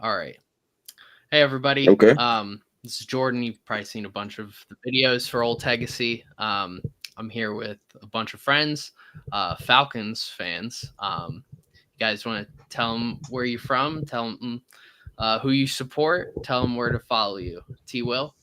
All right. Hey, everybody. Okay. This is Jordan. You've probably seen a bunch of the videos for Old Legacy. I'm here with a bunch of friends, Falcons fans. You guys want to tell them where you're from? Tell them who you support. Tell them where to follow you. T. Will.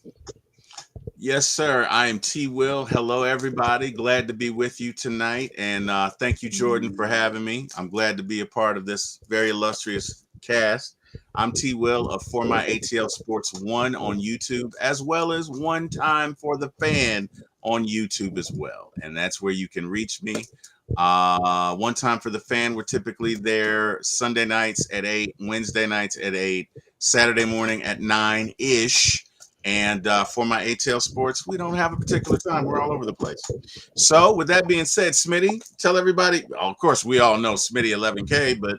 Yes, sir. I am T. Will. Hello, everybody. Glad to be with you tonight. And thank you, Jordan, for having me. I'm glad to be a part of this very illustrious cast. I'm T. Will of For My ATL Sports 1 on YouTube, as well as One Time for the Fan on YouTube as well. And that's where you can reach me. One Time for the Fan, we're typically there Sunday nights at 8, Wednesday nights at 8, Saturday morning at 9 ish. And for my ATL Sports, we don't have a particular time. We're all over the place. So, with that being said, Smitty, tell everybody. Of course, we all know Smitty 11K, but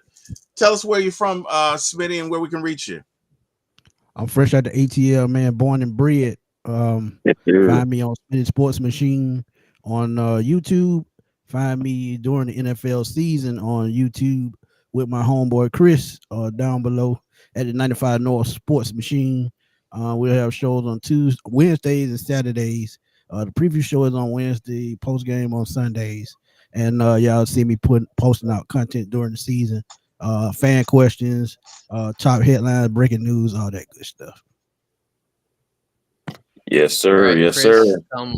tell us where you're from, Smitty, and where we can reach you. I'm fresh out the ATL, man, born and bred. Yes, sir. Find me on Spinning Sports Machine on YouTube. Find me during the NFL season on YouTube with my homeboy Chris down below at the 95 North Sports Machine. We'll have shows on Tuesdays, Wednesdays, and Saturdays. The preview show is on Wednesday, post game on Sundays, and y'all see me posting out content during the season. Fan questions, top headlines, breaking news, all that good stuff. Yes, All sir. right, Yes, sir. Chris.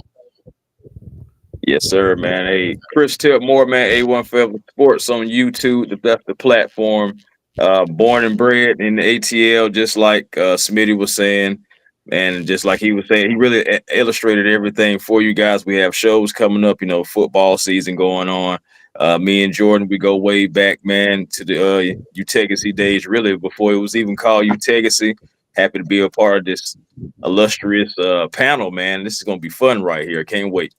Yes, sir, man. Hey, Chris Tipmore, man, A1 Forever Sports on YouTube. That's the platform. Born and bred in the ATL, just like Smitty was saying. And just like he was saying, he really illustrated everything for you guys. We have shows coming up, football season going on. Me and Jordan, we go way back, man, to the Utegacy days, really, before it was even called Utegacy. Happy to be a part of this illustrious panel, man. This is going to be fun right here. Can't wait.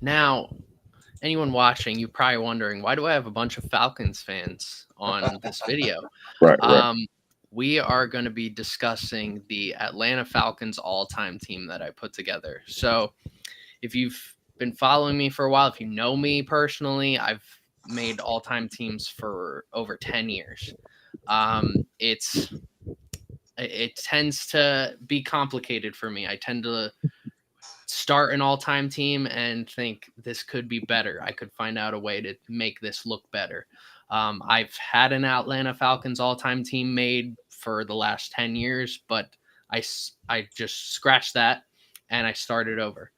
Now, anyone watching, you're probably wondering, why do I have a bunch of Falcons fans on this video? Right, right. Um, we are going to be discussing the Atlanta Falcons all-time team that I put together. So, if you've been following me for a while, if you know me personally, I've made all-time teams for over 10 years. It tends to be complicated for me. I tend to start an all-time team and think this could be better. I could find out a way to make this look better. I've had an Atlanta Falcons all-time team made for the last 10 years, but I just scratched that and I started over.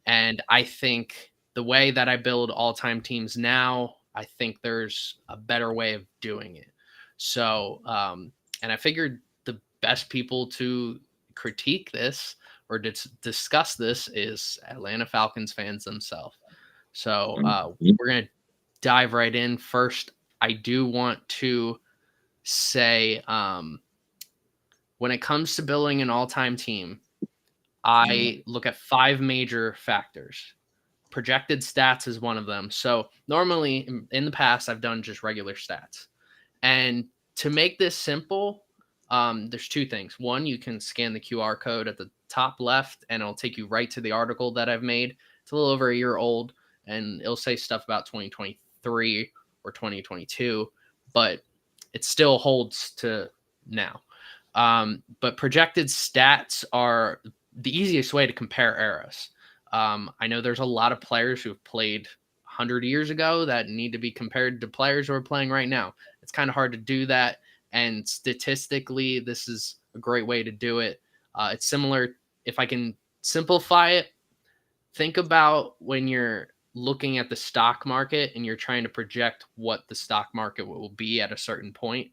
And I think the way that I build all-time teams now, I think there's a better way of doing it. So, and I figured the best people to critique this or discuss this is Atlanta Falcons fans themselves. So Mhm. we're going to dive right in. First, I do want to say when it comes to building an all-time team, I look at 5 major factors. Projected stats is one of them. So normally in the past, I've done just regular stats. And to make this simple, there's 2 things. One, you can scan the QR code at the top left, and it'll take you right to the article that I've made. It's a little over a year old, and it'll say stuff about 2023 or 2022, but it still holds to now. But projected stats are the easiest way to compare eras. I know there's a lot of players who have played 100 years ago that need to be compared to players who are playing right now. It's kind of hard to do that. And statistically, this is a great way to do it. It's similar, if I can simplify it, think about when you're looking at the stock market and you're trying to project what the stock market will be at a certain point.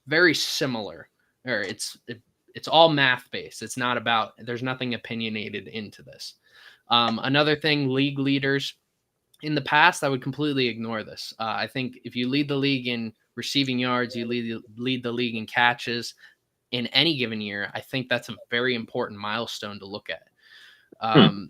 Very similar. Or it's all math based. It's not about, there's nothing opinionated into this. Another thing, league leaders. In the past, I would completely ignore this. I think if you lead the league in receiving yards, you lead the league in catches in any given year, I think that's a very important milestone to look at. Hmm.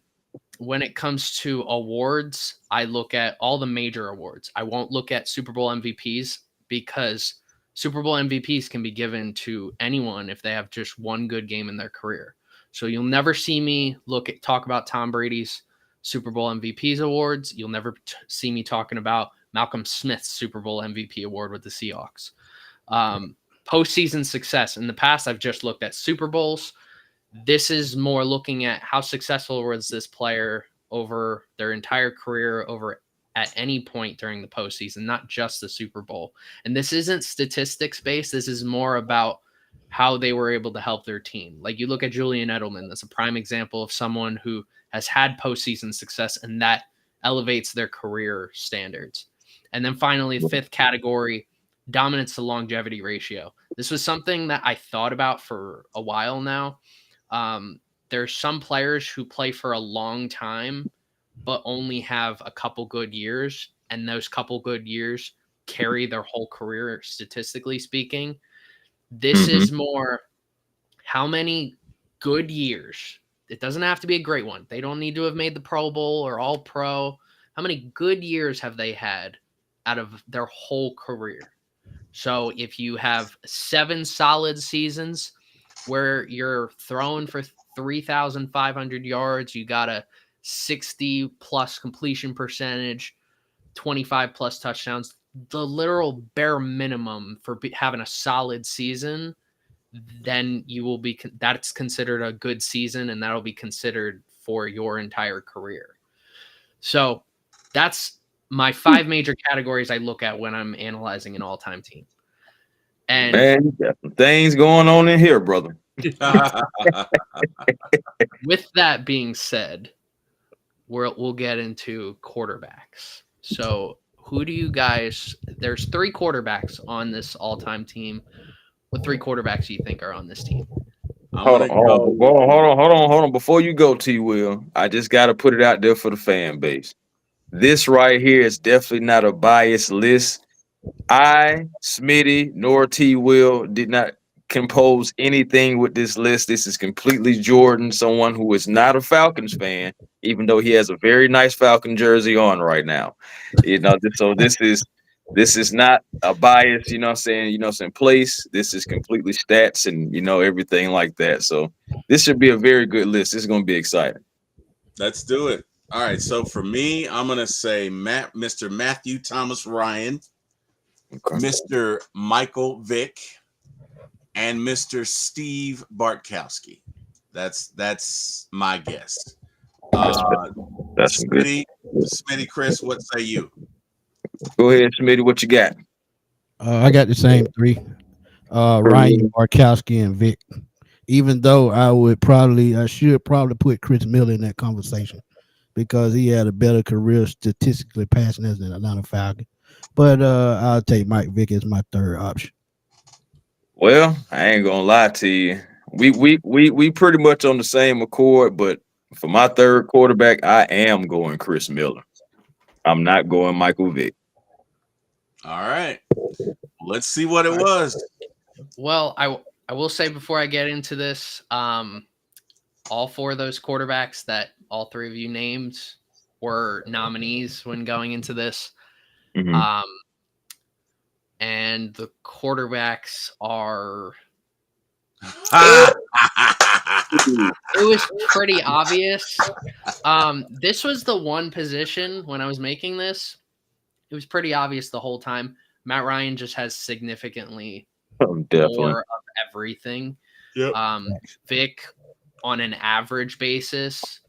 When it comes to awards, I look at all the major awards. I won't look at Super Bowl MVPs because Super Bowl MVPs can be given to anyone if they have just one good game in their career. So you'll never see me talk about Tom Brady's Super Bowl MVPs awards. You'll never see me talking about Malcolm Smith's Super Bowl MVP award with the Seahawks. postseason success. In the past, I've just looked at Super Bowls. This is more looking at how successful was this player over their entire career, over at any point during the postseason, not just the Super Bowl. And this isn't statistics based. This is more about how they were able to help their team. Like you look at Julian Edelman, that's a prime example of someone who has had postseason success, and that elevates their career standards. And then finally, the fifth category, dominance to longevity ratio. This was something that I thought about for a while now. There's some players who play for a long time, but only have a couple good years, and those couple good years carry their whole career, statistically speaking. This is more how many good years. It doesn't have to be a great one. They don't need to have made the Pro Bowl or All Pro. How many good years have they had out of their whole career? So if you have 7 solid seasons where you're throwing for 3,500 yards, you got a 60 plus completion percentage, 25 plus touchdowns, the literal bare minimum for having a solid season, then you will be, that's considered a good season, and that'll be considered for your entire career. So that's my 5 major categories I look at when I'm analyzing an all-time team. And man, you got some things going on in here, brother. with that being said, we'll get into quarterbacks. So who do you guys, there's 3 quarterbacks on this all-time team. What 3 quarterbacks do you think are on this team? Hold on. Before you go, T. Will, I just got to put it out there for the fan base. This right here is definitely not a biased list. I, Smitty, nor T. Will did not compose anything with this list. This is completely Jordan, someone who is not a Falcons fan, even though he has a very nice Falcon jersey on right now. So this is not a bias, place. This is completely stats and everything like that. So this should be a very good list. This is going to be exciting. Let's do it. All right. So for me, I'm going to say Mr. Matthew Thomas Ryan, okay, Mr. Michael Vick, and Mr. Steve Bartkowski. That's my guess. That's Smitty, Chris, what say you? Go ahead, Smitty. What you got? I got the same 3. Ryan, Bartkowski, and Vic. Even though I should probably put Chris Miller in that conversation because he had a better career statistically passing as an Atlanta Falcon. But I'll take Mike Vick as my 3rd option. Well, I ain't gonna lie to you. We pretty much on the same accord, but for my 3rd quarterback, I am going Chris Miller. I'm not going Michael Vick. All right. Let's see what it was. Well, I will say before I get into this, all 4 of those quarterbacks that all 3 of you named were nominees when going into this. Mm-hmm. And the quarterbacks are it was pretty obvious. This was the one position when I was making this, it was pretty obvious the whole time. Matt Ryan just has significantly more of everything. Yep. Vic, on an average basis,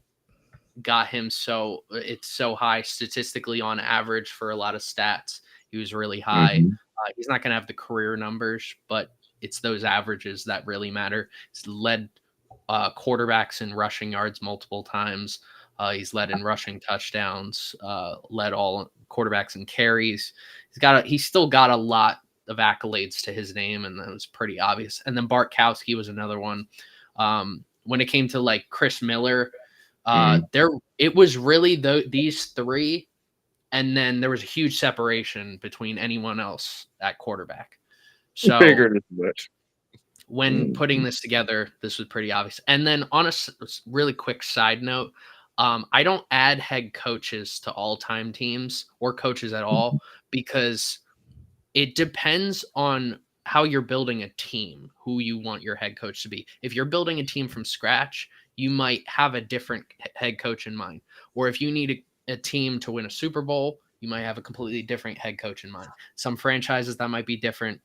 got him it's so high statistically on average for a lot of stats. He was really high. Mm-hmm. He's not going to have the career numbers, but it's those averages that really matter. He's led quarterbacks in rushing yards multiple times. He's led in rushing touchdowns, led all quarterbacks in carries. He's still got a lot of accolades to his name, and that was pretty obvious. And then Bartkowski was another one. When it came to like Chris Miller, it was really these 3, and then there was a huge separation between anyone else at quarterback. So figured as much. When putting this together, this was pretty obvious. And then on a really quick side note, I don't add head coaches to all-time teams or coaches at all because it depends on how you're building a team, who you want your head coach to be. If you're building a team from scratch, you might have a different head coach in mind. Or if you need a team to win a Super Bowl, you might have a completely different head coach in mind. Some franchises that might be different.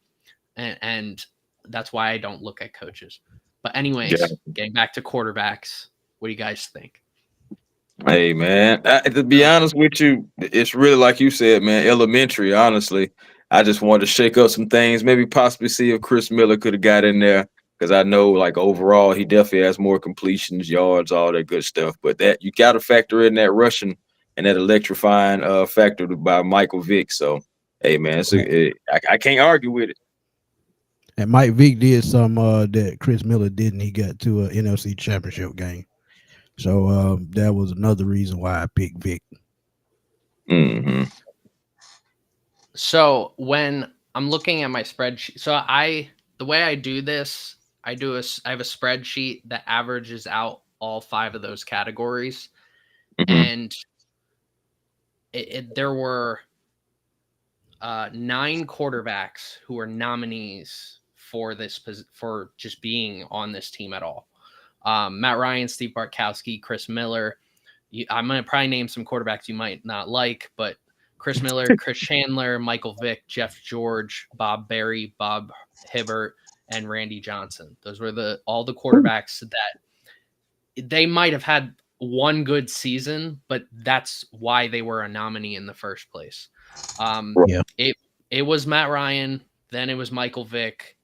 And that's why I don't look at coaches. But anyways, getting back to quarterbacks, what do you guys think? Hey man, to be honest with you, it's really like you said, man, elementary. Honestly, I just wanted to shake up some things, maybe possibly see if Chris Miller could have got in there because I know, like overall, he definitely has more completions, yards, all that good stuff. But that you got to factor in that rushing and that electrifying factor by Michael Vick. So, hey man, I can't argue with it. And Mike Vick did some that Chris Miller didn't. He got to an NFC Championship game. So that was another reason why I picked Vic. Mm-hmm. So when I'm looking at my spreadsheet, the way I do this, I have a spreadsheet that averages out all 5 of those categories, and there were 9 quarterbacks who were nominees for just being on this team at all. Matt Ryan, Steve Bartkowski, Chris Miller. I'm going to probably name some quarterbacks you might not like, but Chris Miller, Chris Chandler, Michael Vick, Jeff George, Bob Berry, Bob Hibbert, and Randy Johnson. Those were all the quarterbacks that they might have had one good season, but that's why they were a nominee in the first place. It was Matt Ryan, then it was Michael Vick,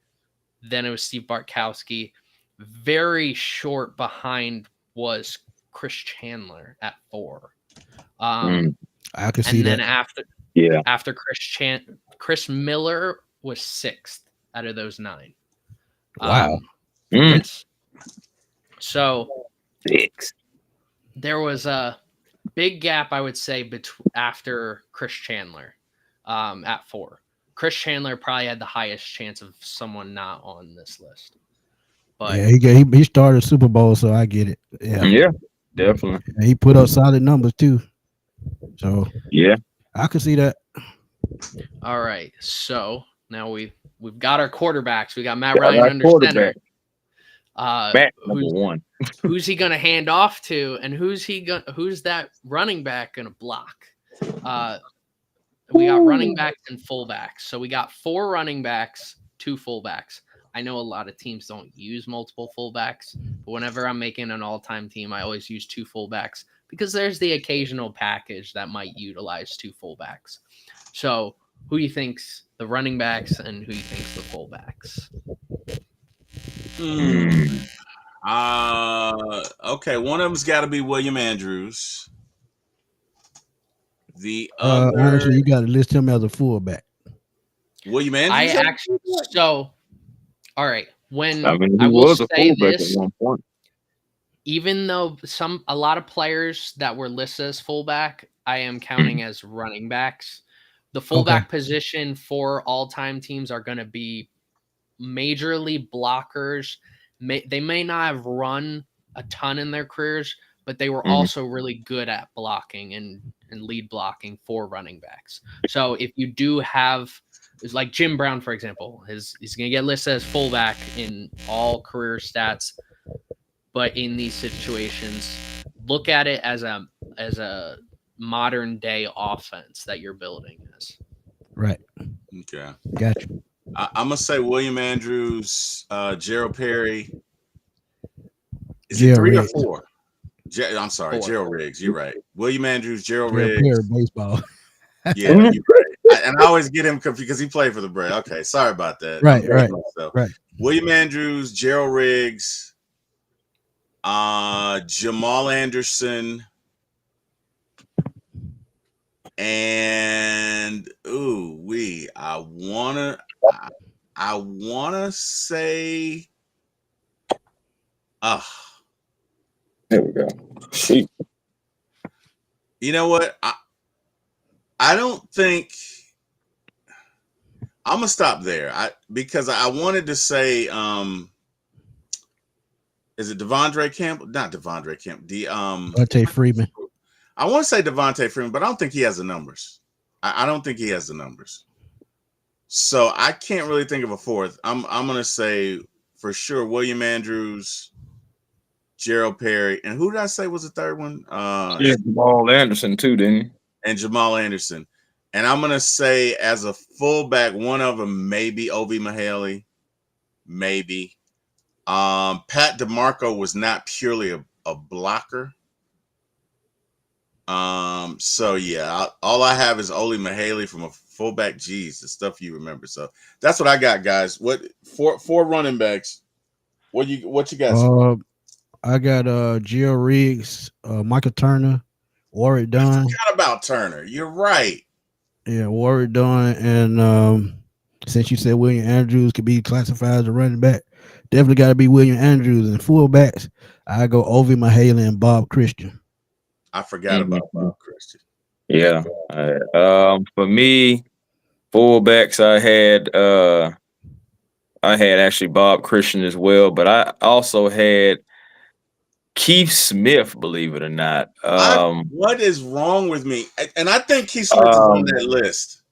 then it was Steve Bartkowski. Very short behind was Chris Chandler at 4. I could see and then that. after Chris Miller was 6th out of those 9. Wow. Yes. So 6. There was a big gap, I would say, after Chris Chandler at 4. Chris Chandler probably had the highest chance of someone not on this list. But yeah, he started Super Bowl, so I get it. Yeah, definitely. And he put up solid numbers too. So yeah, I could see that. All right, so now we've got our quarterbacks. We got Matt Ryan under center. Matt, number 1. Who's he gonna hand off to, and who's that running back gonna block? We got running backs and fullbacks. So we got 4 running backs, 2 fullbacks. I know a lot of teams don't use multiple fullbacks, but whenever I'm making an all-time team, I always use 2 fullbacks because there's the occasional package that might utilize 2 fullbacks. So who do you think's the running backs and who do you think's the fullbacks? Okay, one of them's got to be William Andrews. The other, honestly, you got to list him as a fullback. William Andrews. All right. When I will say this, at one point. Even though a lot of players that were listed as fullback, I am counting as running backs. The fullback position for all-time teams are going to be majorly blockers. They may not have run a ton in their careers, but they were also really good at blocking and lead blocking for running backs. So if you do have, it's like Jim Brown, for example, he's going to get listed as fullback in all career stats. But in these situations, look at it as a modern day offense that you're building as. Right. Okay. Gotcha. I'm gonna say William Andrews, Gerald Perry. Is Gerald it 3 Riggs. or 4? I'm sorry, 4. Gerald Riggs. You're right. William Andrews, Gerald Gerald Riggs. Perry, baseball. Yeah, you're right. And I always get him confused because he played for the Braves. Okay, sorry about that. Right. William Andrews, Gerald Riggs, Jamal Anderson, and I wanna say, there we go. See, you know what? I don't think I'm gonna stop there. Because I wanted to say, is it Devondre Campbell? Not Devondre Campbell. Devontae Freeman. I want to say Devontae Freeman, but I don't think he has the numbers. I don't think he has the numbers. So I can't really think of a fourth. I'm gonna say for sure William Andrews, Gerald Perry, and who did I say was the third one? Jamal Anderson too, didn't he? And Jamal Anderson. And I'm gonna say as a fullback, one of them maybe Ovi Mahaley, maybe. Pat DeMarco was not purely a blocker. So yeah, all I have is Oli Mahaley from a fullback. Geez, the stuff you remember. So that's what I got, guys. What four running backs? What you got? I got Gio Riggs, Michael Turner, Warwick Dunn. I forgot about Turner. You're right. Yeah, Warwick Dunn, and since you said William Andrews could be classified as a running back, definitely got to be William Andrews. And fullbacks, I go Ovi Mahaley and Bob Christian. I forgot about Bob Christian. Yeah. For me, fullbacks, I had actually Bob Christian as well, but I also had Keith Smith, believe it or not. What is wrong with me? And I think Keith Smith is on that list.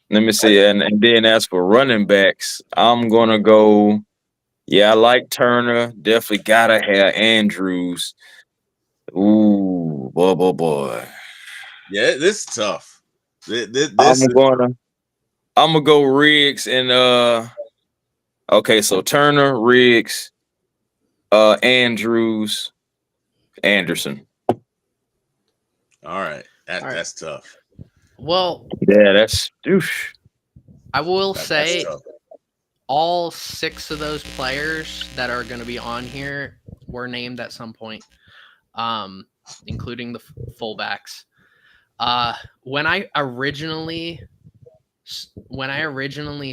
Let me see. And then as for running backs, I'm gonna go. Yeah, I like Turner. Definitely gotta have Andrews. Ooh, boy. Yeah, this is tough. I'm gonna go Riggs and okay, so Turner, Riggs, Andrews, Anderson. All right. That's tough. Well, yeah, that's douche. I will say all 6 of those players that are going to be on here were named at some point, including the fullbacks. When I originally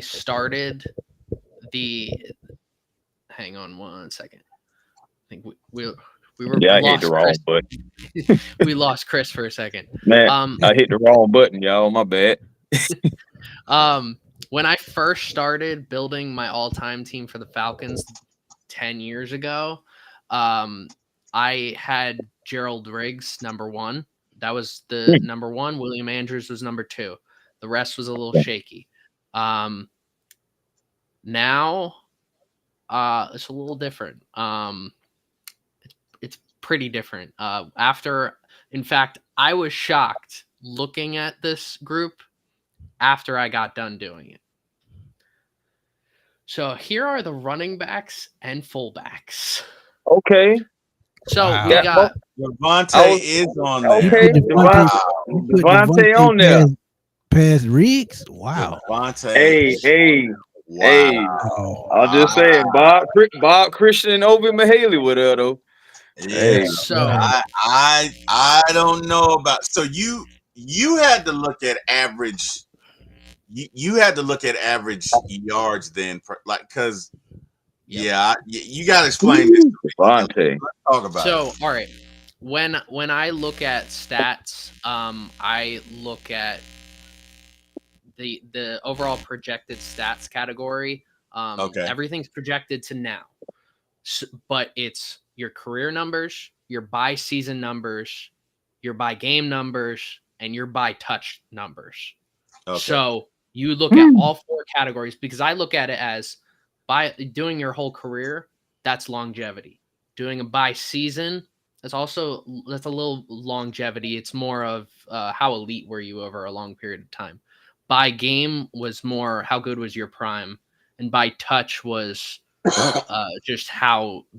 started hang on one second. I think we were I hit the wrong button. We lost Chris for a second. Man, I hit the wrong button, y'all. My bad. When I first started building my all-time team for the Falcons 10 years ago, I had Gerald Riggs number 1. That was the number 1. William Andrews was number 2. The rest was a little shaky. Now, it's a little different. It's pretty different. In fact, I was shocked looking at this group after I got done doing it. So here are the running backs and fullbacks. Okay. So we got Devontae is on there. Okay, Devontae on there. Past Riggs? Wow. Devontae. Hey. Wow. I'll just say Bob Christian and Obi Mahaley were there though. Yeah. So I don't know about. So you had to look at average. You had to look at average yards then, like, because you got to explain this. Devontae. Let's talk about it. So all right, when I look at stats, I look at the overall projected stats category. Okay. Everything's projected to now, but it's your career numbers, your by season numbers, your by game numbers, and your by touch numbers. Okay. So you look at all 4 categories, because I look at it as by doing your whole career, that's longevity. Doing a by season, that's a little longevity. It's more of how elite were you over a long period of time. By game was more how good was your prime, and by touch was just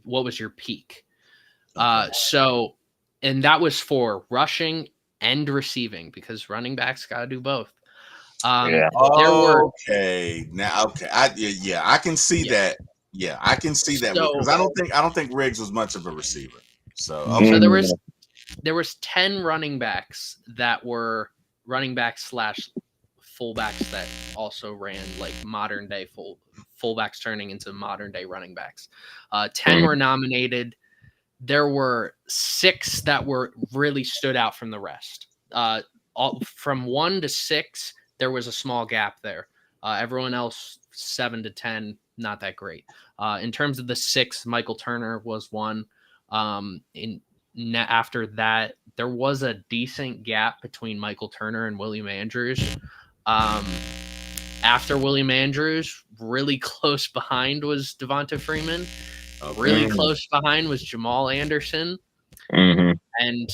what was your peak. So, and that was for rushing and receiving, because running backs got to do both. I can see that. Yeah, I can see that, because I don't think Riggs was much of a receiver. So there was 10 running backs that were running backs / fullbacks that also ran like modern day fullbacks turning into modern day running backs. 10 were nominated. There were 6 that were really stood out from the rest. From 1 to 6. There was a small gap there. Everyone else, 7 to 10, not that great. In terms of the 6, Michael Turner was one. After that, there was a decent gap between Michael Turner and William Andrews. After William Andrews, really close behind was Devonta Freeman. Really close behind was Jamal Anderson. And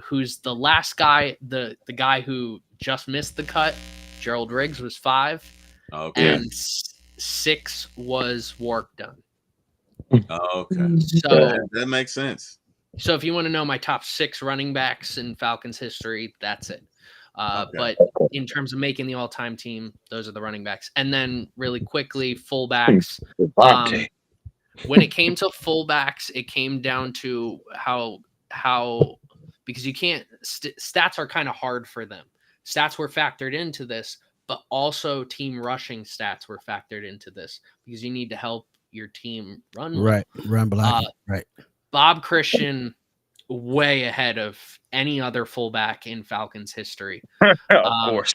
who's the last guy, the guy who just missed the cut, Gerald Riggs, was 5. Okay. And 6 was work done. Okay. So that makes sense. So if you want to know my top 6 running backs in Falcons history, that's it. But in terms of making the all-time team, those are the running backs. And then really quickly, fullbacks. When it came to fullbacks, it came down to how because you can't stats are kind of hard for them. Stats were factored into this, but also team rushing stats were factored into this because you need to help your team run. Right, run blocking. Right. Bob Christian, way ahead of any other fullback in Falcons history. Of course.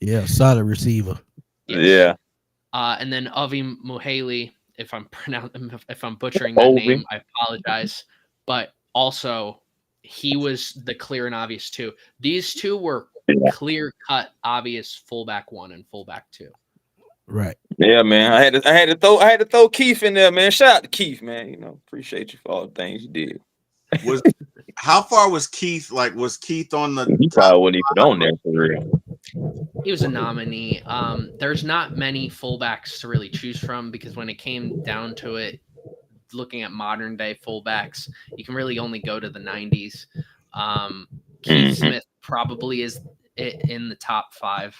Yeah, solid receiver. Yes. Yeah. And then Avi Muhaley, if I'm butchering that name, I apologize. But also, he was the clear and obvious 2. These 2 were clear-cut, obvious fullback 1 and fullback 2. Right. Yeah, man. I had to throw Keith in there, man. Shout out to Keith, man. You know, appreciate you for all the things you did. How far was Keith? Like, was Keith on the? He probably wouldn't even on there for real. He was a nominee. There's not many fullbacks to really choose from because when it came down to it, looking at modern day fullbacks, you can really only go to the 90s. Keith Smith probably is in the top 5,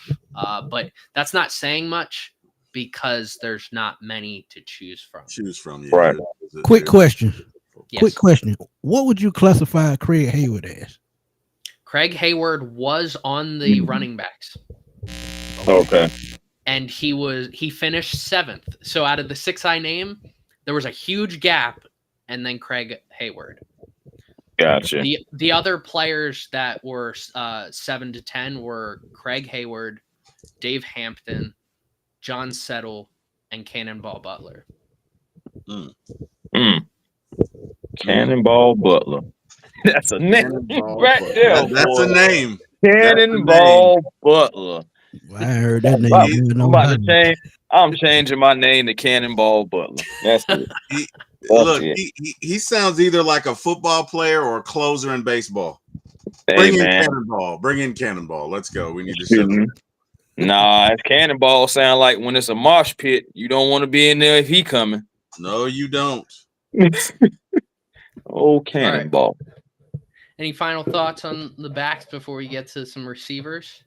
but that's not saying much because there's not many to choose from. Yeah. Right. Quick question. Yes. Quick question. What would you classify Craig Hayward as? Craig Hayward was on the running backs. Okay. And he finished 7th. So out of the 6 I name, there was a huge gap, and then Craig Hayward. Gotcha. The other players that were 7 to 10 were Craig Hayward, Dave Hampton, John Settle, and Cannonball Butler. Cannonball Butler. That's a name right there. That's a name. Cannonball Butler. I heard that name. I'm changing my name to Cannonball Butler. That's it. He sounds either like a football player or a closer in baseball. Hey, Bring in Cannonball. Let's go. We need to show them. Nah, it's Cannonball sound like when it's a mosh pit, you don't want to be in there if he coming. No, you don't. Oh, Cannonball. Right. Any final thoughts on the backs before we get to some receivers?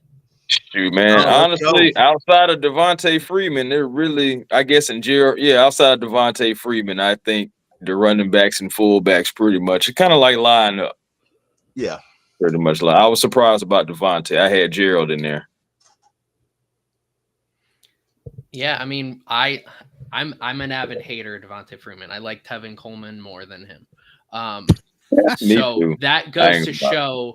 Shoot, man. Honestly, outside of Devontae Freeman, they're really, I guess, outside of Devontae Freeman, I think the running backs and fullbacks pretty much kind of like line up. Yeah. Pretty much. I was surprised about Devontae. I had Gerald in there. Yeah, I mean, I'm an avid hater of Devontae Freeman. I like Tevin Coleman more than him. So that goes to show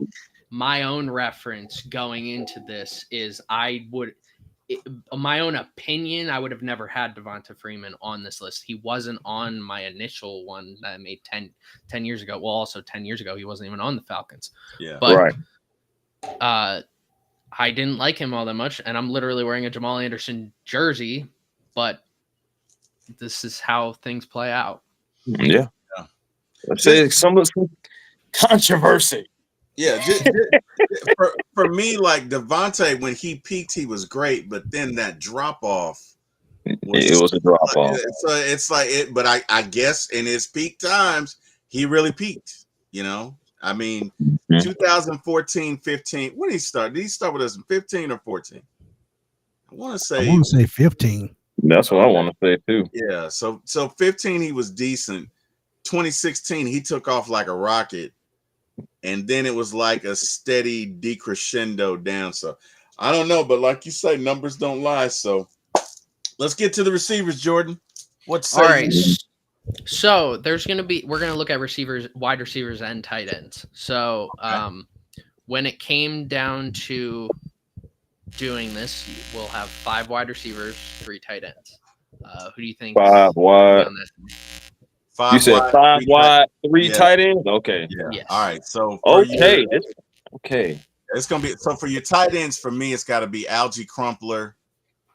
my own reference going into this is my own opinion, I would have never had Devonta Freeman on this list. He wasn't on my initial one that I made 10 years ago. Well, also 10 years ago, he wasn't even on the Falcons. Yeah. But I didn't like him all that much, and I'm literally wearing a Jamal Anderson jersey, but this is how things play out. Yeah. Let's say some controversy. Yeah, for me, like Devontae, when he peaked, he was great, but then that drop off, it was a drop off. So it's like it, but I guess in his peak times, he really peaked. You know, I mean, 2014, 15. When did he start? Did he start with us in 15 or 14? I want to say 15. That's what I want to say too. Yeah, so 15 he was decent. 2016 he took off like a rocket. And then it was like a steady decrescendo down. So I don't know, but like you say, numbers don't lie. So let's get to the receivers, Jordan. All right. So we're going to look at receivers, wide receivers, and tight ends. So when it came down to doing this, we'll have 5 wide receivers, 3 tight ends. Who do you think? 5 wide. You said 5 wide, 3 tight ends? Okay. Yeah. Yes. All right. So okay. It's gonna be so for your tight ends, for me, it's gotta be Algie Crumpler,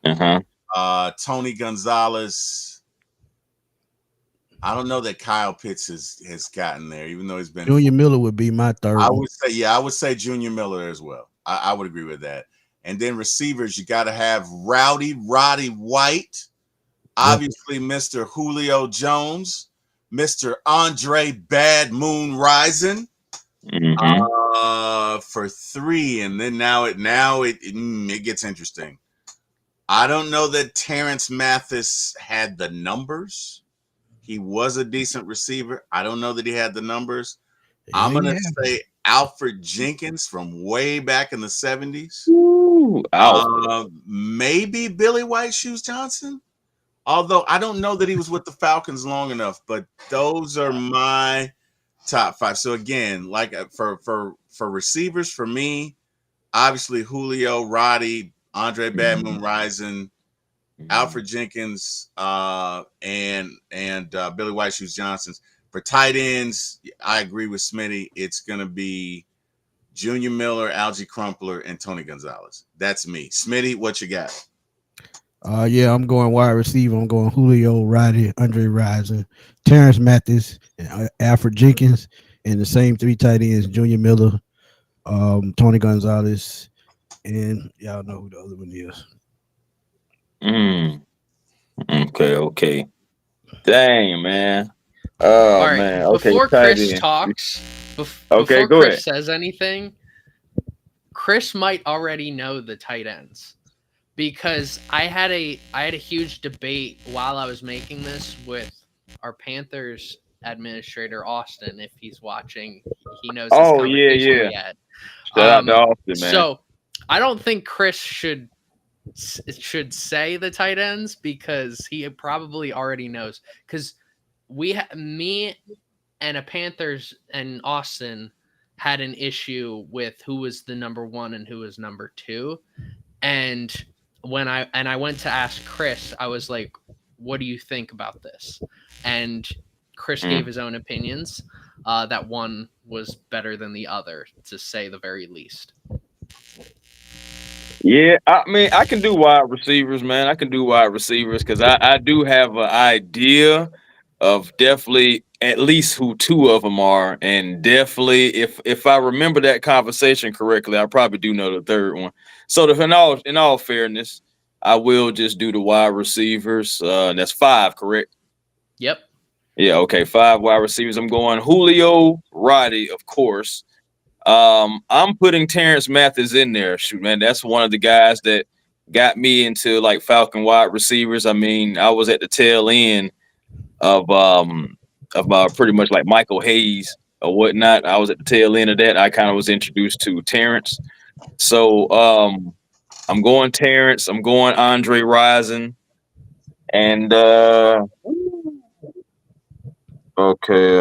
Tony Gonzalez. I don't know that Kyle Pitts has gotten there, even though he's been Junior Miller would be my third. I would say Junior Miller as well. I would agree with that. And then receivers, you gotta have Roddy White Obviously, Mr. Julio Jones, Mr. Andre Bad Moon Rising. For 3, and then now it gets interesting. I don't know that Terrence Mathis had the numbers. He was a decent receiver. I don't know that he had the numbers. I'm gonna say Alfred Jenkins from way back in the 70s. Maybe Billy White Shoes Johnson. Although I don't know that he was with the Falcons long enough, but those are my top 5. So again, like for receivers, for me, obviously Julio, Roddy, Andre Bad Moon Rising, Alfred Jenkins, and Billy White Shoes Johnson. For tight ends, I agree with Smitty. It's gonna be Junior Miller, Algie Crumpler, and Tony Gonzalez. That's me. Smitty, what you got? Yeah, I'm going wide receiver. I'm going Julio, Roddy, Andre Rison, Terrence Mathis, and Alfred Jenkins, and the same 3 tight ends: Junior Miller, Tony Gonzalez, and y'all know who the other one is. Okay. Dang, man. Oh, all right, man. Okay. Before Chris talks, before go Chris ahead. says anything, Chris might already know the tight ends, because I had a huge debate while I was making this with our Panthers administrator Austin. If he's watching, he knows this conversation we had. Shout out to Austin, man. So I don't think Chris should say the tight ends, because he probably already knows. Because me and a Panthers and Austin had an issue with who was the number 1 and who was number 2, and when I went to ask Chris, I was like, "What do you think about this?" And Chris gave his own opinions. That one was better than the other, to say the very least. Yeah, I mean, I can do wide receivers, man. I can do wide receivers because I do have an idea of definitely at least who 2 of them are, and definitely if I remember that conversation correctly, I probably do know the 3rd one. So in all fairness, I will just do the wide receivers. That's 5, correct? Yep. Yeah. Okay. 5 wide receivers. I'm going Julio, Roddy, of course. I'm putting Terrence Mathis in there. Shoot, man, that's one of the guys that got me into like Falcon wide receivers. I mean, I was at the tail end of pretty much like Michael Hayes or whatnot. I was at the tail end of that. I kind of was introduced to Terrence. So I'm going Terrence. I'm going Andre Rison. And okay.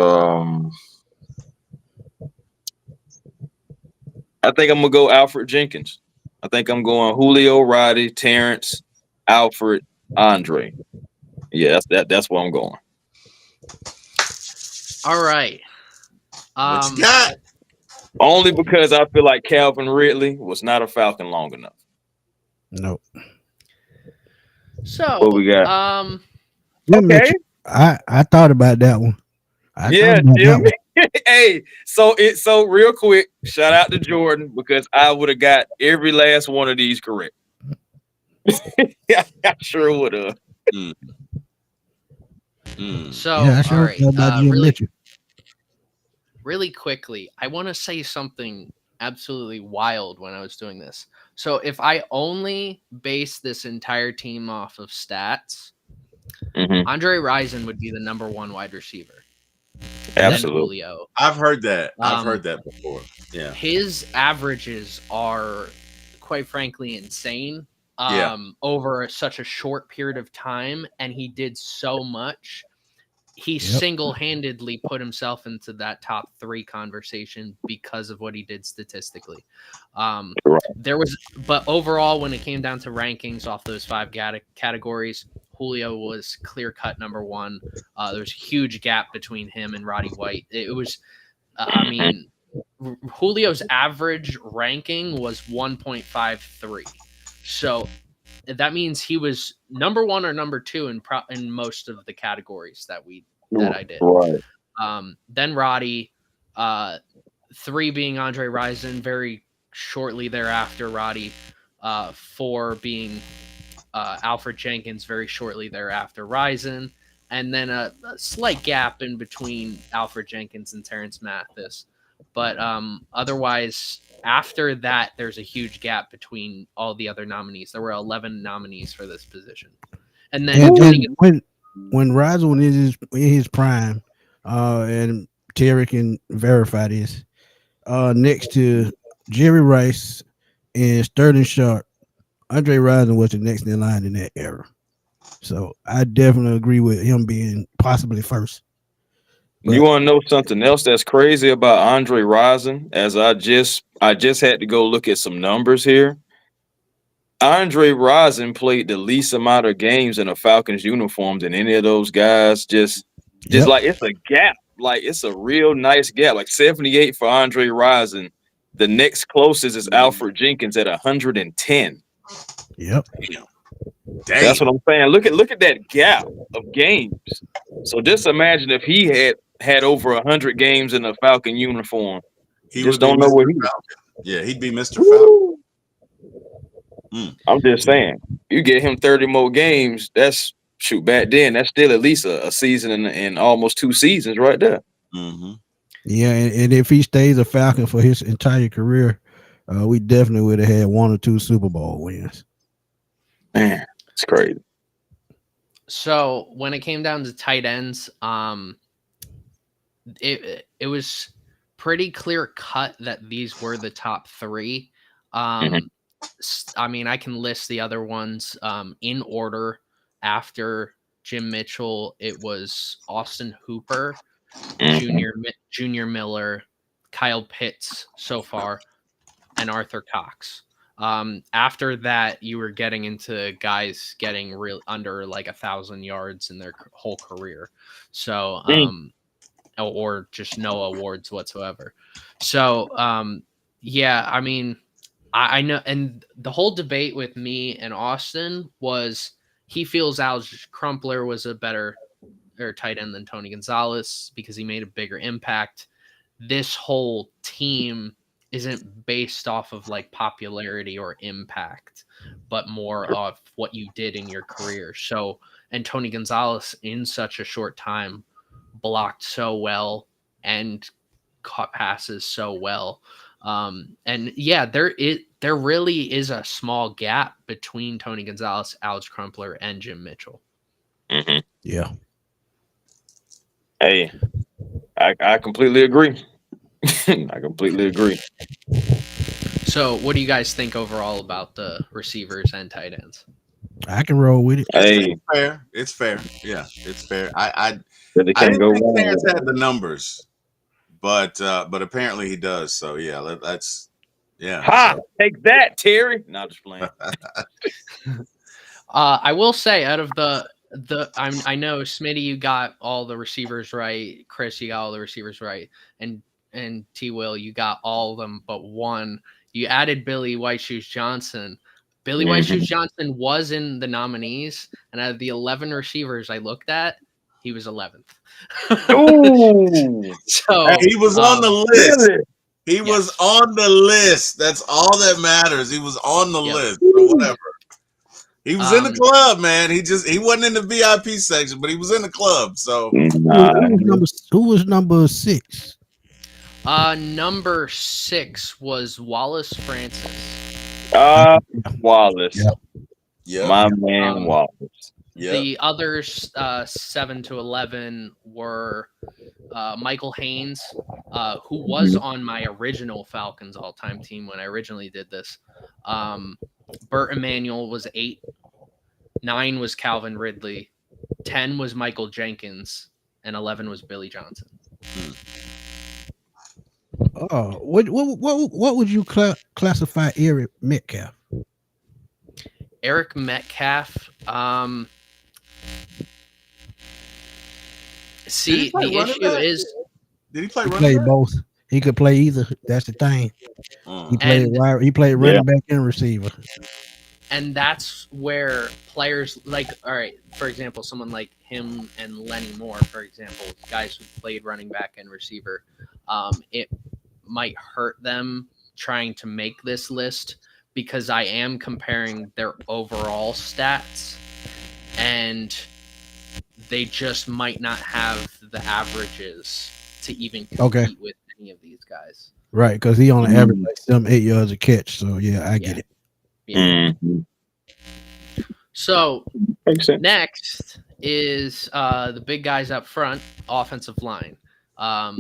I think I'm gonna go Alfred Jenkins. I think I'm going Julio, Roddy, Terrence, Alfred, Andre. Yeah, that's where I'm going. All right. What you got? Only because I feel like Calvin Ridley was not a Falcon long enough. Nope. So what we got? Okay. I thought about that one. Jimmy. Hey, so real quick, shout out to Jordan, because I would have got every last one of these correct. Yeah, I sure would have. So, all right, really quickly, I want to say something absolutely wild when I was doing this. So if I only base this entire team off of stats, Andre Rison would be the number 1 wide receiver. Absolutely. Julio. I've heard that. I've heard that before. Yeah. His averages are, quite frankly, insane. Over such a short period of time, and he did so much. He single-handedly put himself into that top 3 conversation because of what he did statistically. But overall, when it came down to rankings off those 5 categories, Julio was clear-cut number 1. There's a huge gap between him and Roddy White. It was, I mean, Julio's average ranking was 1.53. So that means he was number 1 or number 2 in most of the categories that I did. Right. Then Roddy, 3 being Andre Rison, very shortly thereafter Roddy, 4 being Alfred Jenkins very shortly thereafter, Rison, and then a slight gap in between Alfred Jenkins and Terrence Mathis. But otherwise, after that, there's a huge gap between all the other nominees. There were 11 nominees for this position. And then when Rison was in his prime, and Terry can verify this, next to Jerry Rice and Sterling Sharp, Andre Rison was the next in line in that era. So I definitely agree with him being possibly first. You want to know something else that's crazy about Andre Rison? As I just had to go look at some numbers here. Andre Rison played the least amount of games in a Falcons uniform than any of those guys. Just like it's a gap. Like it's a real nice gap. Like 78 for Andre Rison. The next closest is Alfred Jenkins at 110. Yep. Damn. That's what I'm saying. Look at that gap of games. So just imagine if he had over 100 games in a Falcon uniform. He just would don't know Mr. where he. Yeah, he'd be Mr. Falcon. I'm just saying, you get him 30 more games. That's back then. That's still at least a season and almost 2 seasons right there. Mm-hmm. Yeah, and if he stays a Falcon for his entire career, we definitely would have had 1 or 2 Super Bowl wins. Man, it's crazy. So when it came down to tight ends, it was pretty clear cut that these were the top 3. I mean, I can list the other ones in order. After Jim Mitchell, it was Austin Hooper, Junior Miller, Kyle Pitts so far, and Arthur Cox. After that, you were getting into guys getting real under like 1,000 yards in their whole career. So, or just no awards whatsoever. So, yeah, I mean, I know, and the whole debate with me and Austin was he feels Alex Crumpler was a better tight end than Tony Gonzalez because he made a bigger impact. This whole team isn't based off of like popularity or impact, but more of what you did in your career. So, and Tony Gonzalez in such a short time blocked so well and caught passes so well. And yeah, there really is a small gap between Tony Gonzalez, Alex Crumpler, and Jim Mitchell. Mm-hmm. Yeah. Hey, I completely agree. I completely agree. So, what do you guys think overall about the receivers and tight ends? I can roll with it. Hey, It's fair. Yeah, it's fair. I really didn't go think wrong. Terrence had the numbers, but apparently he does. So yeah, that's Ha! So. Take that, Terry. Not just playing. I will say, out of I know Smitty, you got all the receivers right. Chris, you got all the receivers right, and T. Will, you got all of them but one. You added Billy White Shoes Johnson. Billy White Shoes Johnson was in the nominees, and out of the 11 receivers I looked at, he was 11th. So he was on the list. Really? He was on the list. That's all that matters. He was on the list. So whatever. He was in the club, man. He wasn't in the VIP section, but he was in the club. So who was number 6? Number 6 was Wallace Francis. Wallace. Yeah. My man Wallace. Yep. The others 7 to 11 were Michael Haynes, who was on my original Falcons all-time team when I originally did this. Burt Emanuel was 8. 9 was Calvin Ridley. 10 was Michael Jenkins, and 11 was Billy Johnson. What would you classify Eric Metcalf? Eric Metcalf. See, the issue is, did he play? He played both. He could play either. That's the thing. He played running back and receiver. And that's where players like, all right, for example, someone like him and Lenny Moore, for example, guys who played running back and receiver, it might hurt them trying to make this list because I am comparing their overall stats, and they just might not have the averages to even compete with any of these guys. Right, because he only averaged like 7-8 yards a catch. So yeah, I get it. Yeah. So next is the big guys up front, offensive line. I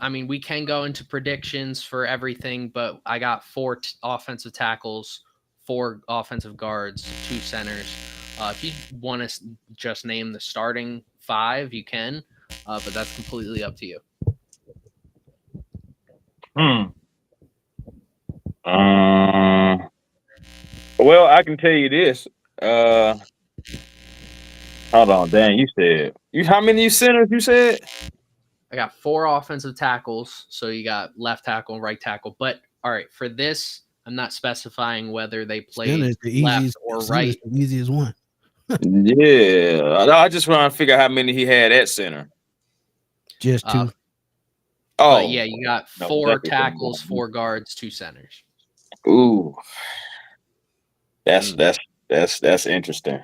mean, we can go into predictions for everything, but I got 4 offensive tackles, 4 offensive guards, 2 centers. If you want to just name the starting 5, you can, but that's completely up to you. Well, I can tell you this. Hold on, Dan. You said how many centers you said? I got 4 offensive tackles, so you got left tackle and right tackle. But all right, for this, I'm not specifying whether they play left or right. The easiest one. Yeah, I just want to figure out how many he had at center. Just 2. But yeah, you got 4 tackles, 4 guards, 2 centers. Ooh, that's interesting.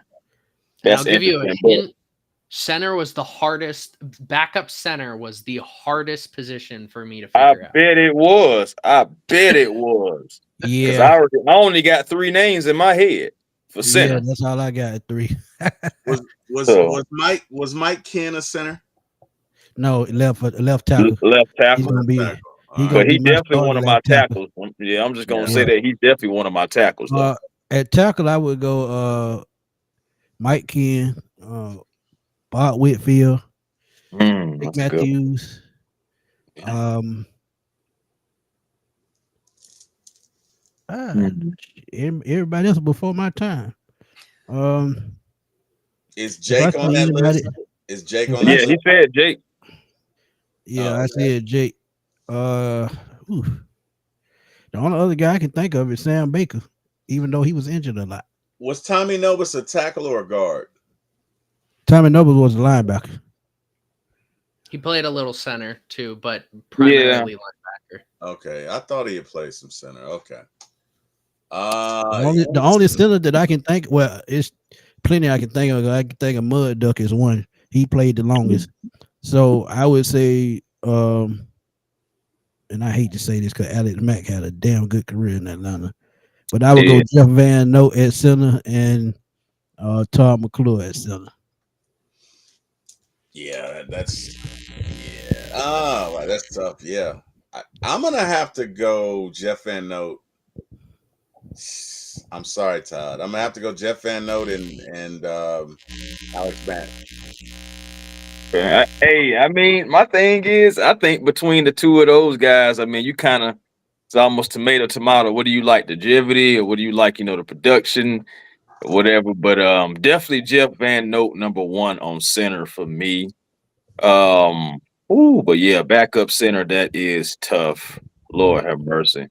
I'll give you a hint. Center was the hardest. Backup center was the hardest position for me to figure out. I bet it was. Yeah, because I only got 3 names in my head for center. Yeah, that's all I got at 3. was Mike Ken a center? No, left tackle. Left tackle. He's gonna be. But he definitely one of my tackles. Yeah, I'm just gonna say that he's definitely one of my tackles. At tackle, I would go Mike Ken, Bob Whitfield, Nick Matthews. Everybody else before my time. Is Jake on that list? Is Jake on that list? Yeah, he said Jake. Yeah, I said Jake. The only other guy I can think of is Sam Baker, even though he was injured a lot. Was Tommy Nobles a tackle or a guard? Tommy Nobles was a linebacker. He played a little center too, but primarily linebacker. Okay, I thought he had played some center. Okay. The only center that I can think, well, it's plenty I can think of. I can think of Mud Duck is one. He played the longest. So I would say, and I hate to say this because Alex Mack had a damn good career in Atlanta, but I would go Jeff Van Note at center and Todd McClure at center. Yeah, that's that's tough. Yeah, I'm gonna have to go Jeff Van Note. I'm sorry, Todd. I'm gonna have to go Jeff Van Note and Alex Mack. Hey, I mean, my thing is, I think between the two of those guys, I mean, you kind of, it's almost tomato. What do you like, the longevity, or what do you like, the production, or whatever? But definitely Jeff Van Note #1 on center for me. But yeah, backup center, that is tough. Lord have mercy.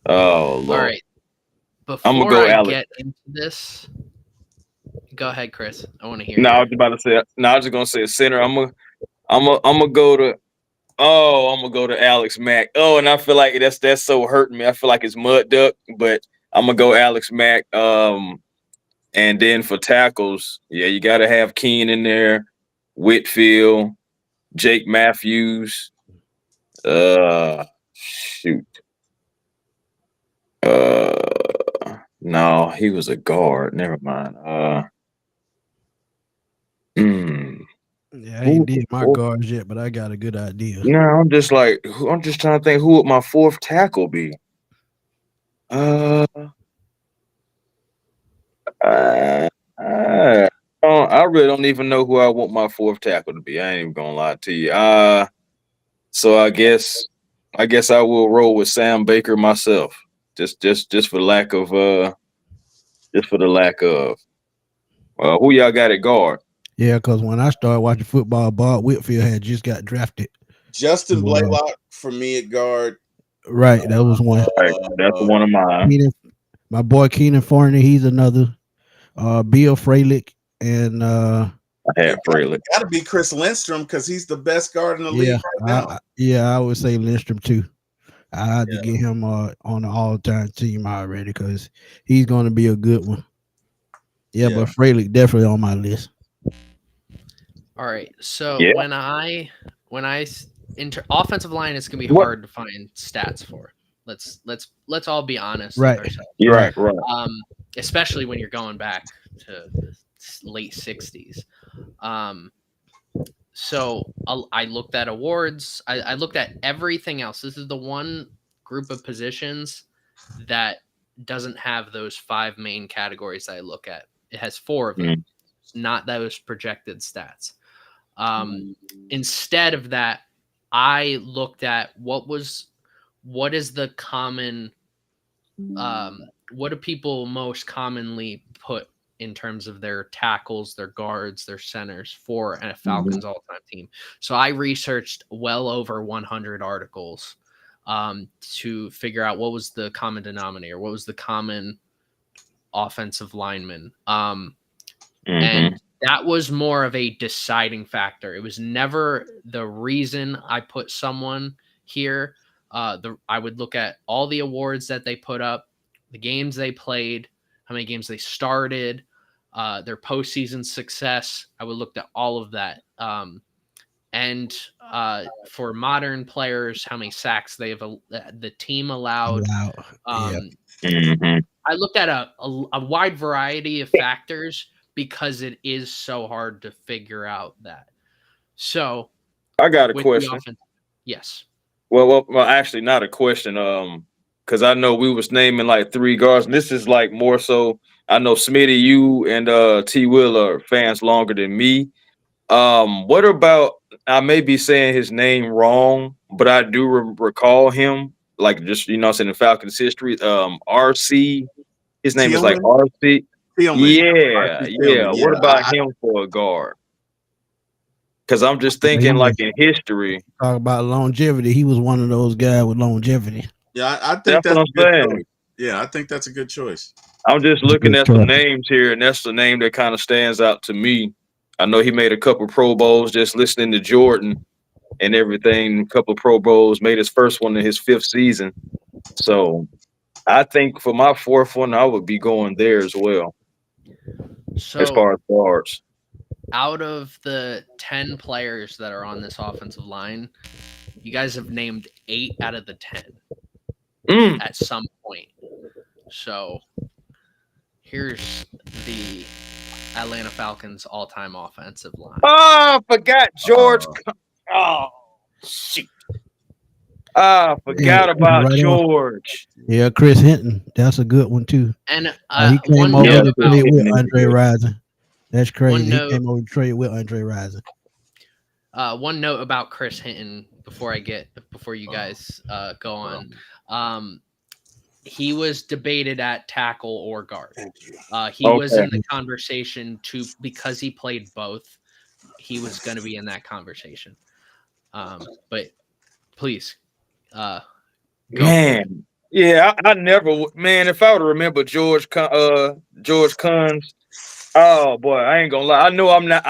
Oh Lord. All right. Before I get into this, go ahead, Chris. I want to hear. I was about to say. I was just gonna say center. I'm gonna go to. I'm gonna go to Alex Mack. Oh, and I feel like that's so hurting me. I feel like it's Mud Duck, but I'm gonna go Alex Mack. And then for tackles, yeah, you gotta have Keen in there, Whitfield, Jake Matthews. Shoot. No, he was a guard. Never mind. Yeah, I ain't did my guards yet, but I got a good idea. No, I'm just trying to think who would my 4th tackle be. I really don't even know who I want my 4th tackle to be. I ain't even gonna lie to you. So I guess I will roll with Sam Baker myself. Just for the lack of who y'all got at guard? Yeah, because when I started watching football, Bob Whitfield had just got drafted. Justin Blaylock for me at guard. Right, that was one. That's one of mine. My boy Keenan Forney, he's another. Bill Fralick and I have Fralick. Got to be Chris Lindstrom because he's the best guard in the league right now. I would say Lindstrom too. I had to get him on the all-time team already because he's going to be a good one. Yeah, but Fralick definitely on my list. All right. So Yeah. offensive line is gonna be What? hard to find stats for. Let's all be honest Right. with ourselves. Yeah, right. Especially when you're going back to the late '60s. So I looked at awards. I looked at everything else. This is the one group of positions that doesn't have those 5 main categories I look at. It has 4 of them, not those projected stats. Instead of that, I looked at what is the common, what do people most commonly put in terms of their tackles, their guards, their centers for a Falcons all-time team. So I researched well over 100 articles to figure out what was the common denominator, what was the common offensive lineman. And that was more of a deciding factor. It was never the reason I put someone here. I would look at all the awards that they put up, the games they played, how many games they started, their postseason success. I would look at all of that. And for modern players, how many sacks the team allowed. I looked at a wide variety of factors because it is so hard to figure out that. So I got a question. Yes. Well, actually, not a question. Because I know we was naming like 3 guards, and this is like more so. I know Smitty, you and T. Will are fans longer than me. What about? I may be saying his name wrong, but I do recall him like just saying in Falcons history. RC, his name is like RC. Yeah. What about him for a guard? Because I'm just thinking, like in history, talk about longevity. He was one of those guys with longevity. Yeah, I think that's what I'm saying. Yeah, I think that's a good choice. I'm just looking at some names here, and that's the name that kind of stands out to me. I know he made a couple Pro Bowls just listening to Jordan and everything. A couple of Pro Bowls, made his first one in his 5th season. So I think for my 4th one, I would be going there as well. So as far as guards, out of the 10 players that are on this offensive line, you guys have named 8 out of the 10 at some point. So here's the Atlanta Falcons all-time offensive line. Oh, I forgot George. Oh, shit. I forgot about George. Yeah, Chris Hinton. That's a good one too. And he came over to trade with Andre Rison. That's crazy. He came over to trade with Andre Rison. One note about Chris Hinton before you guys go on. He was debated at tackle or guard. He was in the conversation too because he played both. He was going to be in that conversation. But please, go. Man, yeah, I never. Man, if I would remember George Kunz, oh boy, I ain't gonna lie. I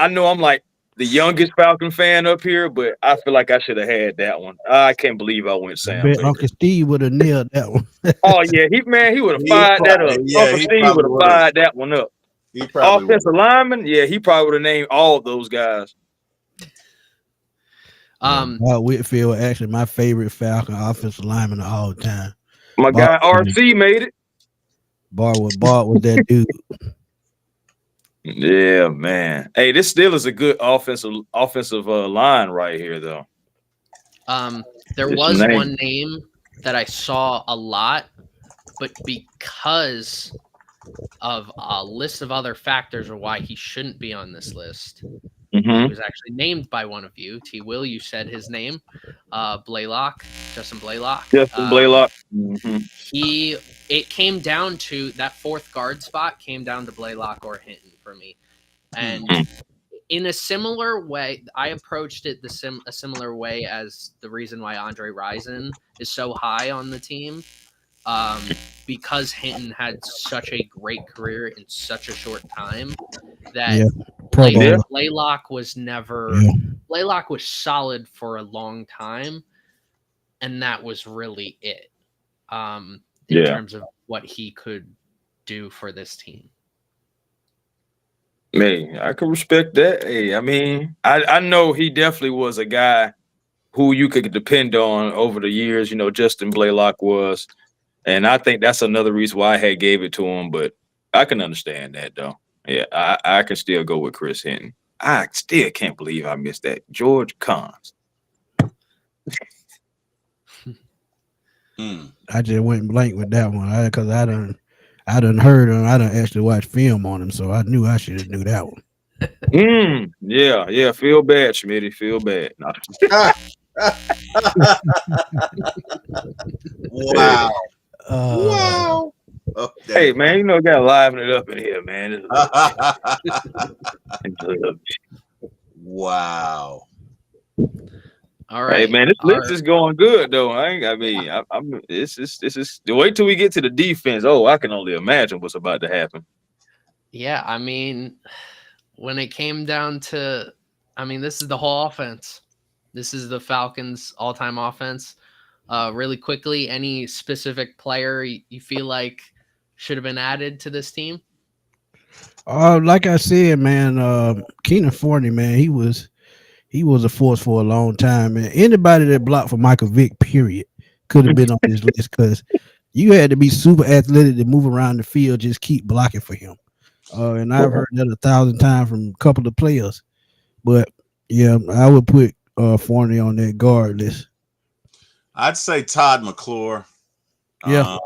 know I'm like the youngest Falcon fan up here, but I feel like I should have had that one. I can't believe I went Sam. I bet Uncle Steve would have nailed that one. Oh yeah, he would have fired that up. Yeah, Uncle Steve would have fired that one up. Offensive lineman, yeah, he probably would have named all those guys. Whitfield actually my favorite Falcon offensive lineman of all time. My guy RC made it. Bart was that dude. Yeah, man. Hey, this still is a good offensive line right here, though. There was one name that I saw a lot, but because of a list of other factors or why he shouldn't be on this list, he was actually named by one of you. T. Will, you said his name. Justin Blaylock. Justin Blaylock. It came down to that 4th guard spot came down to Blaylock or Hinton for me. And in a similar way, I approached it a similar way as the reason why Andre Rison is so high on the team. Because Hinton had such a great career in such a short time that Blaylock was never Blaylock was solid for a long time, and that was really it. In terms of what he could do for this team. Man, I can respect that. Hey, I mean, I know he definitely was a guy who you could depend on over the years. You know, Justin Blaylock was, and I think that's another reason why I had gave it to him. But I can understand that though. Yeah, I can still go with Chris Hinton. I still can't believe I missed that. George Cons. I just went blank with that one because I done heard him. I done actually watched film on him, so I knew I should have knew that one. Yeah. Feel bad, Schmitty. Feel bad. No. Wow. Wow. Oh, hey, man, you know, got to liven it up in here, man. Wow. All right. Hey, man, this list is going good, though. This is wait till we get to the defense. Oh, I can only imagine what's about to happen. Yeah, I mean, when it came down to, this is the whole offense. This is the Falcons' all-time offense. Really quickly, any specific player you feel like should have been added to this team? Like I said, man, Keenan Forney, man, he was a force for a long time. And anybody that blocked for Michael Vick, period, could have been on this list because you had to be super athletic to move around the field, just keep blocking for him. And I've heard that 1,000 times from a couple of players. But yeah, I would put Forney on that guard list. I'd say Todd McClure. Yeah.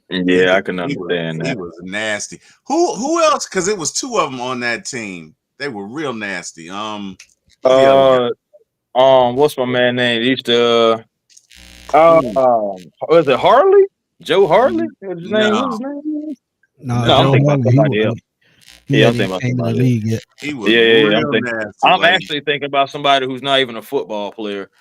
Yeah, I can understand that. He was nasty. Who else? Because it was two of them on that team. They were real nasty. What's my man name? He used to was it Harley? Joe Harley? What's his name? No, I'm thinking about somebody else. I'm thinking about somebody league yet. He was real nasty. I'm actually thinking about somebody who's not even a football player.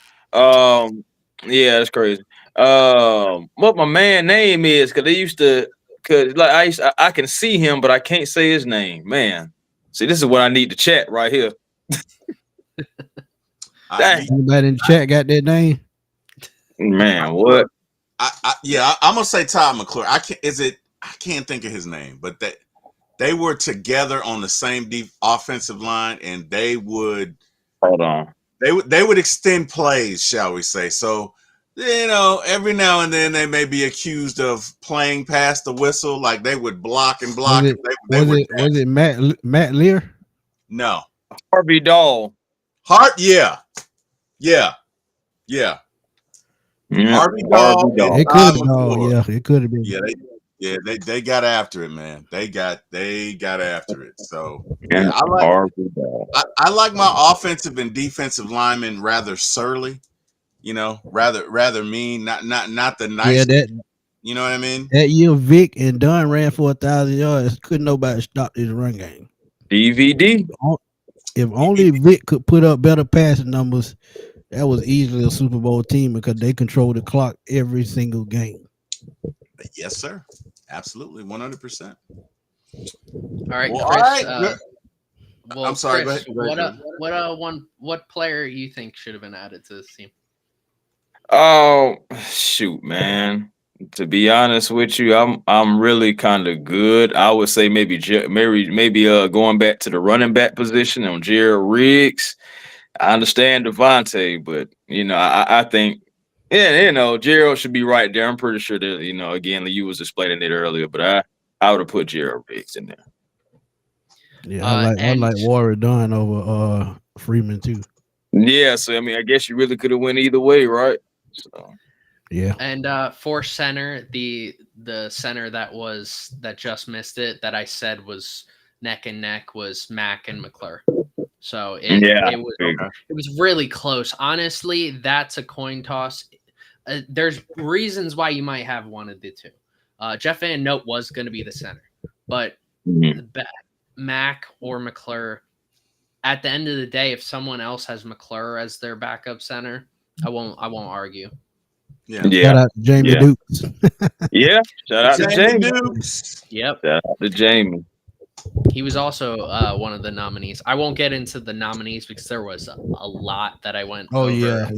Yeah, that's crazy. What my man name is, because they used to, I can see him, but I can't say his name. Man, see, this is what I need to chat right here. Anybody in the chat got that name? Man, what? I'm gonna say Todd McClure. I can't think of his name, but they were together on the same deep offensive line, and they would hold on. They would extend plays, shall we say? So, you know, every now and then they may be accused of playing past the whistle, like they would block and block. Was it Matt Lear? No, Harvey Dahl. Yeah. Harvey Dahl. It could have been. Yeah, it could have been. Yeah, they got after it, man. They got after it. So yeah, I like my offensive and defensive linemen rather surly, you know, rather mean, not the nice. Yeah, you know what I mean? That year Vic and Dunn ran for 1,000 yards. Couldn't nobody stop this run game. DVD. If only Vic could put up better passing numbers, that was easily a Super Bowl team because they control the clock every single game. Yes, sir. Absolutely, 100%. All right, well, Chris. all right. I'm sorry. Chris, go ahead. What player you think should have been added to this team? Oh shoot, man. To be honest with you, I'm really kind of good. I would say maybe going back to the running back position on Jared Riggs. I understand Devontae, but you know, I think Gerald should be right there. I'm pretty sure that, you know, again, you was explaining it earlier, but I would have put Gerald Riggs in there. Yeah, I like Warrior Dunn over Freeman too. Yeah, so I mean, I guess you really could have went either way, right? So yeah. And for center, the center that just missed it, that I said was neck and neck, was Mack and McClure. So it was really close. Honestly, that's a coin toss. There's reasons why you might have wanted the two. Jeff Van Note was going to be the center, but Mack or McClure, at the end of the day, if someone else has McClure as their backup center, I won't argue. Yeah. Shout out to Jamie Dukes. Yeah. Shout out to Jamie Dukes. Yep. Shout out to Jamie. He was also one of the nominees. I won't get into the nominees because there was a lot that I went Oh over. yeah.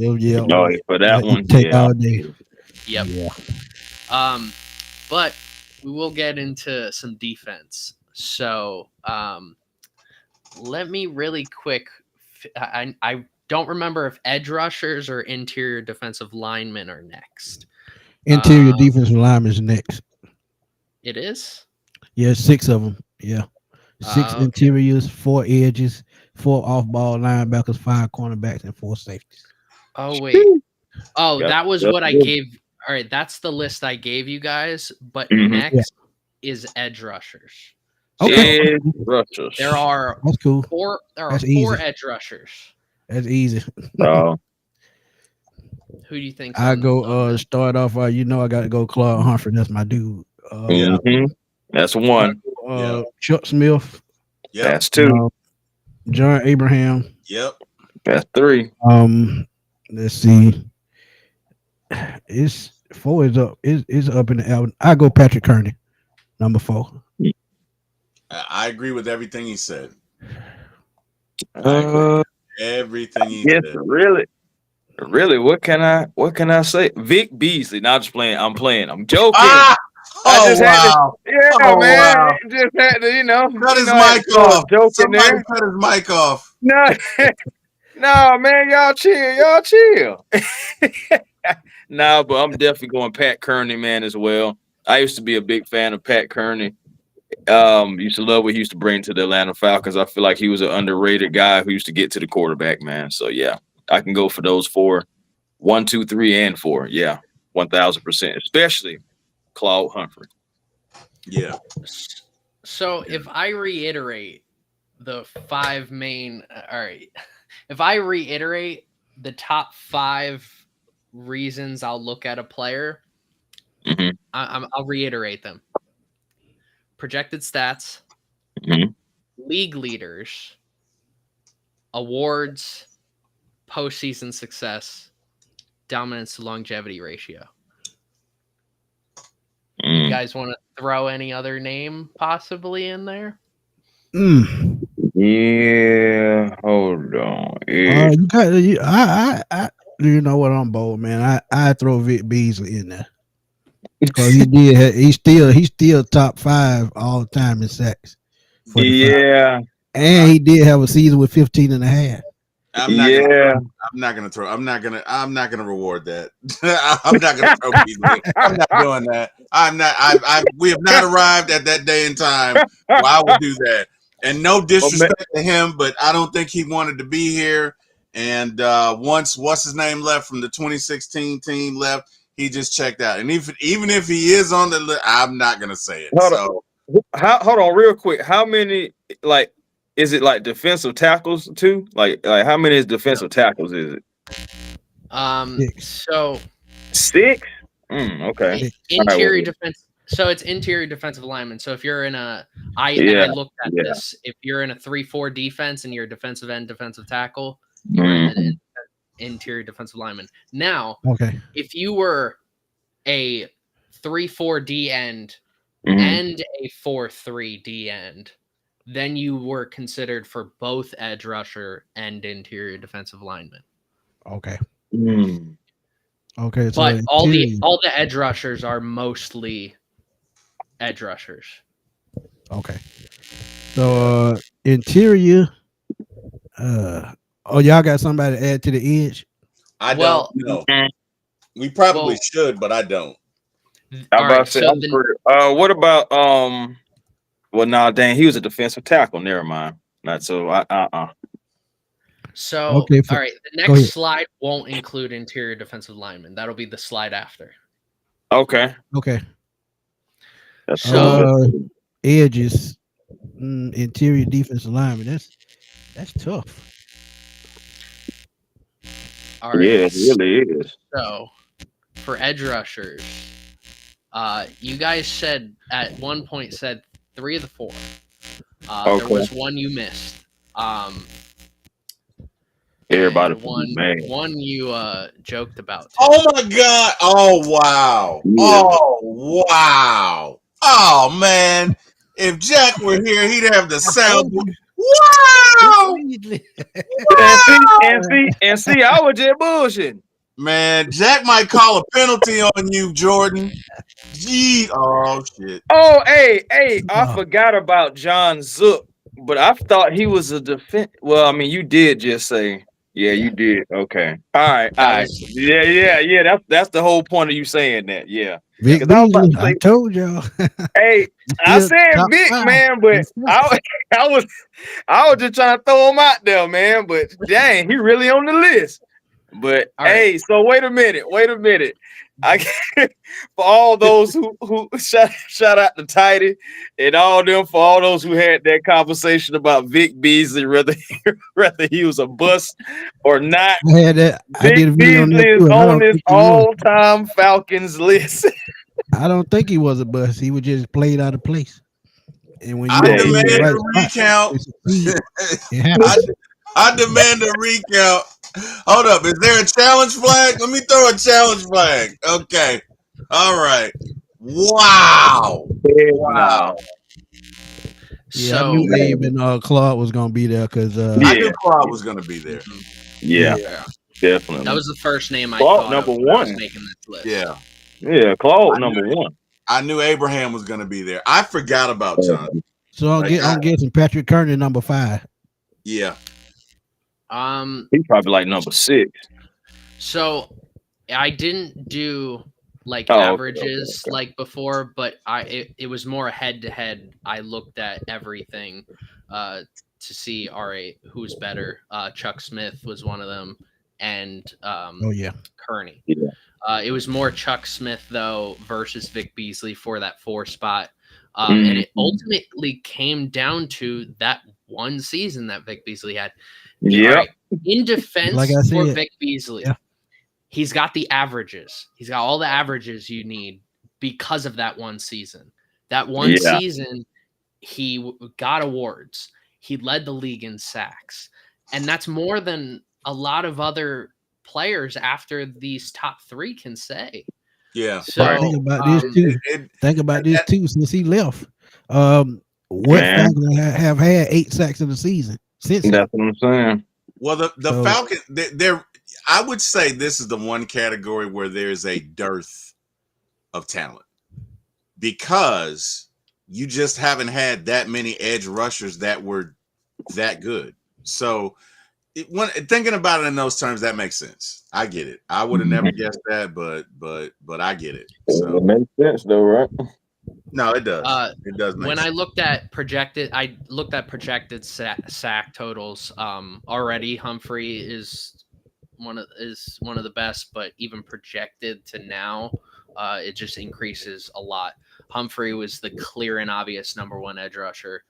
Oh, for that one, Take yeah. all day. Yep. Yeah. But we will get into some defense. So let me really quick. I don't remember if edge rushers or interior defensive linemen are next. Interior defensive lineman is next. It is? Yeah, 6 of them. Yeah. 6 Okay. interiors, 4 edges, 4 off-ball linebackers, 5 cornerbacks, and 4 safeties. Oh, wait. Oh, Yep, that was yep, what I yep. gave. All right, that's the list I gave you guys. But Mhm. next is edge rushers. Okay. Edge rushers. There are That's cool. 4. There are That's 4 easy. edge rushers. That's easy. Oh, Who do you think? I go start off. I got to go Claude Humphrey. That's my dude. That's one. Yeah. Chuck Smith. Yep. That's two. John Abraham. Yep. That's three. Let's see. It's 4 is up. It's up in the album. I go Patrick Kearney, number 4. I agree with everything he said. I agree with everything he said. Really, what can I say? Vic Beasley. Not just playing. I'm playing. I'm joking. Ah! I just had wow. to, yeah, Oh, man. wow. Just had to, Cut his mic off. Joking Somebody there. cut his mic off. No, no, man, y'all chill. No, but I'm definitely going Pat Kearney, man, as well. I used to be a big fan of Pat Kearney. Used to love what he used to bring to the Atlanta Falcons. I feel like he was an underrated guy who used to get to the quarterback, man. So yeah, I can go for those 4, 1, 2, 3, and 4. Yeah, 1,000%, especially Claude Humphrey. Yeah. So if I reiterate the 5 main, all right, if I reiterate the top 5 reasons I'll look at a player, I'll reiterate them. Projected stats, league leaders, awards, postseason success, dominance to longevity ratio. You guys want to throw any other name possibly in there? Yeah, hold on. Yeah. You know what? I'm bold, man. I throw Vic Beasley in there because he's still top 5 all the time in sacks. Yeah, and he did have a season with 15 and a half. I'm not gonna reward that. I'm not gonna throw Beasley. I'm not doing that. We have not arrived at that day and time where I will do that. And no disrespect to him, but I don't think he wanted to be here. And once what's his name left from the 2016 team left, he just checked out. And even if he is on the list, I'm not gonna say it. Hold on, real quick. How many is it like defensive tackles too? Like how many is defensive tackles is it? So 6. Okay. Interior defense. So it's interior defensive lineman. So if you're in I looked at this. If you're in a 3-4 defense and you're a defensive end, defensive tackle, you're an interior defensive lineman. Now, if you were a 3-4 D end and a 4-3 D end, then you were considered for both edge rusher and interior defensive lineman. Okay. Okay. So but all the edge rushers are mostly edge rushers. Okay. So interior. Y'all got somebody to add to the edge? I don't know. We probably should, but I don't. What about well, nah, dang, he was a defensive tackle. Never mind. Not so. So, all right, the next slide won't include interior defensive lineman. That'll be the slide after. Okay. So, edges, interior defensive lineman. That's tough. All right. Yeah, it really is. So, for edge rushers, you guys said at one point 3 of the 4. There was one you missed. Everybody one you joked about. Oh my God! Oh wow! Yeah. Oh wow! Oh man! If Jack were here, he'd have the sound. Wow! And see, I was just bullshitting. Man, Jack might call a penalty on you, Jordan. Gee, oh shit. Oh, hey, I forgot about John Zook, but I thought he was a defense. Well, I mean, you did just say, yeah, you did. Okay, all right. Yeah. That's the whole point of you saying that. Yeah, Vic Beasley, I told y'all. Hey, I said Vic, man, but I was just trying to throw him out there, man. But dang, he really on the list. But hey, so wait a minute. I for all those who shout out to Tidy and all them, for all those who had that conversation about Vic Beasley, whether he was a bust or not. Vic Beasley is on this all-time Falcons list. I don't think he was a bust. He was just played out of place. And when you I demand a recount. I demand a recount. Hold up. Is there a challenge flag? Let me throw a challenge flag. Okay. All right. Wow. Wow. Yeah, I knew Abe and Claude was gonna be there because I knew Claude was gonna be there. Yeah, definitely. That was the first name I thought number of one. Making this list. Yeah, Claude number one. I knew Abraham was gonna be there. I forgot about John. So I'm guessing Patrick Kerner number 5. Yeah. He's probably like number 6. So I didn't do like averages like before, but it was more head to head. I looked at everything to see who's better. Chuck Smith was one of them, and Kearney. Yeah. It was more Chuck Smith though versus Vic Beasley for that 4 spot. And it ultimately came down to that one season that Vic Beasley had. Yeah. Right. In defense for Vic Beasley, he's got the averages. He's got all the averages you need because of that one season. That one season, he got awards. He led the league in sacks. And that's more than a lot of other players after these top 3 can say. Yeah. So think about this too. Think about this too. Since he left, what Falcons have had 8 sacks in the season since? That's what I'm saying. Well, the Falcons, they're. I would say this is the one category where there's a dearth of talent because you just haven't had that many edge rushers that were that good. So. Thinking about it in those terms, that makes sense. I get it. I would have never guessed that, but I get it. So it makes sense though, right? No, it does. It does. When sense. I looked at projected sack totals. Already Humphrey is one of the best, but even projected to now, it just increases a lot. Humphrey was the clear and obvious number 1 edge rusher.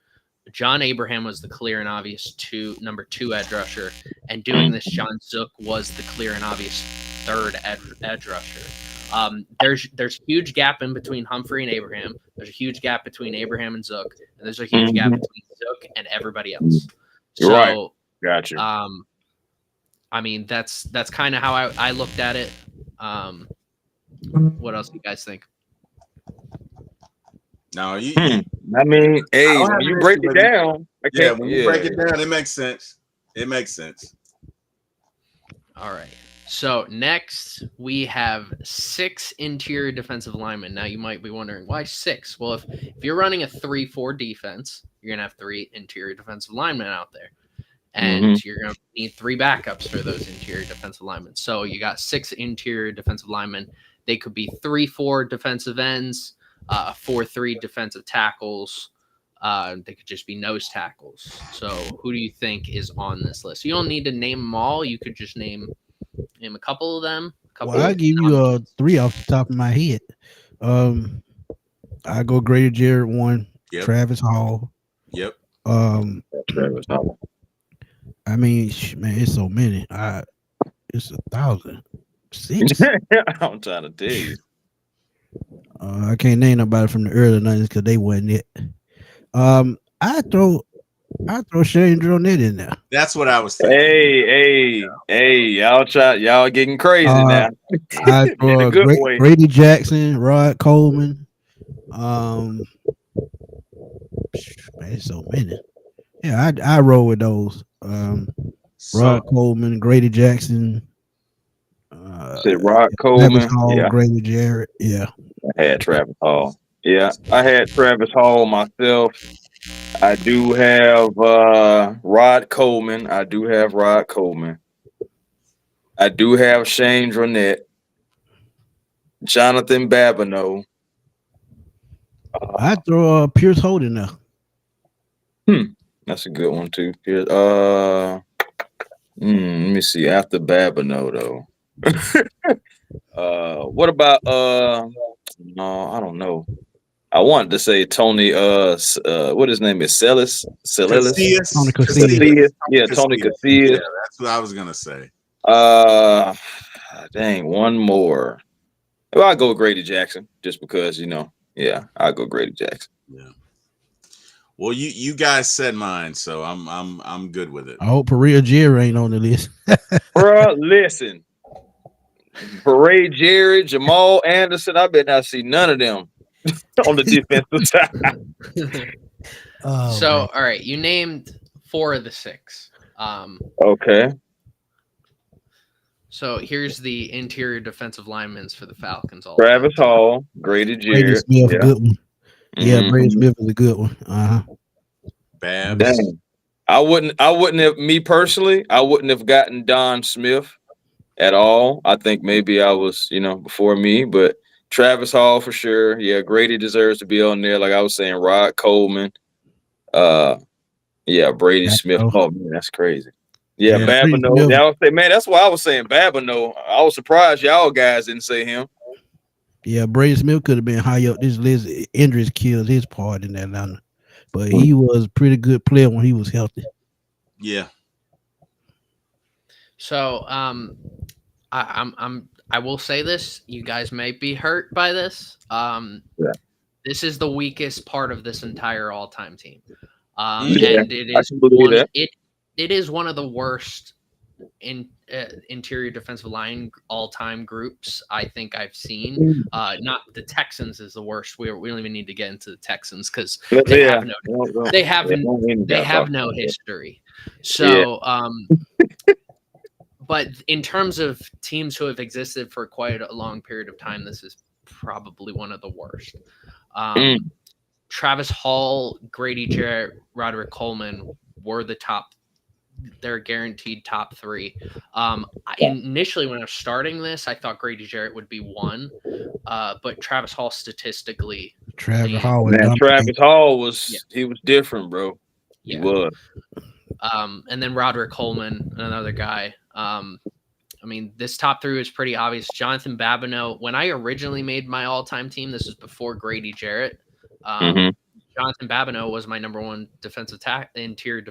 John Abraham was the clear and obvious number 2 edge rusher, and doing this, John Zook was the clear and obvious 3rd edge rusher. There's huge gap in between Humphrey and Abraham. There's a huge gap between Abraham and Zook, and there's a huge gap between Zook and everybody else. So, right. Gotcha. I mean that's kind of how I looked at it. What else do you guys think? No, I mean, hey, when you break it down, when you break it down, it makes sense. It makes sense. All right. So next we have 6 interior defensive linemen. Now you might be wondering why 6. Well, if you're running a 3-4 defense, you're gonna have 3 interior defensive linemen out there, and you're gonna need 3 backups for those interior defensive linemen. So you got 6 interior defensive linemen. They could be 3-4 defensive ends. 4-3 defensive tackles. They could just be nose tackles. So who do you think is on this list? You don't need to name them all. You could just name a couple of them. I'll give you 3 off the top of my head. I go Grady Jarrett 1, Travis Hall. Yep. Travis Hall. I mean, man, it's so many. It's 1,000. 6. I'm trying to tell you. I can't name nobody from the early 90s because they wasn't it. I throw Shane Dronette in there. That's what I was thinking. Hey, y'all getting crazy now. I throw Grady Jackson, Rod Coleman. Man, it's so many. Yeah, I roll with those. So Rod Coleman, Grady Jackson, Said Rod Travis Coleman. Hall, Yeah, Grady Jarrett. Yeah, I had Travis Hall. Yeah, I had Travis Hall myself. I do have Rod Coleman. I do have Rod Coleman. I do have Shane Dronette, Jonathan Babineau. I throw Pierce Holden there. That's a good one too. Here, let me see. After Babineau though. What about no, I don't know. I wanted to say Tony what his name is Celis. Tony Casillas. Casillas. Yeah, Tony Yeah, Casillas. that's what I was gonna say. Uh dang, one more. Well, I'll go Grady Jackson just because, yeah, I'll go Grady Jackson. Yeah. Well, you guys said mine, so I'm good with it. I hope Perea Jerry ain't on the list. Bruh, listen. Parade Jerry, Jamal Anderson. I bet not see none of them on the defensive side. Oh, So, man. all right, you named 4 of the 6. Okay. So here's the interior defensive linemen for the Falcons. All Travis Hall, Grady Brady Jarrett. Smith, Yeah. good one. Yeah, Brady Mhm. Smith is a good one. Babs. Dang. I wouldn't have, me personally, I wouldn't have gotten Don Smith at all. I think maybe I was, before me, but Travis Hall for sure. Yeah, Grady deserves to be on there. Like I was saying, Rod Coleman. Yeah, Brady Smith. Babineau. Oh man, that's crazy. Yeah, Yeah, Brady Babineau. Smith. Y'all say, man, that's why I was saying Babineau. I was surprised y'all guys didn't say him. Yeah, Brady Smith could have been high up this list. Injuries killed his part in Atlanta, but he was a pretty good player when he was healthy. Yeah. So, I will say this. You guys may be hurt by this. Yeah. This is the weakest part of this entire all-time team, Yeah, and it I is can believe that. it is one of the worst interior defensive line all-time groups I think I've seen. Not the Texans is the worst. We don't even need to get into the Texans because they have no history. So, but in terms of teams who have existed for quite a long period of time, this is probably one of the worst. Travis Hall, Grady Jarrett, Roderick Coleman were the top. They're guaranteed top 3. Initially, when I was starting this, I thought Grady Jarrett would be 1, but Travis Hall statistically, Travis Hall was he was different, bro. He was. And then Roderick Coleman, another guy. This top 3 was pretty obvious. Jonathan Babineau. When I originally made my all-time team, this was before Grady Jarrett. Jonathan Babineau was my number 1 defensive interior.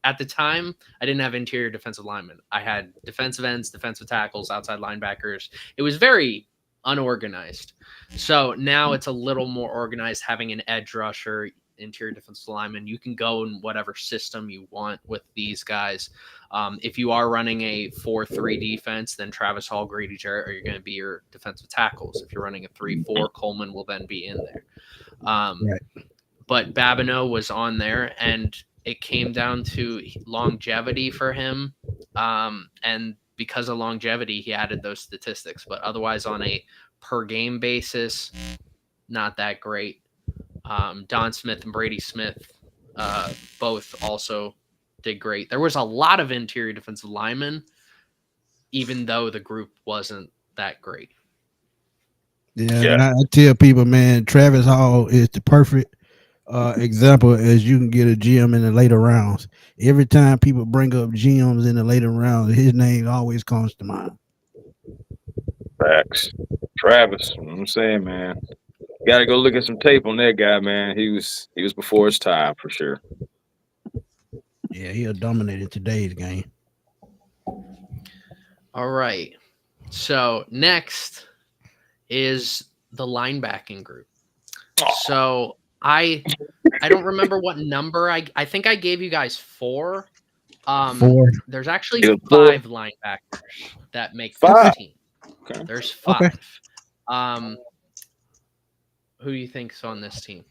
At the time, I didn't have interior defensive linemen. I had defensive ends, defensive tackles, outside linebackers. It was very unorganized. So now it's a little more organized, having an edge rusher, interior defensive lineman. You can go in whatever system you want with these guys. If you are running a 4-3 defense, then Travis Hall, Grady Jarrett are going to be your defensive tackles. If you're running a 3-4, Coleman will then be in there. Right. But Babineau was on there, and it came down to longevity for him. And because of longevity, he added those statistics. But otherwise, on a per game basis, not that great. Don Smith and Brady Smith both also did great. There was a lot of interior defensive linemen, even though the group wasn't that great. Yeah. And I tell people, man, Travis Hall is the perfect example as you can get a GM in the later rounds. Every time people bring up GMs in the later rounds, his name always comes to mind. Facts. Travis, I'm saying, man. Got to go look at some tape on that guy, man. He was before his time for sure. Yeah, he'll dominate in today's game. All right. So next is the linebacking group. So I don't remember what number I think I gave you guys 4. 4. There's actually 5 linebackers that make 5. this team. Okay. There's 5. Okay. Who do you think's on this team?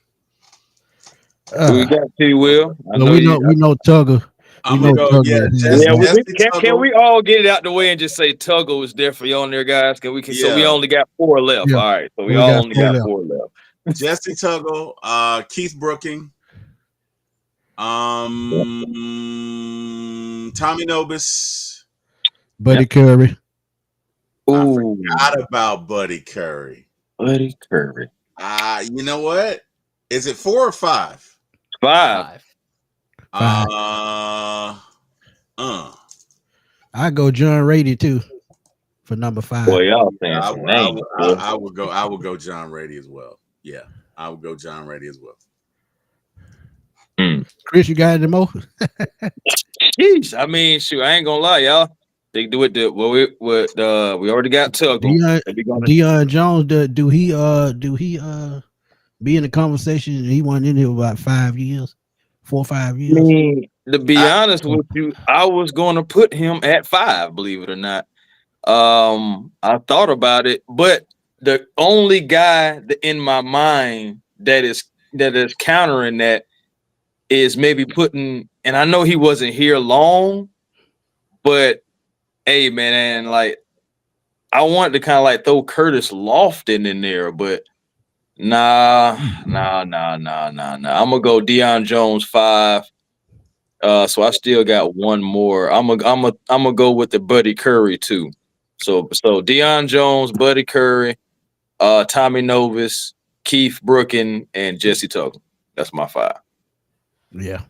Who we got? T. Will. I Well, know we you. know Tugger. I'm gonna go. Yeah, Yeah, Jesse can Tuggle. we all get it out the way and just say Tuggle is there for you on there, guys? So we Yeah. only got 4 left. Yeah. All right, so we We all got only 4 got left. 4 left. Jesse Tuggle, Keith Brooking, Tommy Nobis, Buddy Curry. I Ooh, forgot about Buddy Curry. Buddy Curry. You know what? Is it 4 or 5? 5. I go John Rady too for number 5. Boy, y'all saying I some names. would go John Rady as well. Yeah, I would go John Rady as well. Chris, you got any more? Jeez, I mean, shoot, I ain't gonna lie, y'all. They do it. We already got Tuggle. Deion Jones. Do he be in the conversation? He wasn't in here about 5 years, 4 or 5 years. I mean, to be honest with you, I was going to put him at 5. Believe it or not, I thought about it, but the only guy in my mind that is countering that is maybe putting. And I know he wasn't here long, but hey, man, like I wanted to kind of like throw Curtis Lofton in there, but nah. I'm gonna go Deion Jones 5. So I still got one more. I'm gonna go with the Buddy Curry too. So Deion Jones, Buddy Curry, Tommy Novis, Keith Brooking, and Jesse Tuggle. That's my 5. Yeah.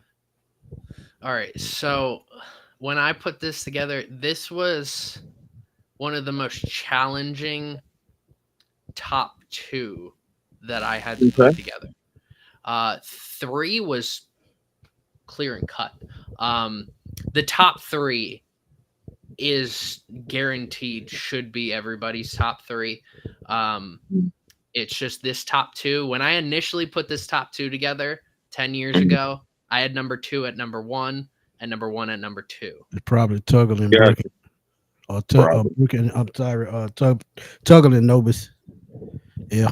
All right. So when I put this together, this was one of the most challenging top 2 that I had to put together. 3 was clear and cut. The top 3 is guaranteed should be everybody's top 3. It's just this top 2. When I initially put this top 2 together 10 years ago, I had number 2 at number 1 and number 1 at number 2. It's probably Tuggle and Brooking. Brooking. I'm sorry. Tuggle and Nobis. Yeah.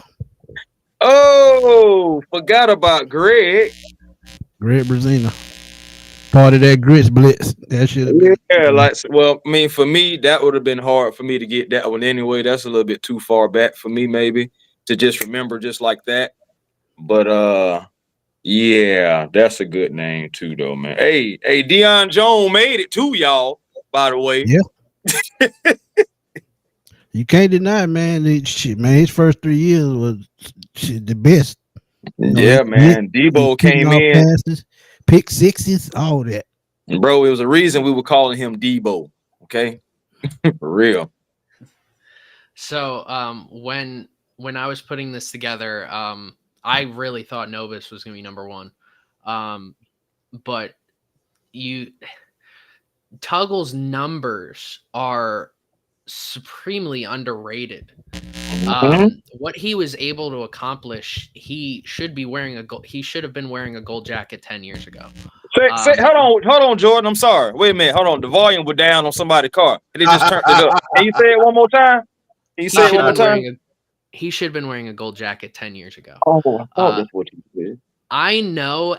Oh, forgot about Greg. Greg Brazina. Part of that grits blitz. That should have been. Yeah, I mean, for me, that would have been hard for me to get that one anyway. That's a little bit too far back for me, maybe, to just remember just like that. But yeah, that's a good name too, though, man. Hey, Deion Jones made it too, y'all. By the way, yeah. You can't deny, man. His first 3 years was the best. Yeah, man. Debo came in, passes, pick sixes, all that. Bro, it was a reason we were calling him Debo. Okay, for real. So when I was putting this together, I really thought Nobis was going to be number 1. But Tuggle's numbers are supremely underrated. What he was able to accomplish, he should be wearing he should have been wearing a gold jacket 10 years ago. Hold on, Jordan. I'm sorry. Wait a minute. Hold on. The volume was down on somebody's car. They just turned it up. Can you say it one more time? He should have been wearing a gold jacket 10 years ago. Oh, I thought that's what he said. I know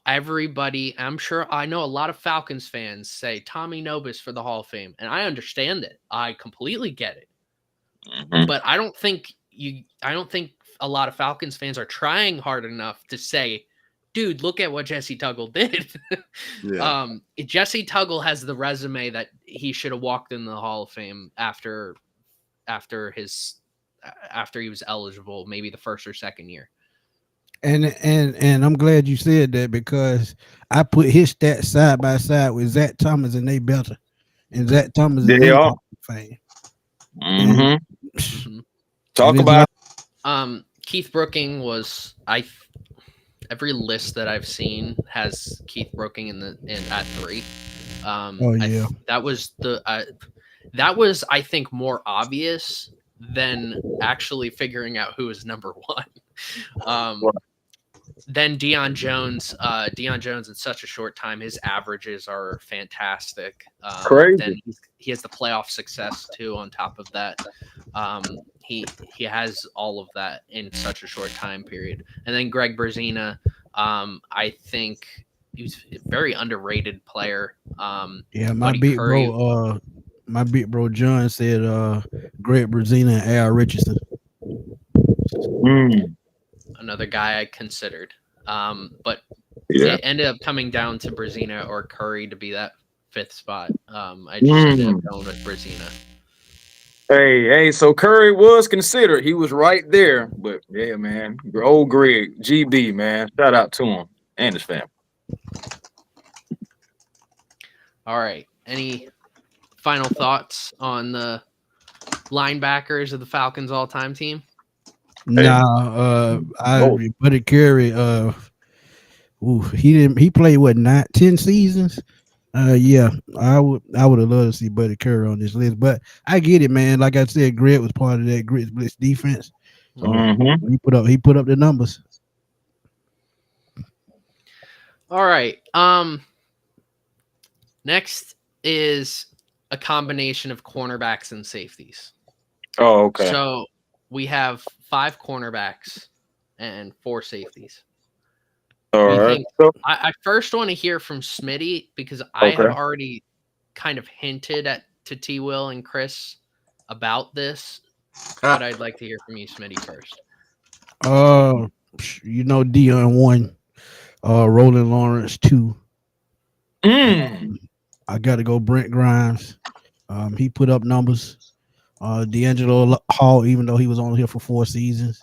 everybody. I'm sure I know a lot of Falcons fans say Tommy Nobis for the Hall of Fame, and I understand it. I completely get it. But I don't think a lot of Falcons fans are trying hard enough to say, dude, look at what Jesse Tuggle did. Yeah. Jesse Tuggle has the resume that he should have walked in the Hall of Fame after he was eligible, maybe the first or second year. And I'm glad you said that, because I put his stats side by side with Zach Thomas, and they better. And Zach Thomas is a Hall of Fame. Talk about Keith Brooking was every list that I've seen has Keith Brooking at 3. That was I think more obvious than actually figuring out who is number 1. Then Deion Jones. Deion Jones in such a short time, his averages are fantastic. Crazy. Then he has the playoff success too. On top of that, he has all of that in such a short time period. And then Greg Brazina, I think he was a very underrated player. Yeah, Buddy Curry, my big bro John said Greg Brazina and Al Richardson. another guy I considered. But Yeah. it ended up coming down to Brazina or Curry to be that fifth spot. I just ended up going with Brazina. Hey, so Curry was considered. He was right there. But yeah, man. Old Greg, GB, man. Shout out to him and his family. All right. Any final thoughts on the linebackers of the Falcons all-time team? Nah, Buddy Curry, he played what 10 seasons? Yeah, I would have loved to see Buddy Curry on this list, but I get it, man. Like I said, Greg was part of that Grits Blitz defense. So he put up the numbers. All right. Next is a combination of cornerbacks and safeties. Oh, okay. So we have 5 cornerbacks and 4 safeties. All right. I first want to hear from Smitty because I have already kind of hinted to T. Will and Chris about this, but I'd like to hear from you, Smitty, first. Dion 1, Roland Lawrence 2. I got to go Brent Grimes. He put up numbers. D'Angelo Hall, even though he was only here for 4 seasons.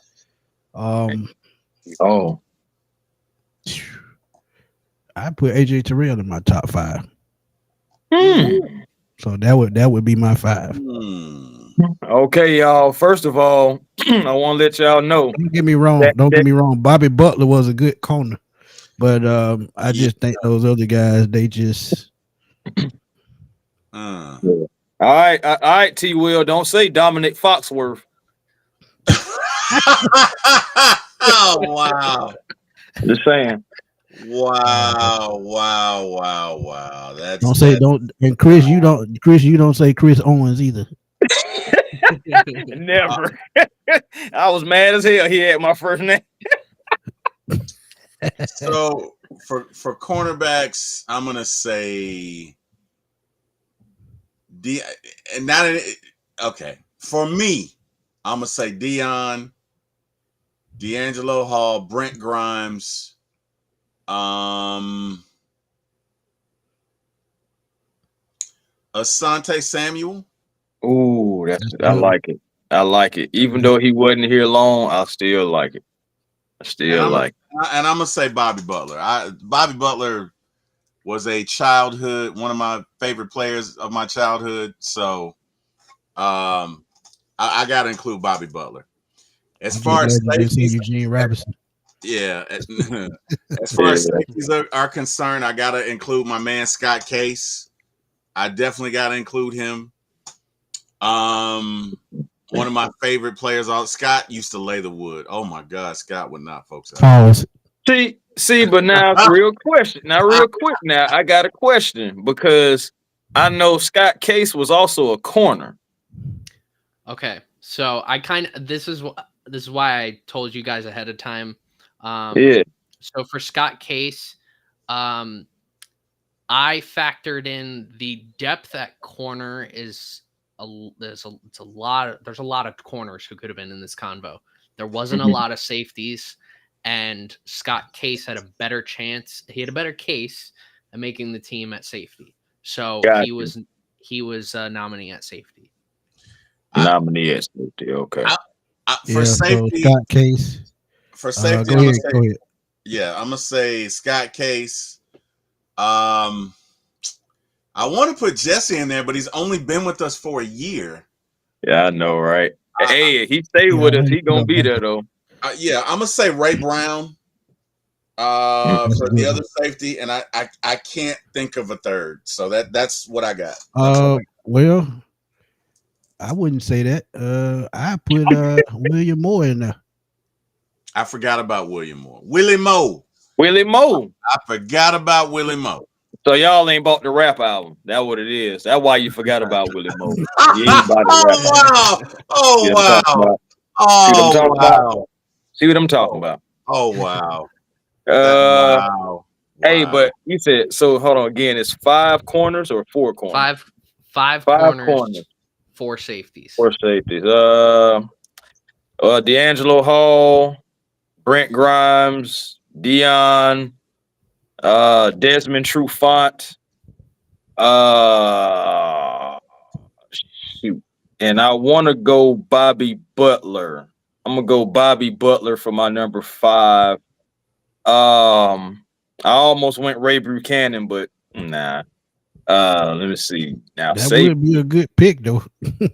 I put AJ Terrell in my top 5. So that would be my 5. Okay, y'all. First of all, I want to let y'all know. Don't get me wrong. Bobby Butler was a good corner, but I just think those other guys, they just. All right, T. Will. Don't say Dominic Foxworth. Oh wow! Just saying. Wow! And Chris, you don't say Chris Owens either. Never. I was mad as hell. He had my first name. So for cornerbacks, I'm gonna say For me, I'm gonna say Dion, D'Angelo Hall, Brent Grimes, Asante Samuel. Ooh, I like it. I like it. Even though he wasn't here long, I still like it. And I'm gonna say Bobby Butler. Bobby Butler was one of my favorite players of my childhood. So I gotta include Bobby Butler. As far as safeties, Eugene Robinson. Yeah. As far as safeties are concerned, I gotta include my man Scott Case. I definitely gotta include him. One of my favorite players. Scott used to lay the wood. Oh my God, Scott would knock folks out. Pause. See, but now real question. Now, I got a question because I know Scott Case was also a corner. Okay, so this is why I told you guys ahead of time. So for Scott Case, I factored in the depth at corner is. There's a lot of corners who could have been in this convo. There wasn't a lot of safeties, and Scott Case had a better chance. He had a better case at making the team at safety. So he was nominee at safety. Nominee at safety. Okay. For safety, so Scott Case. For safety, go ahead. Yeah, I'm gonna say Scott Case. I want to put Jesse in there, but he's only been with us for a year. Yeah, I know, right? Hey, he stayed with us. He gonna be there though. Yeah, I'm gonna say Ray Brown for the other safety, and I can't think of a third, so that's what I got. Well, I wouldn't say that. I put William Moore in there. I forgot about William Moore. Willie Moe. I forgot about Willie Moe. So y'all ain't bought the rap album. That's what it is. That's why you forgot about Willie Moe. You ain't bought the rap. Oh wow! See what I'm talking about? Oh wow! Wow. Hey, but you said so. Hold on. Again, it's 5 corners or 4 corners? Five 5 corners, corners, 4 safeties. 4 safeties. D'Angelo Hall, Brent Grimes, Dion, Desmond Trufant. Shoot. And I want to go Bobby Butler. I'm gonna go Bobby Butler for my number 5. I almost went Ray Buchanan, but nah. Let me see. Now That would be a good pick, though.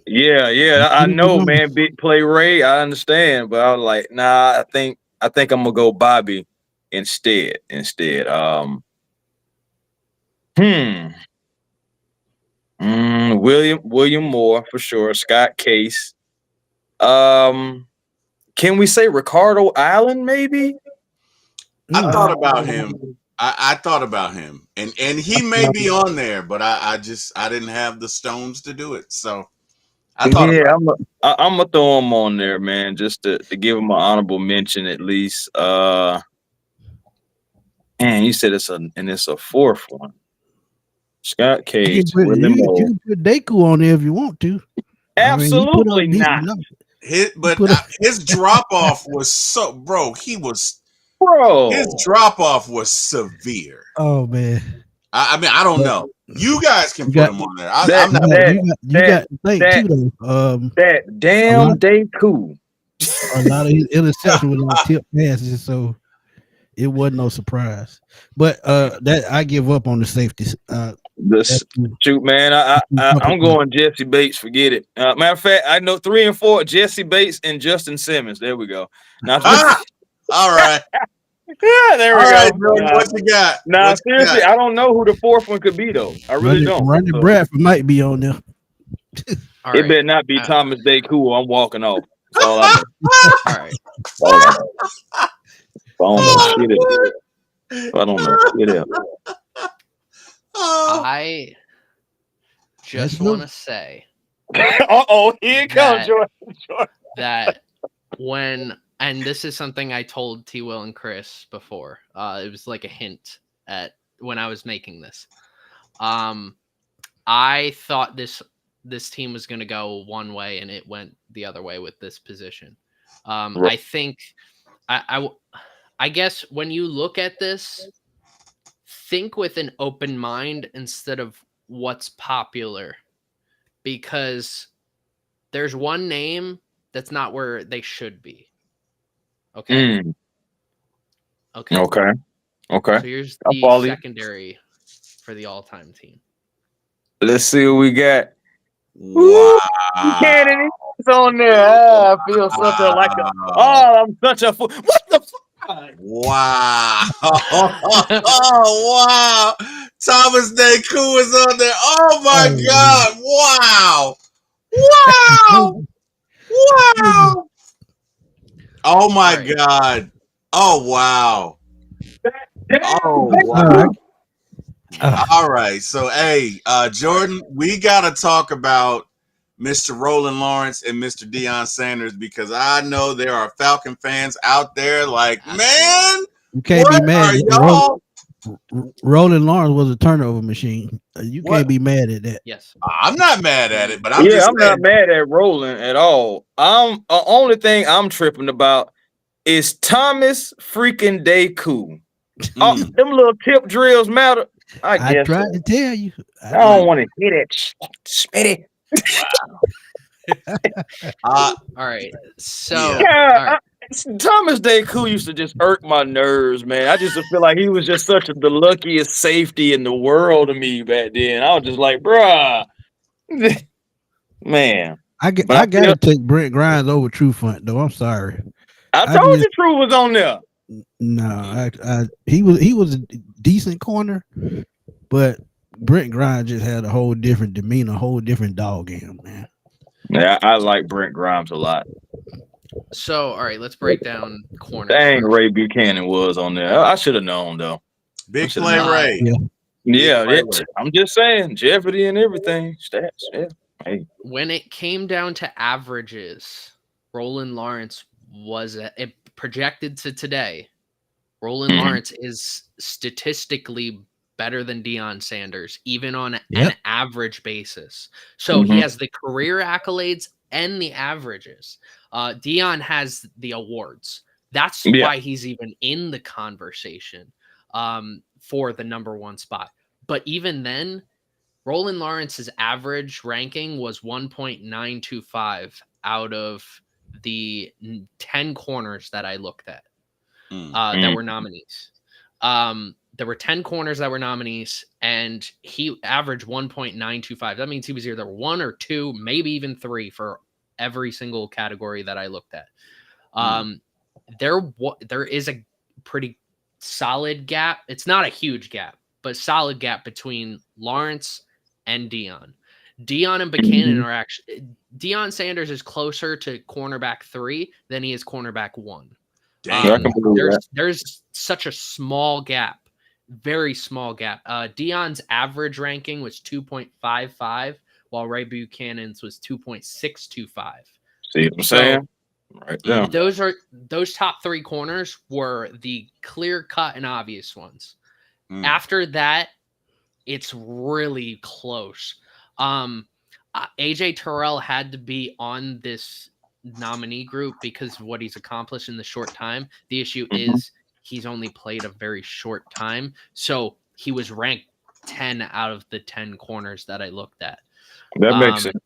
Yeah, I know, man. Big play Ray, I understand, but I was like, nah. I think I'm gonna go Bobby instead. William Moore for sure. Scott Case. Can we say Ricardo Allen? Maybe. I thought about him. I thought about him, and he may be on there, but I didn't have the stones to do it. So I thought, I'm gonna throw him on there, man, just to give him an honorable mention at least. And you said it's a 4th one. Scott Cage, William Moore. You can put Deku on there if you want to. Absolutely not. His drop off was his drop off was severe. Oh man. I mean, I don't know. You guys can put him on there. I'm not. You got to think too, though. That damn Deku. A lot of his interception was on tip passes, so it wasn't no surprise. But that I give up on the safeties. Shoot, man, I'm going Jesse Bates. Forget it. Matter of fact, I know 3 and 4: Jesse Bates and Justin Simmons. There we go. Now, all right. Yeah, there we go. Right, what you got? Nah, seriously, I don't know who the 4th one could be though. I really don't. Randy Bradford might be on there. It better not be Thomas Deku. I'm walking off. That's all I know. All right. I don't know shit else. I just want to say. Here it comes, Jordan. That and this is something I told T. Will and Chris before. It was like a hint at when I was making this. I thought this team was going to go one way, and it went the other way with this position. Right. I think I guess when you look at this, think with an open mind instead of what's popular, because there's one name that's not where they should be. Okay. Okay. So here's the secondary for the all-time team. Let's see what we got. Wow. Kennedy is on there. I feel something like I'm such a fool. What the fuck? Wow. Oh, wow. Thomas Deku is on there. Oh, my God. Wow. Wow. Oh, my God. Oh, wow. Oh, wow. All right. So, hey, Jordan, we got to talk about Mr. Roland Lawrence and Mr. Deion Sanders, because I know there are Falcon fans out there like, man, you can't be mad. Roland Lawrence was a turnover machine. You can't be mad at that. Yes. I'm not mad at it, but I'm not mad at Roland at all. Only thing I'm tripping about is Thomas freaking Deku. Them little tip drills matter. I tried to tell you. I don't want to hear that shit. All right. So Thomas Deku used to just irk my nerves, man. I just feel like he was just the luckiest safety in the world to me back then. I was just like, bruh, man. I gotta take Brent Grimes over Trufant though. I'm sorry. I told you True was on there. No, he was a decent corner, but Brent Grimes just had a whole different demeanor, a whole different dog in him, man. Yeah, I like Brent Grimes a lot. So, all right, let's break down corners. Dang, Ray Buchanan was on there. I should have known though. Big play Ray. Yeah. I'm just saying, Jeopardy and everything. Stats. Yeah. Hey. When it came down to averages, Roland Lawrence was it projected to today. Roland Lawrence is statistically better than Deion Sanders, even on Yep. an average basis. So he has the career accolades and the averages. Deion has the awards. That's why he's even in the conversation for the number one spot. But even then, Roland Lawrence's average ranking was 1.925 out of the 10 corners that I looked at that were nominees. There were 10 corners that were nominees, and he averaged 1.925. That means he was either 1 or 2, maybe even 3 for every single category that I looked at. There is a pretty solid gap. It's not a huge gap, but solid gap between Lawrence and Deion. Deion and Buchanan are actually Deion Sanders is closer to cornerback 3 than he is cornerback 1. There's such a small gap, very small gap. Deion's average ranking was 2.55, while Ray Buchanan's was 2.625. See what I'm saying? Right there. Those top 3 corners were the clear cut and obvious ones. After that, it's really close. AJ Terrell had to be on this nominee group because of what he's accomplished in the short time. The issue is he's only played a very short time. So he was ranked 10 out of the 10 corners that I looked at. That makes sense.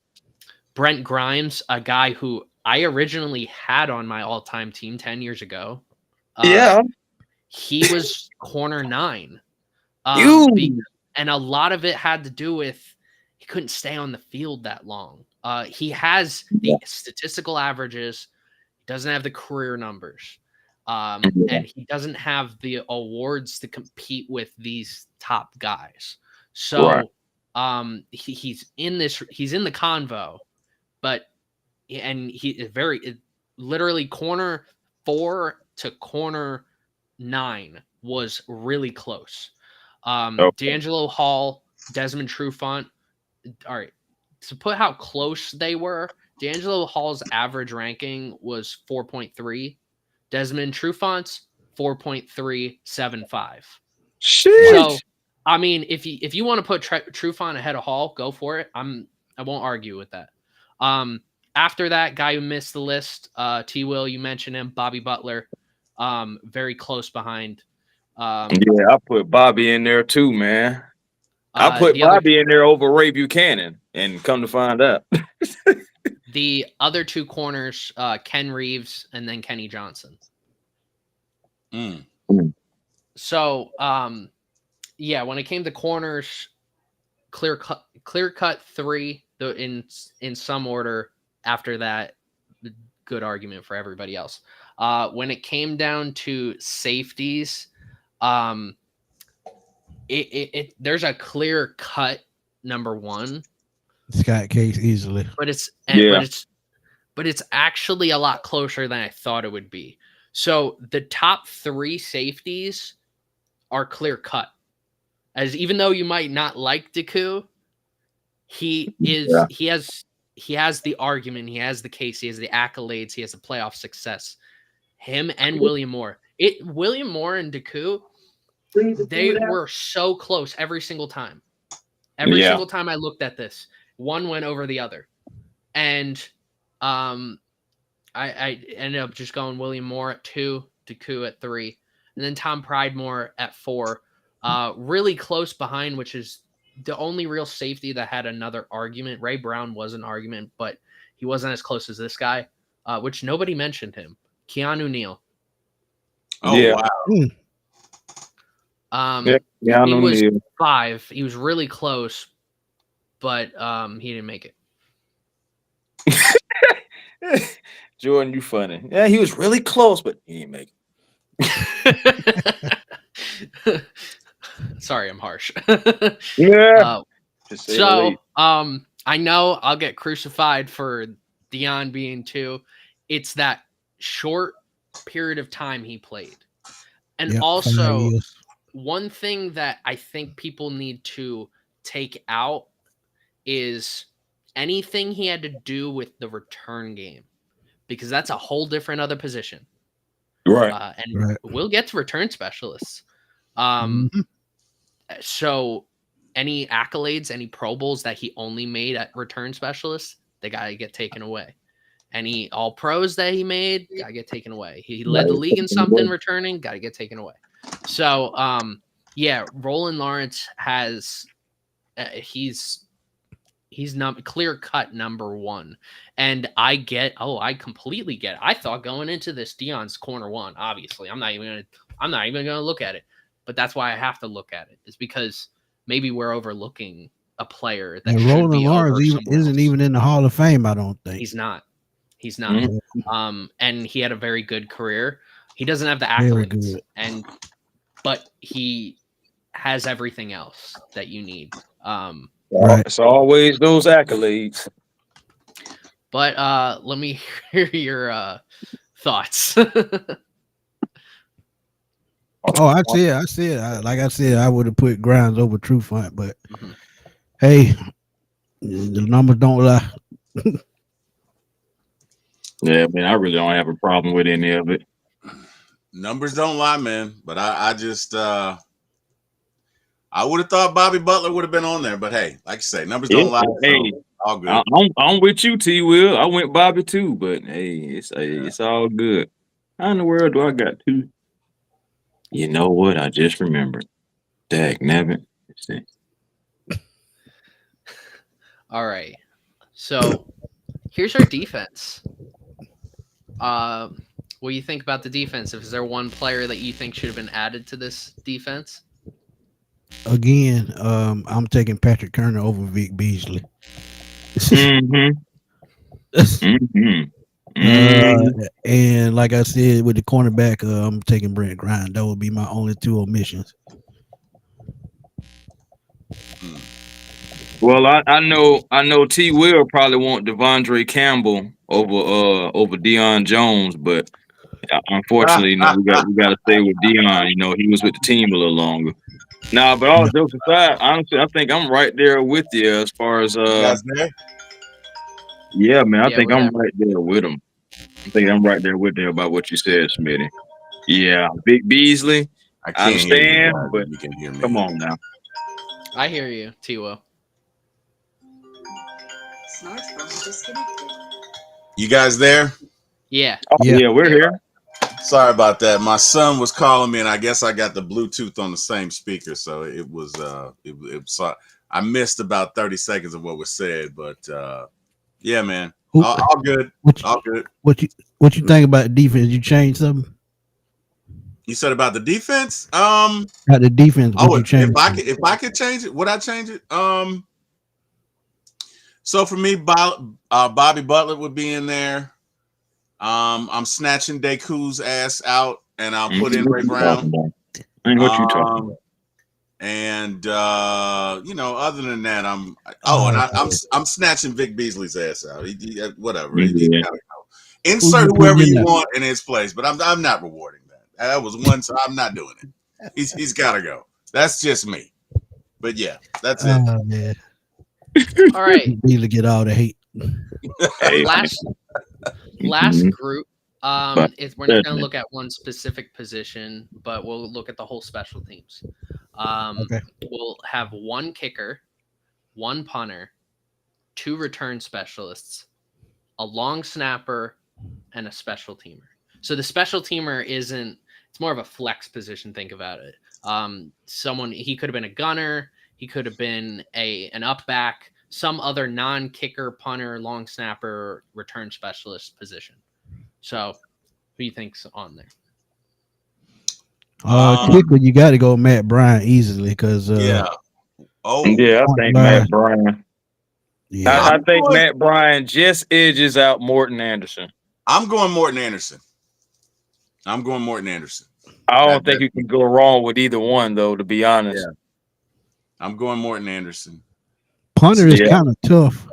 Brent Grimes, a guy who I originally had on my all-time team 10 years ago. He was corner 9. And a lot of it had to do with he couldn't stay on the field that long. He has the statistical averages. He doesn't have the career numbers. And he doesn't have the awards to compete with these top guys. So he's in the convo, but he is literally corner 4 to corner 9 was really close. D'Angelo Hall, Desmond Trufant. All right, to put how close they were, D'Angelo Hall's average ranking was 4.3. Desmond Trufant's 4.375. So, I mean, if you want to put Trufant ahead of Hall, go for it. I won't argue with that. After that, guy who missed the list, T. Will, you mentioned him, Bobby Butler, very close behind. I put Bobby in there too, man. I put Bobby in there over Ray Buchanan, and come to find out. The other 2 corners, Ken Reeves and then Kenny Johnson. So, when it came to corners, clear cut 3 in some order. After that, good argument for everybody else. When it came down to safeties, there's a clear cut number 1. Scott Case easily. But it's actually a lot closer than I thought it would be. So the top 3 safeties are clear cut. As even though you might not like Deku, he has the argument, he has the case, he has the accolades, he has the playoff success. Him and William Moore. William Moore and Deku, they were so close every single time. Every single time I looked at this, one went over the other. And I ended up just going William Moore at 2, Deku at 3, and then Tom Pridemore at 4. Really close behind, which is the only real safety that had another argument. Ray Brown was an argument, but he wasn't as close as this guy, which nobody mentioned him. Keanu Neal. Wow. He was 5. He was really close, but he didn't make it. Jordan, you funny. Yeah, he was really close, but he didn't make it. Sorry, I'm harsh. I know I'll get crucified for Deion being 2. It's that short period of time he played. And also, one thing that I think people need to take out is anything he had to do with the return game, because that's a whole different other position. Right. And we'll get to return specialists. So any accolades, any Pro Bowls that he only made at return specialists, they got to get taken away. Any all pros that he made, got to get taken away. He led the league in something returning, got to get taken away. So, yeah, Roland Lawrence has, he's clear cut number one. And I completely get it. I thought going into this, Deion's corner one, obviously. I'm not even going to look at it. But that's why I have to look at it, is because maybe we're overlooking a player that Roland Lawrence isn't even in the Hall of Fame, I don't think. He's not. And he had a very good career. He doesn't have the accolades, but he has everything else that you need. It's always those accolades. But let me hear your thoughts. I said. Like I said, I would have put Grimes over Trufant, but hey, the numbers don't lie. Yeah, man, I really don't have a problem with any of it. Numbers don't lie, man. But I just I would have thought Bobby Butler would have been on there, but hey, like you say, numbers don't lie. Hey, so all good. I'm with you, T. Will. I went Bobby too, but hey, it's all good. How in the world do I got two? You know what? I just remembered. Dag nabbit. All right. So here's our defense. What do you think about the defense? Is there one player that you think should have been added to this defense? Again, I'm taking Patrick Kerner over Vic Beasley. And like I said, with the cornerback, I'm taking Brent Grimes. That would be my only two omissions. Well, I know T. Will probably want Devondre Campbell over Deion Jones, but unfortunately, we got to stay with Deion. You know, he was with the team a little longer. Nah, but all jokes aside, honestly, I think I'm right there with you as far as yeah, man. I think I'm right there with him. I think I'm right there with you about what you said, Smitty. Yeah, Big Beasley. I understand, but you can hear me. Come on now. I hear you, T-Will. You guys there? Yeah. Yeah, we're here. Sorry about that. My son was calling me, and I guess I got the Bluetooth on the same speaker, so it was I missed about 30 seconds of what was said, but yeah, man, all good. All good. What you think about the defense? You changed something? You said about the defense? About the defense. If I could change it, would I change it? So for me, Bobby Butler would be in there. I'm snatching Deku's ass out, and I'll put in Ray Brown. And what you talking about? And other than that, I'm snatching Vic Beasley's ass out. Whatever. He gotta go. Insert whoever you want in his place, but I'm not rewarding that. That was one, so I'm not doing it. He's got to go. That's just me. But yeah, that's it. Oh, man. All right. Really get all the hate. Last group. We're not going to look at one specific position, but we'll look at the whole special teams. Okay. We'll have one kicker, one punter, two return specialists, a long snapper, and a special teamer. So the special teamer it's more of a flex position. Think about it. He could have been a gunner. He could have been an up back, some other non-kicker, punter, long snapper, return specialist position. So who do you think's on there? Kicker, you got to go Matt Bryant easily because I think Matt Bryant. Yeah, I think Matt Bryant just edges out Morton Anderson. I'm going Morton Anderson. I don't think you can go wrong with either one, though. To be honest, I'm going Morton Anderson. Punter is kind of tough,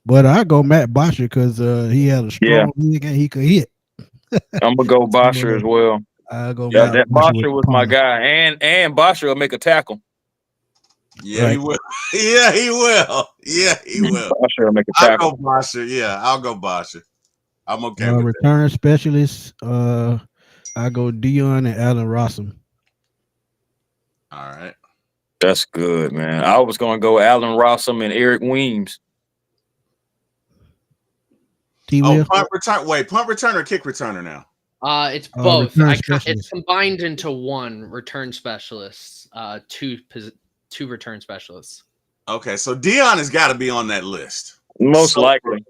but I go Matt Bosher because he had a strong leg and he could hit. I'm gonna go Bosher as well. I go. Yeah, that Bosher was my guy, and Bosher will make a tackle. Yeah, he will. Yeah, he will. Bosher will make a tackle. I'll go Bosher. Yeah, I'll go Bosher. I'm okay with return specialists. I go Dion and Allen Rossum. that. All right. That's good, man. I was gonna go Allen Rossum and Eric Weems. T. Oh, Will. punt return. Wait, punt return or kick returner now? It's both. Return It's specialist. combined into one return specialist. Two return specialists. Okay, so Dion has got to be on that list. Most likely.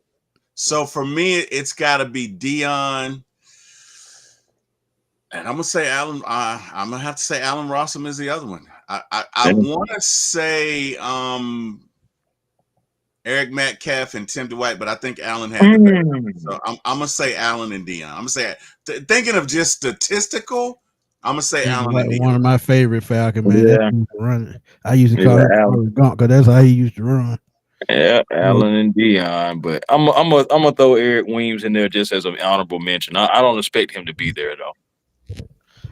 So for me, it's got to be Dion. And I'm gonna say Allen. I'm gonna have to say Allen Rossum is the other one. I want to say Eric Metcalf and Tim Dwight, but I think Allen had the better. So I'm gonna say Allen and Dion. I'm gonna say thinking of just statistical. I'm gonna say Allen and Dion. One of my favorite Falcon, man. Yeah. Run. I used to call him Forrest Gump because that's how he used to run. Yeah, Allen and Dion, but I'm gonna throw Eric Weems in there just as an honorable mention. I don't expect him to be there though.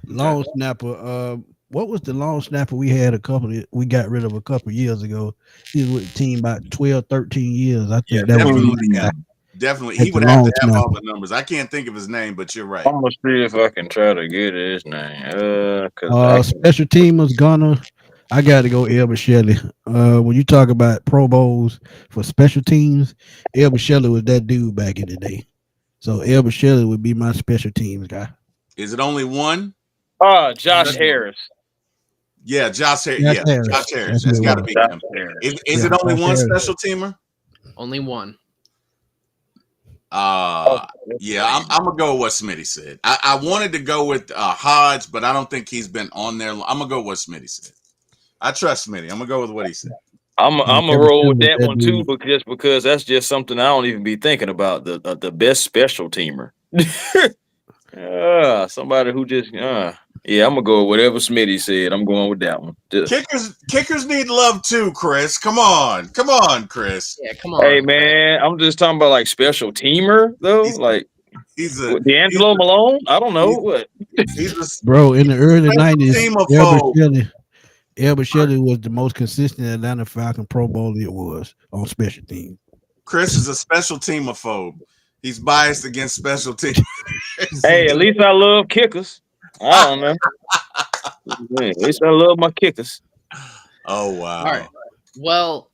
Long snapper. What was the long snapper we had we got rid of a couple years ago? He was with the team about 12, 13 years. I think that was definitely. He would have to have all the numbers. I can't think of his name, but you're right. I'm gonna see if I can try to get his name. Special teamers gonna. I got to go Elbert Shelley. When you talk about Pro Bowls for special teams, Elbert Shelley was that dude back in the day. So Elbert Shelley would be my special teams guy. Is it only one? Josh Harris. Yeah, Josh Harris. Yeah, Josh Harris. That's got to be him. Is it only one special teamer? Only one. Yeah, I'm gonna go with what Smitty said. I wanted to go with Hodge, but I don't think he's been on there. I'm gonna go with what Smitty said. I trust Smitty. I'm gonna go with what he said. I'm gonna roll with that one too, because that's just something I don't even be thinking about. The best special teamer. Somebody who just yeah, I'm gonna go with whatever Smitty said. I'm going with that one. Kickers need love too, Chris. Come on, Chris. Yeah, come on. Hey man, I'm just talking about like special teamer though. He's D'Angelo Malone. I don't know what. Bro, in the early '90s, Elbert Shelley was the most consistent Atlanta Falcon Pro Bowler it was on special teams. Chris is a special teamophobe. He's biased against special teams. Hey, at least I love kickers. I don't know. At least I love my kickers. Oh wow! All right. Well,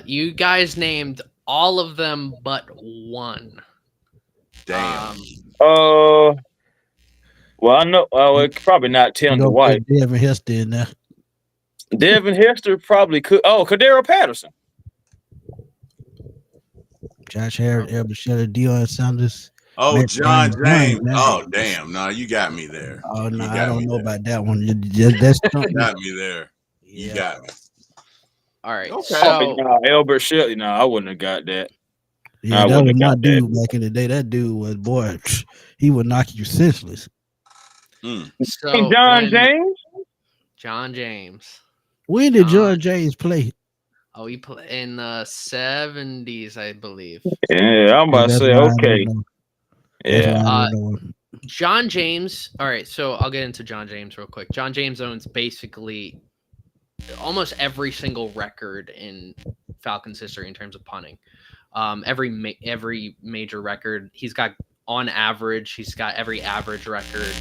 you guys named all of them but one. Damn. Well, I know. It's probably not Tim Dwight. Devin Hester in there. Devin Hester probably could. Oh, Cordero Patterson. Josh Harris, Elbert Shelley, Deion Sanders. Oh, John James. Oh, damn. No, you got me there. Oh, no, I don't know about that one. That's you got me there. Yeah. You got me. All right. Okay. So, Elbert Shelley. No, I wouldn't have got that. Yeah, that was my dude back in the day. That dude was, boy, he would knock you senseless. So John James? John James. When did John James play? Oh, he played in the 70s, I believe. Yeah, I'm about to say, okay. Yeah. John James. All right, so I'll get into John James real quick. John James owns basically almost every single record in Falcons history in terms of punting. Every major record. He's got on average. He's got every average record.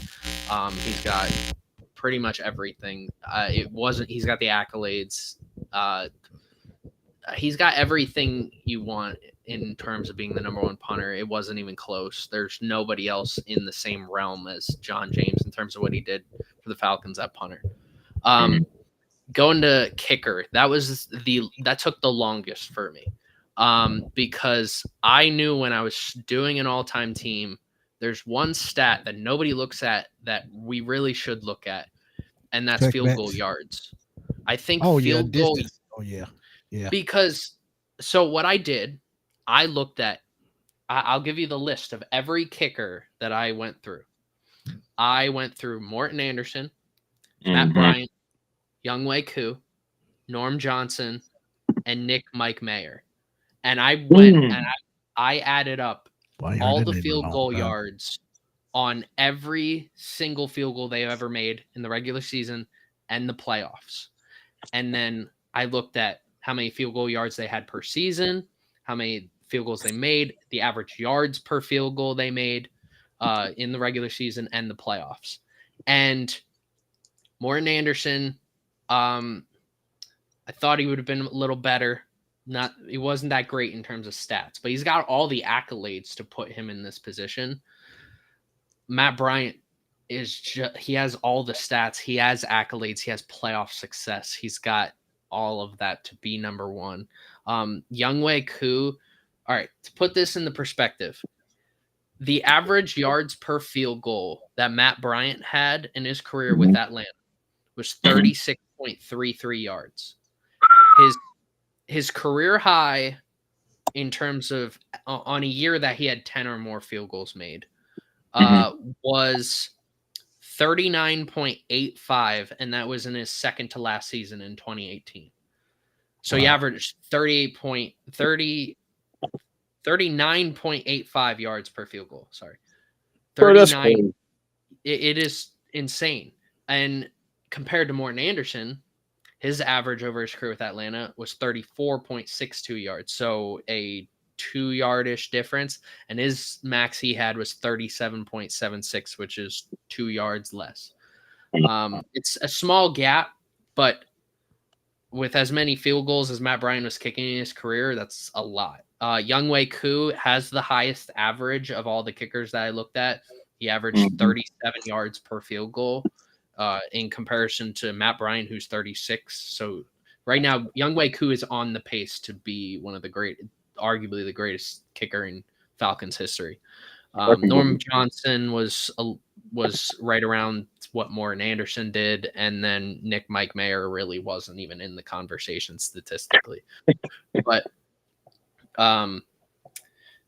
He's got pretty much everything. He's got the accolades. He's got everything you want in terms of being the number one punter. It wasn't even close. There's nobody else in the same realm as John James in terms of what he did for the Falcons at punter. Going to kicker, that took the longest for me. Because I knew when I was doing an all-time team, there's one stat that nobody looks at that we really should look at, and that's field goal yards. I think field goal. Oh yeah. Yeah. Because so what I did, I looked at. I'll give you the list of every kicker that I went through. I went through Morton Anderson, Matt Bryant, Younghoe Koo, Norm Johnson, and Mike Mayer. And I went and I added up all the field goal yards on every single field goal they ever made in the regular season and the playoffs. And then I looked at how many field goal yards they had per season, how many field goals they made, the average yards per field goal they made in the regular season and the playoffs. And Morton Anderson, I thought he would have been a little better. He wasn't that great in terms of stats, but he's got all the accolades to put him in this position. Matt Bryant he has all the stats. He has accolades. He has playoff success. He's got all of that to be number one. Younghoe Koo, all right, to put this into perspective, the average yards per field goal that Matt Bryant had in his career with Atlanta was 36.33 yards. His career high in terms of on a year that he had 10 or more field goals made was 39.85, and that was in his second to last season in 2018. So he averaged 39.85 yards per field goal. Sorry. 39. It is insane. And compared to Morton Anderson, his average over his career with Atlanta was 34.62 yards. So a 2-yard-ish difference. And his max he had was 37.76, which is 2 yards less. It's a small gap, but with as many field goals as Matt Bryant was kicking in his career, that's a lot. Younghoe Koo has the highest average of all the kickers that I looked at. He averaged 37 yards per field goal in comparison to Matt Bryant, who's 36. So right now, Younghoe Koo is on the pace to be one of the arguably the greatest kicker in Falcons history. Norm Johnson was right around what Morton Anderson did, and then Mike Mayer really wasn't even in the conversation statistically. But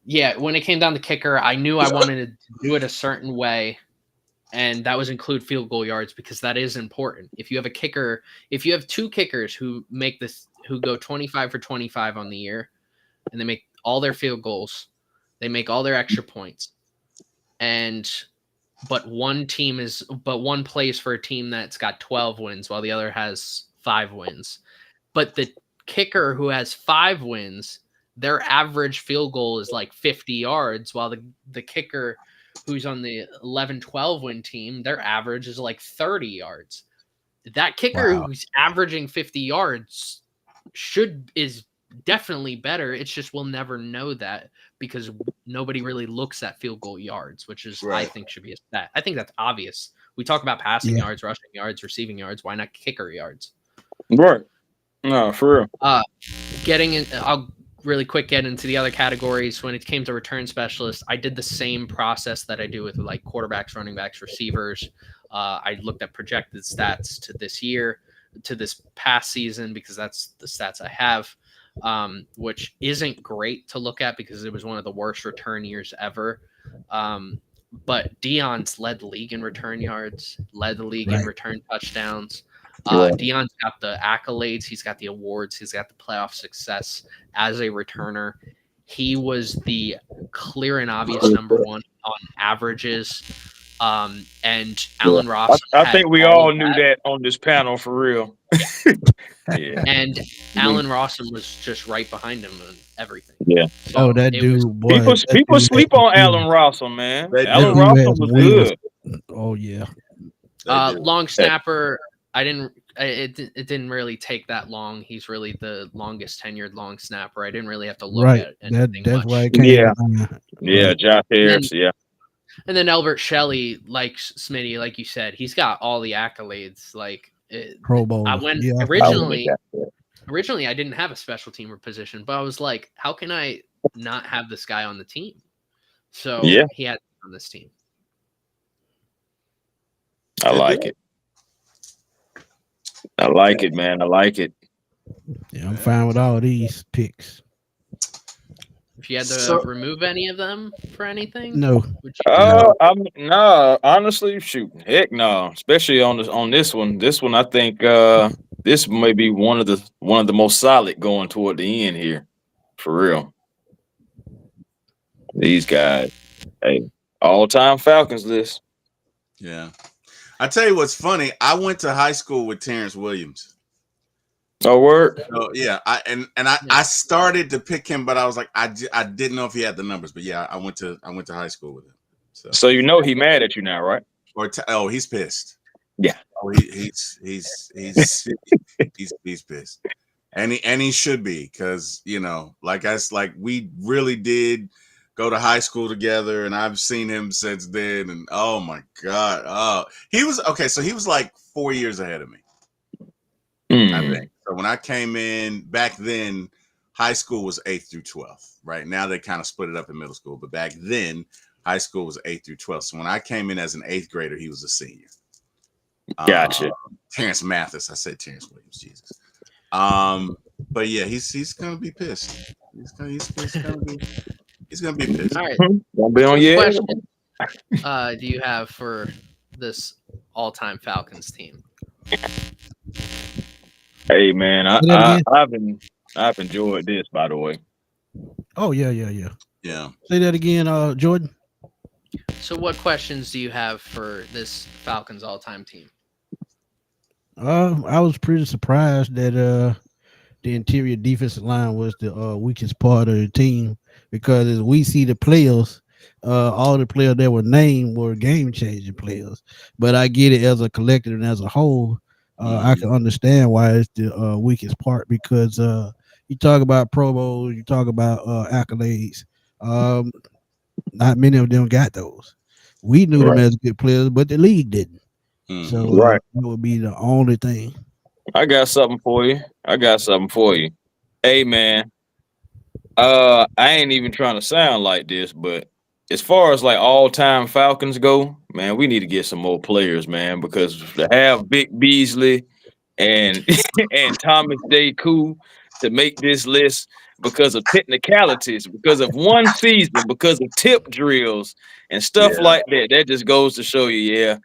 yeah, when it came down to kicker, I knew I wanted to do it a certain way, and that was include field goal yards because that is important. If you have two kickers who go 25 for 25 on the year, and they make all their field goals, they make all their extra points, but one plays for a team that's got 12 wins while the other has 5 wins. But the kicker who has 5 wins, their average field goal is like 50 yards, while the kicker who's on the 11-12 win team, their average is like 30 yards. That kicker who's averaging 50 yards is definitely better. It's just we'll never know that because nobody really looks at field goal yards, which is I think should be a stat. I think that's obvious. We talk about passing yards, rushing yards, receiving yards. Why not kicker yards? Right. No, for real. I'll really quick get into the other categories. When it came to return specialists, I did the same process that I do with like quarterbacks, running backs, receivers. I looked at projected stats to this past season because that's the stats I have. Which isn't great to look at because it was one of the worst return years ever. But Deion's led the league in return yards, led the league in return touchdowns. Deion's got the accolades, he's got the awards, he's got the playoff success as a returner. He was the clear and obvious number one on averages. And Allen Ross. I think we all knew that on this panel for real. Yeah. And Allen Rawson was just right behind him on everything. Yeah. So that dude, boy, people sleep on Allen Rawson, man. Allen Rawson was good. Oh yeah. Long snapper. It didn't really take that long. He's really the longest tenured long snapper. I didn't really have to look at anything that's much. why it came. Yeah, Josh Harris. And then Albert Shelley, like Smitty, like you said, he's got all the accolades. Like Pro Bowl. Originally I didn't have a special teamer position, but I was like, how can I not have this guy on the team? So he had on this team. I like it. I like it, man. I like it. Yeah, I'm fine with all these picks. If you had to remove any of them for anything, no. No, honestly, shoot, heck no. Especially on this one. This one, I think this may be one of the most solid going toward the end here, for real. These guys, all-time Falcons list. Yeah, I tell you what's funny. I went to high school with Terrence Williams. Oh, word. So yeah, I started to pick him, but I was like, I didn't know if he had the numbers. But yeah, I went to high school with him. So you know he mad at you now, right? Oh, he's pissed. Yeah. Oh, he's he's pissed, and he should be, because like we really did go to high school together, and I've seen him since then, and oh my god, he was okay. So he was like 4 years ahead of me, I think. So when I came in back then, high school was 8th through 12th. Right now they kind of split it up in middle school, but back then high school was 8th through 12th. So when I came in as an 8th grader, he was a senior. Gotcha. Terrence Mathis. I said Terrence Williams. Jesus. But yeah, he's gonna be pissed. He's gonna be pissed. All right. Won't be on What yet. question do you have for this all-time Falcons team? Hey man, I've enjoyed this, by the way. Oh yeah. Yeah. Say that again, Jordan. So what questions do you have for this Falcons all-time team? I was pretty surprised that the interior defensive line was the weakest part of the team, because as we see the players, all the players that were named were game-changing players. But I get it, as a collective and as a whole, I can understand why it's the weakest part, because you talk about Pro Bowls, you talk about accolades. Not many of them got those. We knew them as good players, but the league didn't. So that would be the only thing. I got something for you. Hey man, I ain't even trying to sound like this, but as far as like all-time Falcons go, man, we need to get some more players, man, because to have Vic Beasley and and Thomas J. Koo to make this list because of technicalities, because of one season, because of tip drills and stuff like that, that just goes to show you, yeah,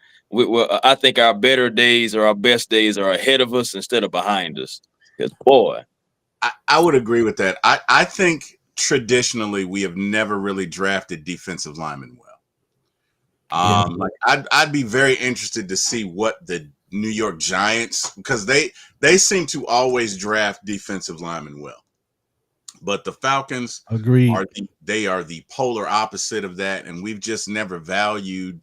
I think our better days or our best days are ahead of us instead of behind us. Because boy, I would agree with that. I think traditionally we have never really drafted defensive linemen well. Like I'd be very interested to see what the New York Giants, because they seem to always draft defensive linemen well, but the Falcons are the polar opposite of that, and we've just never valued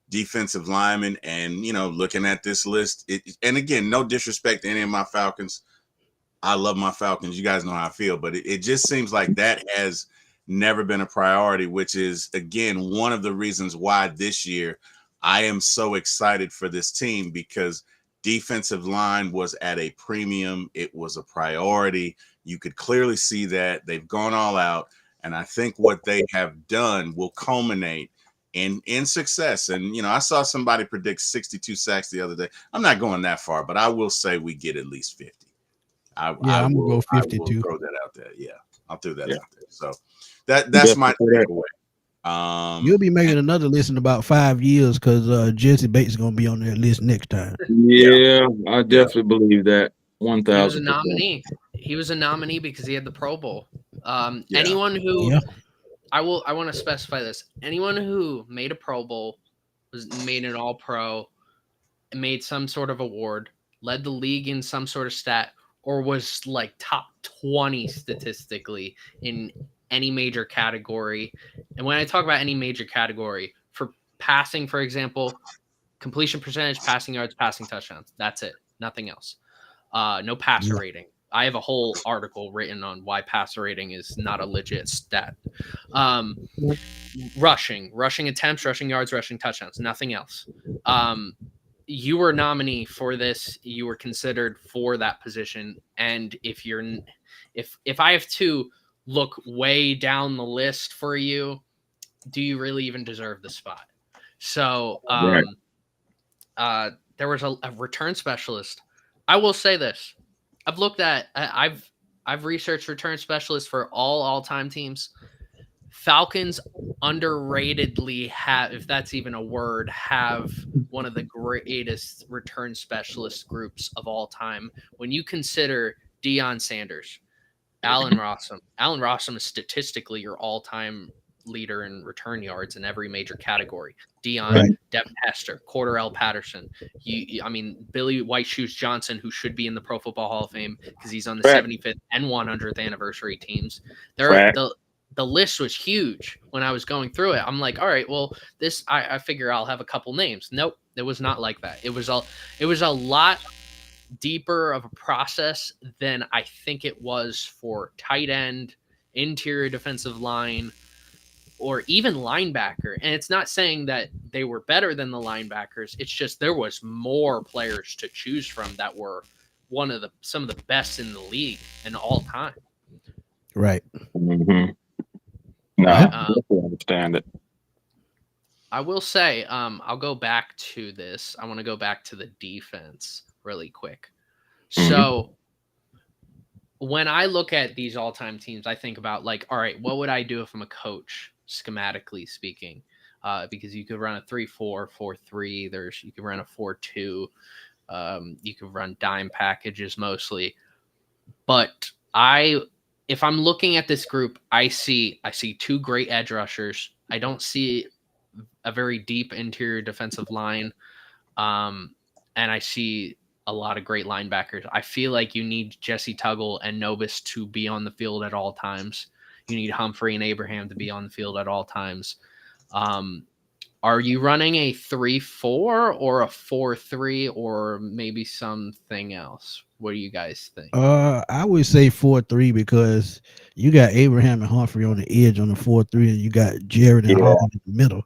defensive linemen. And looking at this list, and again, no disrespect to any of my Falcons. I love my Falcons. You guys know how I feel, but it just seems like that has never been a priority, which is, again, one of the reasons why this year I am so excited for this team, because defensive line was at a premium. It was a priority. You could clearly see that they've gone all out. And I think what they have done will culminate in success. And, I saw somebody predict 62 sacks the other day. I'm not going that far, but I will say we get at least 50. I'm gonna go 52. I will throw that out there. Yeah, I'll throw that out there. So that's my takeaway. You'll be making another list in about 5 years, because Jesse Bates is gonna be on that list next time. Yeah, I definitely believe that. 1,000%. He was a nominee. He was a nominee because he had the Pro Bowl. Anyone who I want to specify this. Anyone who made a Pro Bowl, made an All-Pro, made some sort of award, led the league in some sort of stat, or was like top 20 statistically in any major category. And when I talk about any major category, for passing, for example, completion percentage, passing yards, passing touchdowns, that's it. Nothing else. No passer rating. I have a whole article written on why passer rating is not a legit stat. Rushing attempts, rushing yards, rushing touchdowns, nothing else. You were a nominee for this. You were considered for that position. And if I have to look way down the list for you, do you really even deserve the spot? So there was a return specialist. I will say this. I've researched return specialists for all-time teams. Falcons underratedly have, if that's even a word, have one of the greatest return specialist groups of all time. When you consider Deion Sanders, Allen Rossum is statistically your all-time leader in return yards in every major category. Dion, Right. Devin Hester, Cordarrelle Patterson. I mean, Billy White Shoes Johnson, who should be in the Pro Football Hall of Fame because he's on the Right. 75th and 100th anniversary teams. Right. The list was huge when I was going through it. I'm like, all right, well, this I figure I'll have a couple names. Nope, it was not like that. It was a lot deeper of a process than I think it was for tight end, interior defensive line, or even linebacker. And it's not saying that they were better than the linebackers. It's just there was more players to choose from that were some of the best in the league in all time. Right. Mm-hmm. No, Yeah. I definitely understand it. I will say, I'll go back to this. I want to go back to the defense really quick. So when I look at these all-time teams, I think about like, all right, what would I do if I'm a coach, schematically speaking? Because you could run a 3-4, 4-3. You could run a 4-2. You could run dime packages mostly. But if I'm looking at this group, I see two great edge rushers. I don't see a very deep interior defensive line. And I see a lot of great linebackers. I feel like you need Jesse Tuggle and Nobis to be on the field at all times. You need Humphrey and Abraham to be on the field at all times. Are you running a 3-4 or a 4-3 or maybe something else? What do you guys think? I would say 4-3 because you got Abraham and Humphrey on the edge on the 4-3, and you got Jared and Hall in the middle.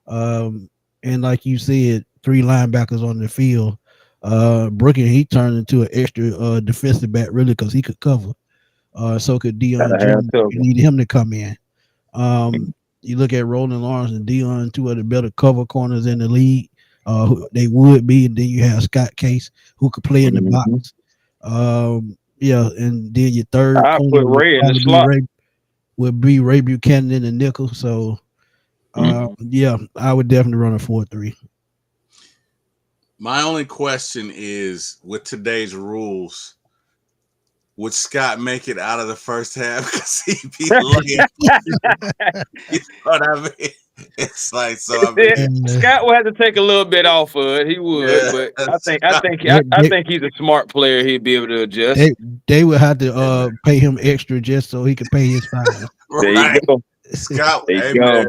And like you said, 3 linebackers on the field. Brooking, he turned into an extra defensive back really because he could cover. So could Dion Jones. You need him to come in. You look at Roland Lawrence and Dion, 2 of the better cover corners in the league. They would be, and then you have Scott Case who could play in the box. Yeah, and then your third I put Ray in the slot. Would be Ray Buchanan in the nickel. So yeah, I would definitely run a 4-3. My only question is, with today's rules, would Scott make it out of the first half? Because he'd be late. You know what I mean? It's like, so I mean, Scott would have to take a little bit off of it. He would, but I think he's a smart player. He'd be able to adjust. They would have to pay him extra just so he could pay his fine. There you go. Scott, man,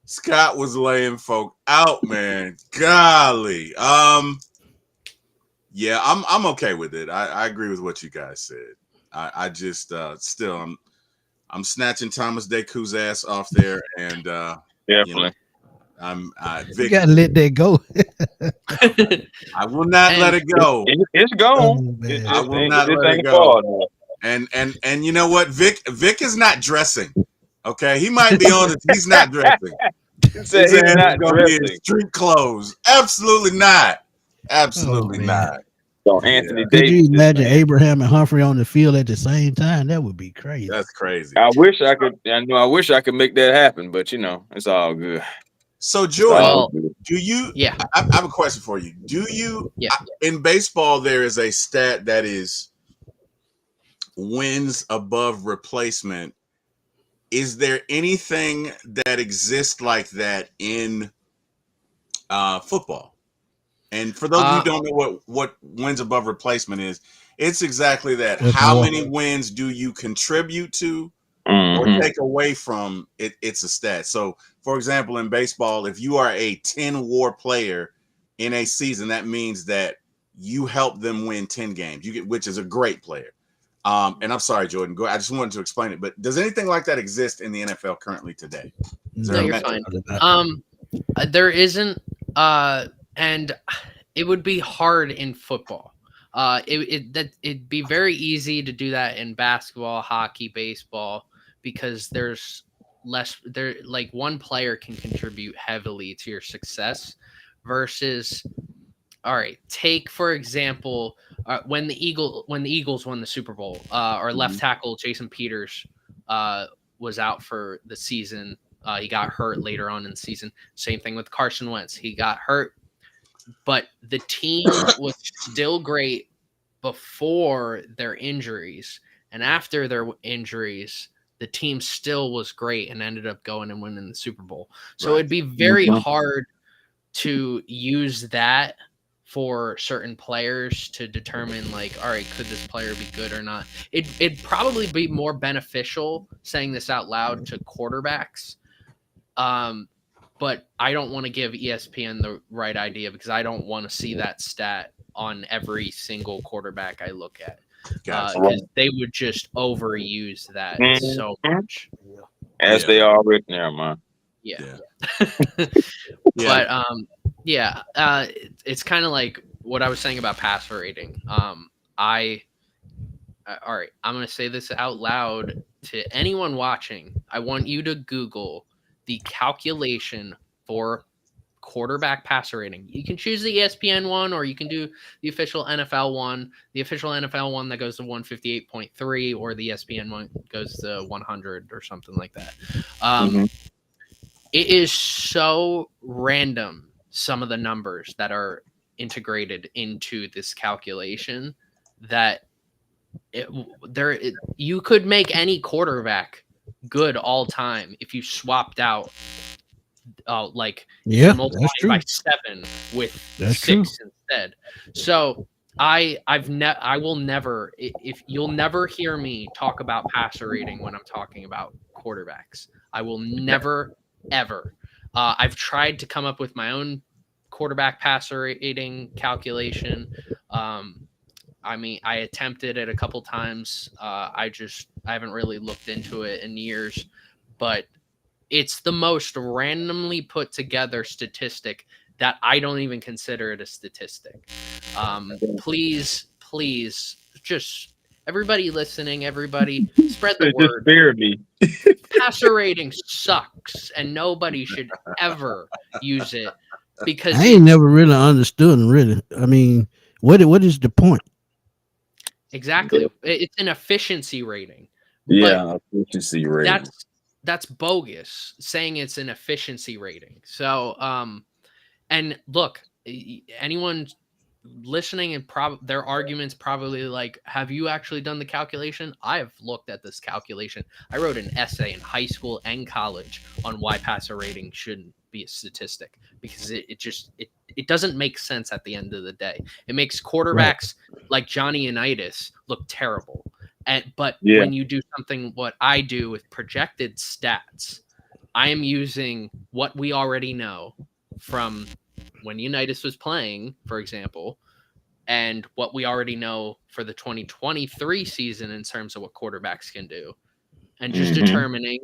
Scott was laying folk out, man. Golly. Yeah, I'm okay with it. I agree with what you guys said. I just still I'm snatching Thomas Deku's ass off there, and definitely. You gotta let that go. I will not let it go. It's gone. Oh, I will not let it go. And you know what? Vic is not dressing. Okay, he might be on it. He's not dressing. He's not dressing. Street clothes. Absolutely not. Absolutely not. So Anthony Could you imagine Abraham and Humphrey on the field at the same time? That would be crazy. That's crazy. I wish I could. I wish I could make that happen, but it's all good. So Jordan, do you? Yeah, I have a question for you. Do you? Yeah. In baseball, there is a stat that is wins above replacement. Is there anything that exists like that in football? And for those of you who don't know what wins above replacement is, it's exactly that. How many wins do you contribute to or take away from it? It's a stat. So, for example, in baseball, if you are a 10 WAR player in a season, that means that you help them win 10 games. Which is a great player. And I'm sorry, Jordan. I just wanted to explain it. But does anything like that exist in the NFL currently today? No, you're fine. There isn't. And it would be hard in football. It'd be very easy to do that in basketball, hockey, baseball, because there's less. Like one player can contribute heavily to your success, versus, all right, take for example when the Eagles won the Super Bowl, our left tackle Jason Peters was out for the season. He got hurt later on in the season. Same thing with Carson Wentz. He got hurt. But the team was still great before their injuries. And after their injuries, the team still was great and ended up going and winning the Super Bowl. So it'd be very hard to use that for certain players to determine, like, all right, could this player be good or not? It'd probably be more beneficial saying this out loud to quarterbacks. But I don't want to give ESPN the right idea because I don't want to see that stat on every single quarterback I look at. Because they would just overuse that so much. As they are right now, man. Yeah. But it's kind of like what I was saying about passer rating. All right, I'm going to say this out loud to anyone watching. I want you to Google the calculation for quarterback passer rating. You can choose the ESPN one, or you can do the official NFL one. The official NFL one that goes to 158.3, or the ESPN one goes to 100 or something like that. It is so random, some of the numbers that are integrated into this calculation, that you could make any quarterback good all time if you swapped out multiply by 7 with 6 instead. So I will never, if you'll never hear me talk about passer rating when I'm talking about quarterbacks. I will never ever. I've tried to come up with my own quarterback passer rating calculation. I mean, I attempted it a couple times. I haven't really looked into it in years, but it's the most randomly put together statistic that I don't even consider it a statistic. Please, just everybody listening, everybody spread the word. Spare me. Passer rating sucks, and nobody should ever use it because I ain't never really understood. Really, I mean, what is the point? Exactly, it's an efficiency rating. Yeah, efficiency rating. That's bogus, saying it's an efficiency rating. So, and look, anyone listening and their arguments probably like, have you actually done the calculation? I have looked at this calculation. I wrote an essay in high school and college on why passer rating shouldn't be a statistic, because it doesn't make sense at the end of the day. It makes quarterbacks like Johnny Unitas look terrible. But when you do something what I do with projected stats, I am using what we already know from when Unitas was playing, for example, and what we already know for the 2023 season in terms of what quarterbacks can do, and just determining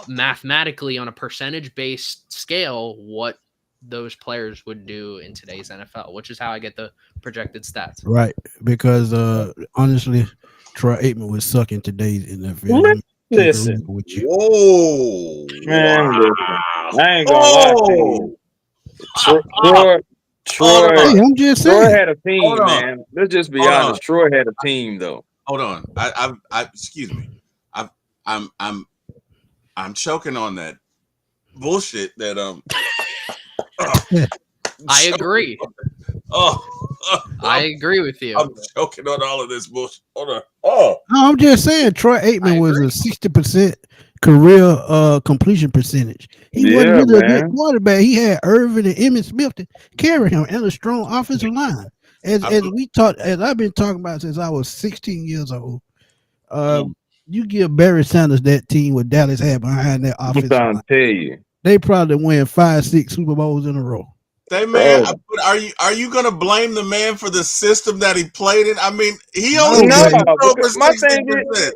mathematically on a percentage-based scale what those players would do in today's NFL, which is how I get the projected stats. Right, because honestly, Troy Aikman was sucking today's NFL. Listen, whoa, man, listen. I ain't gonna lie to you. Troy, hey, I'm just saying. Troy had a team, man. Let's just be honest. Troy had a team, though. Hold on, I excuse me. I'm choking on that bullshit that I agree. I agree with you. I'm choking on all of this bullshit. Hold on. No, I'm just saying Troy Aikman was a 60% career completion percentage. He wasn't really a good quarterback. He had Irvin and Emmitt Smith to carry him and a strong offensive line. As I've been talking about since I was 16 years old. You give Barry Sanders that team what Dallas had behind that offensive line. Tell you, they probably win 5-6 Super Bowls in a row. Hey man, are you gonna blame the man for the system that he played in? I mean, he only over 60%.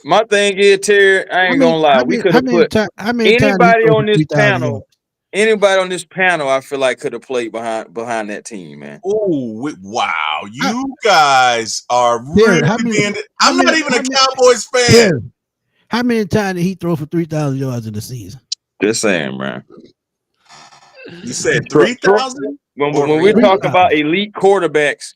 My thing is, Terry, I ain't gonna lie. We could have put anybody on this panel. Anybody on this panel, I feel like could have played behind that team, man. Oh wow, you guys are really being. I'm not even a Cowboys fan. Terry, how many times did he throw for 3,000 yards in the season? Just saying, man. You said 3,000? When we talk about elite quarterbacks,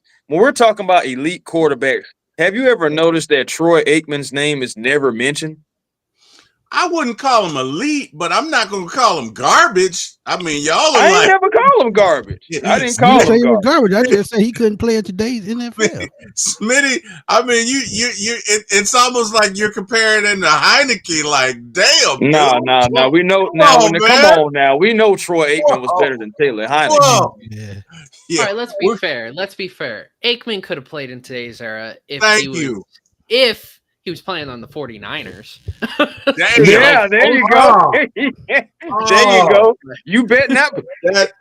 have you ever noticed that Troy Aikman's name is never mentioned? I wouldn't call him elite, but I'm not gonna call him garbage. I mean, y'all are I ain't like never call him garbage. I didn't I didn't call say him he was garbage. garbage. I just said he couldn't play in today's NFL. Smitty. I mean, it's almost like you're comparing him to Heineke. Like, damn, dude. No. We know Come now. on, Come man. on now. We know Troy Aikman was better than Taylor Heineke. Whoa. Yeah. Yeah. All right, let's be fair. Let's be fair. Aikman could have played in today's era if Thank he was you. if he was playing on the 49ers. Damn. Yeah, there you go. There you go. You bet not. That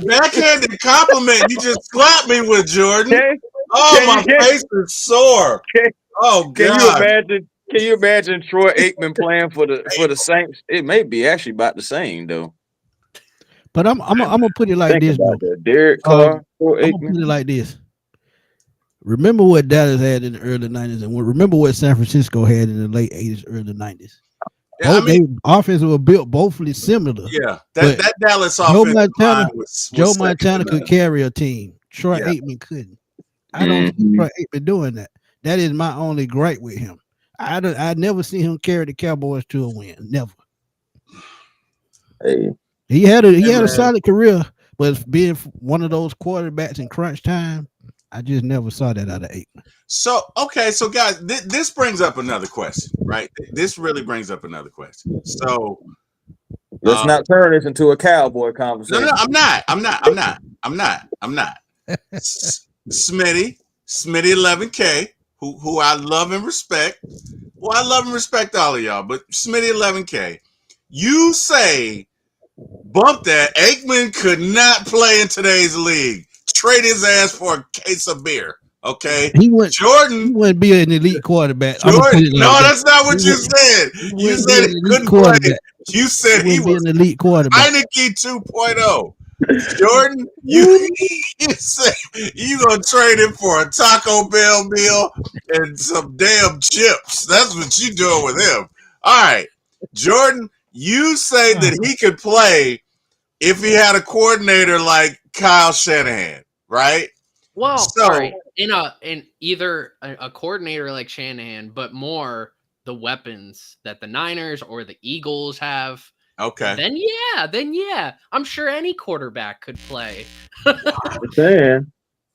backhanded compliment you just slapped me with, Jordan. My face is sore. Oh, God. Can you imagine Troy Aikman playing for the Saints? It may be actually about the same though. But I'm gonna put it like Think this, about bro. that. Derek Carr, Troy I'm gonna Aikman. put it like this. Remember what Dallas had in the early 90s, and remember what San Francisco had in the late 80s, early 90s. Yeah, Both offenses were built bothly similar. Yeah, that Dallas Joe offensive Montana, line was Joe second Montana to could none. carry a team. Troy Yeah. Aikman couldn't. I don't see Troy Aikman doing that. That is my only gripe with him. I never seen him carry the Cowboys to a win. Never. Hey. He had a solid career, but being one of those quarterbacks in crunch time, I just never saw that out of Aikman. So guys, this brings up another question, right? This really brings up another question. So let's not turn this into a cowboy conversation. No, I'm not. Smitty 11K, who I love and respect. Well, I love and respect all of y'all, but Smitty 11K, you say bump that. Aikman could not play in today's league. Trade his ass for a case of beer. Okay, He wouldn't be an elite quarterback. That's not what you said. You said he couldn't play. You said he was an elite quarterback. Heineke 2.0. Jordan, you said you gonna trade him for a Taco Bell meal and some damn chips. That's what you doing with him. All right, Jordan, you say that he could play if he had a coordinator like Kyle Shanahan, right? Well, all right. In either a coordinator like Shanahan, but more the weapons that the Niners or the Eagles have. Okay. Then yeah. I'm sure any quarterback could play.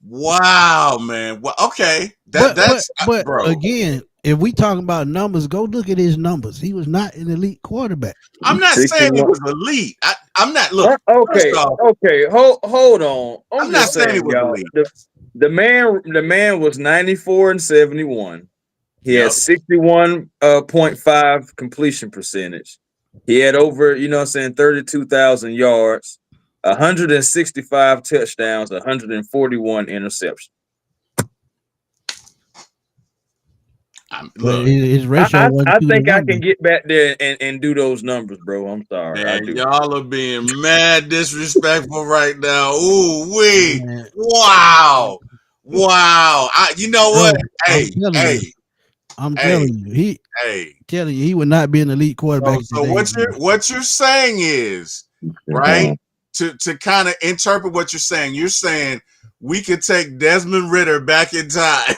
Wow, man. Well, okay. That's bro. Again, if we talking about numbers, go look at his numbers. He was not an elite quarterback. I'm not saying he was elite. I'm not. Look. Okay. Hold on. I'm not saying he was elite. The man was 94 and 71. He had 61.5 completion percentage. He had over, 32,000 yards, 165 touchdowns, 141 interceptions. Look, his ratio I think I can get back there and do those numbers, bro. I'm sorry. Man, y'all are being mad disrespectful right now. Ooh, wee. Wow. You know what? I'm telling you, he would not be an elite quarterback. So what you're saying is, right? To kind of interpret what you're saying we could take Desmond Ridder back in time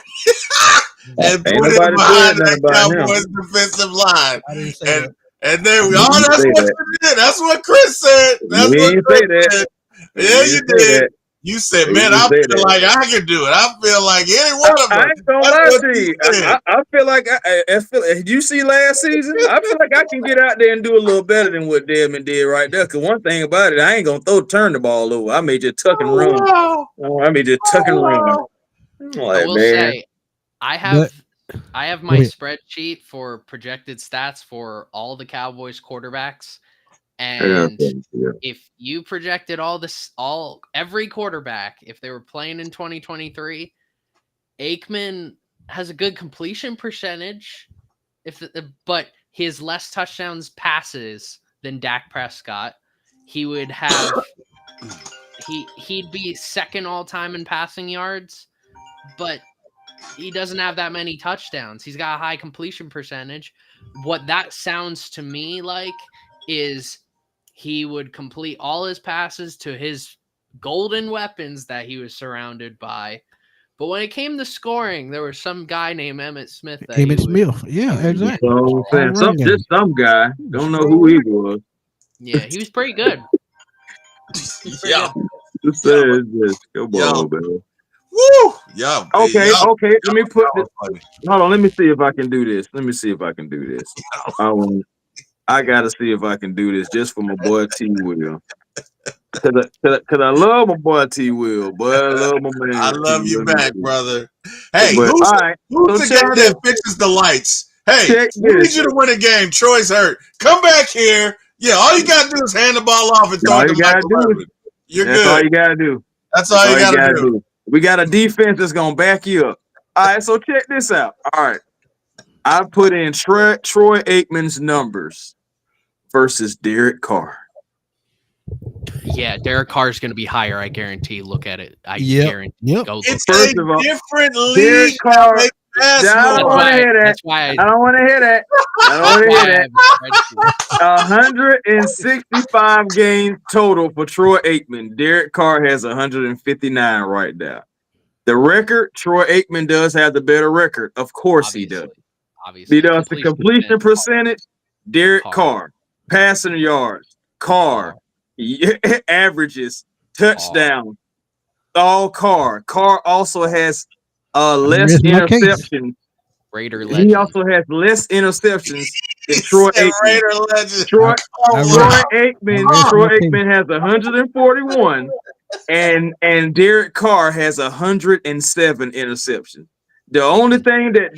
and put him behind that Cowboys defensive line. And there we are. That's what you did. That's what Chris said. That's what Chris said. Yeah, you did. You said, man, I feel like I can do it. I feel like any one of them. I ain't gonna lie to you. I feel like did you see last season? I feel like I can get out there and do a little better than what Desmond did right there. Because one thing about it, I ain't gonna turn the ball over. I may just tuck and run. I may just tuck and run. I will say, I have my spreadsheet for projected stats for all the Cowboys quarterbacks. And if you projected every quarterback, if they were playing in 2023, Aikman has a good completion percentage, but his less touchdowns passes than Dak Prescott. He would have he'd be second all time in passing yards, but he doesn't have that many touchdowns. He's got a high completion percentage. What that sounds to me like is he would complete all his passes to his golden weapons that he was surrounded by, But when it came to scoring, there was some guy named Emmett Smith. Emmett Smith. Yeah, exactly. So I'm saying, just some guy. Don't know who he was. Yeah, he was pretty good. Yeah. Just says this. Come on, man. Woo! Yeah. Okay. Let me put this. Funny. Hold on. Let me see if I can do this. I gotta see if I can do this just for my boy T Will. Cause I love my boy T Will, boy. I love my man. I love you back, brother. Hey, But, who's right, the guy that fixes the lights? Hey, we need you to win a game. Troy's hurt. Come back here. Yeah, all you gotta do is hand the ball off and throw it to Michael Irvin. You're good. That's all you gotta do. That's all you gotta do. We got a defense that's gonna back you up. All right, so check this out. All right, I put in Troy Aikman's numbers versus Derek Carr. Yeah, Derek Carr is going to be higher. I guarantee. Look at it. I guarantee. Yep. It's First a of all, different league. Derek Carr. I don't want to hear that. That's why I don't want to hear that. I don't want to hear that. 165 games total for Troy Aikman. Derek Carr has 159 right now. The record, Troy Aikman does have the better record. Of course he does. Obviously. He does the completion percentage. Derek Carr. Passing yards. Carr. Averages. Touchdown. All Carr. Carr also has less interceptions. Raider legend. He also has less interceptions than Troy Aikman. Raider legend. Troy Aikman has 141, and Derek Carr has 107 interceptions. The only thing that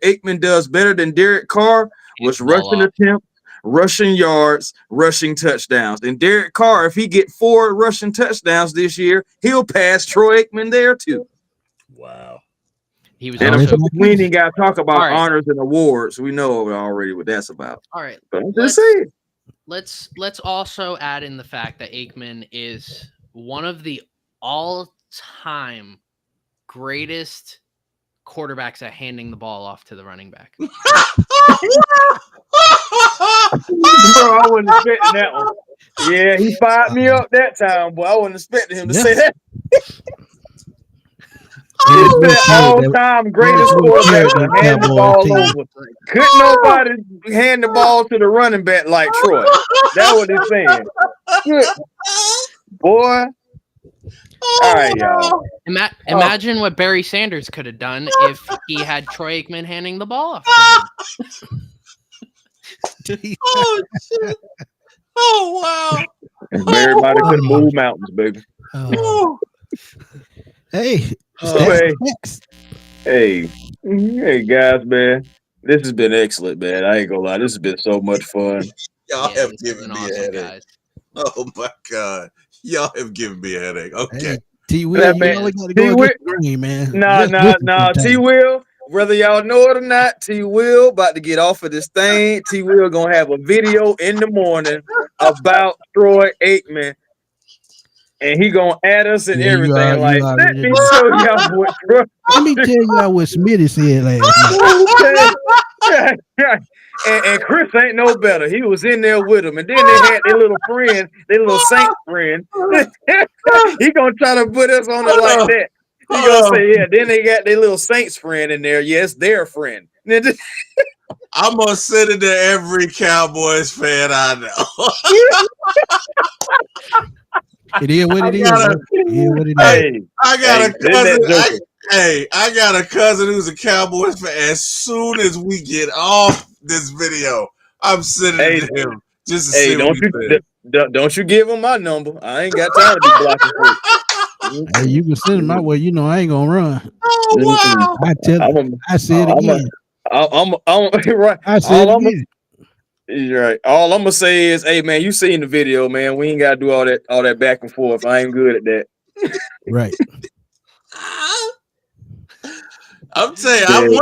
Aikman does better than Derek Carr was rushing attempts, rushing yards, rushing touchdowns. And Derek Carr, if he get 4 rushing touchdowns this year, he'll pass Troy Aikman there too. Wow. He was we ain't got to talk about honors and awards. We know already what that's about. All right. But I'm just saying. Let's also add in the fact that Aikman is one of the all-time greatest quarterbacks at handing the ball off to the running back. Bro, I wasn't expecting that one. Yeah, he fired me up that time, boy. I wasn't expecting him to say that. He's the all-time greatest quarterback to hand the ball over. Couldn't nobody hand the ball to the running back like Troy. That's what he's saying. Good. Boy. All right, y'all. Imagine what Barry Sanders could have done if he had Troy Aikman handing the ball off to him. Oh, shit. Oh, wow. Everybody could move mountains, baby. Hey. Hey, guys, man. This has been excellent, man. I ain't gonna lie. This has been so much fun. Y'all have given me a headache. Guys. Oh my God. Y'all have given me a headache. Okay. Hey, T-Will, man. Nah. T-Will, whether y'all know it or not, T-Will about to get off of this thing. T-Will gonna have a video in the morning about Troy Aikman. And he gonna add us and everything. Let me show y'all what. Let me tell y'all what Smitty said last night. And Chris ain't no better. He was in there with him, and then they had their little friend, their little Saint friend. He gonna try to put us on it like that. He gonna say, yeah. Then they got their little Saints friend in there. Yes, their friend. I'm gonna send it to every Cowboys fan I know. It is what it is. I got a cousin. I got a cousin who's a Cowboys fan. As soon as we get off this video, I'm sending it to him just to see what he says. Don't you give him my number. I ain't got time to be blocking folks. Hey, you can send him my way. You know I ain't gonna run. Oh wow! I said it again. Right. I said it again. You're right. All I'm gonna say is, hey man, you seen the video, man. We ain't gotta do all that back and forth. I ain't good at that. Right. I'm telling you,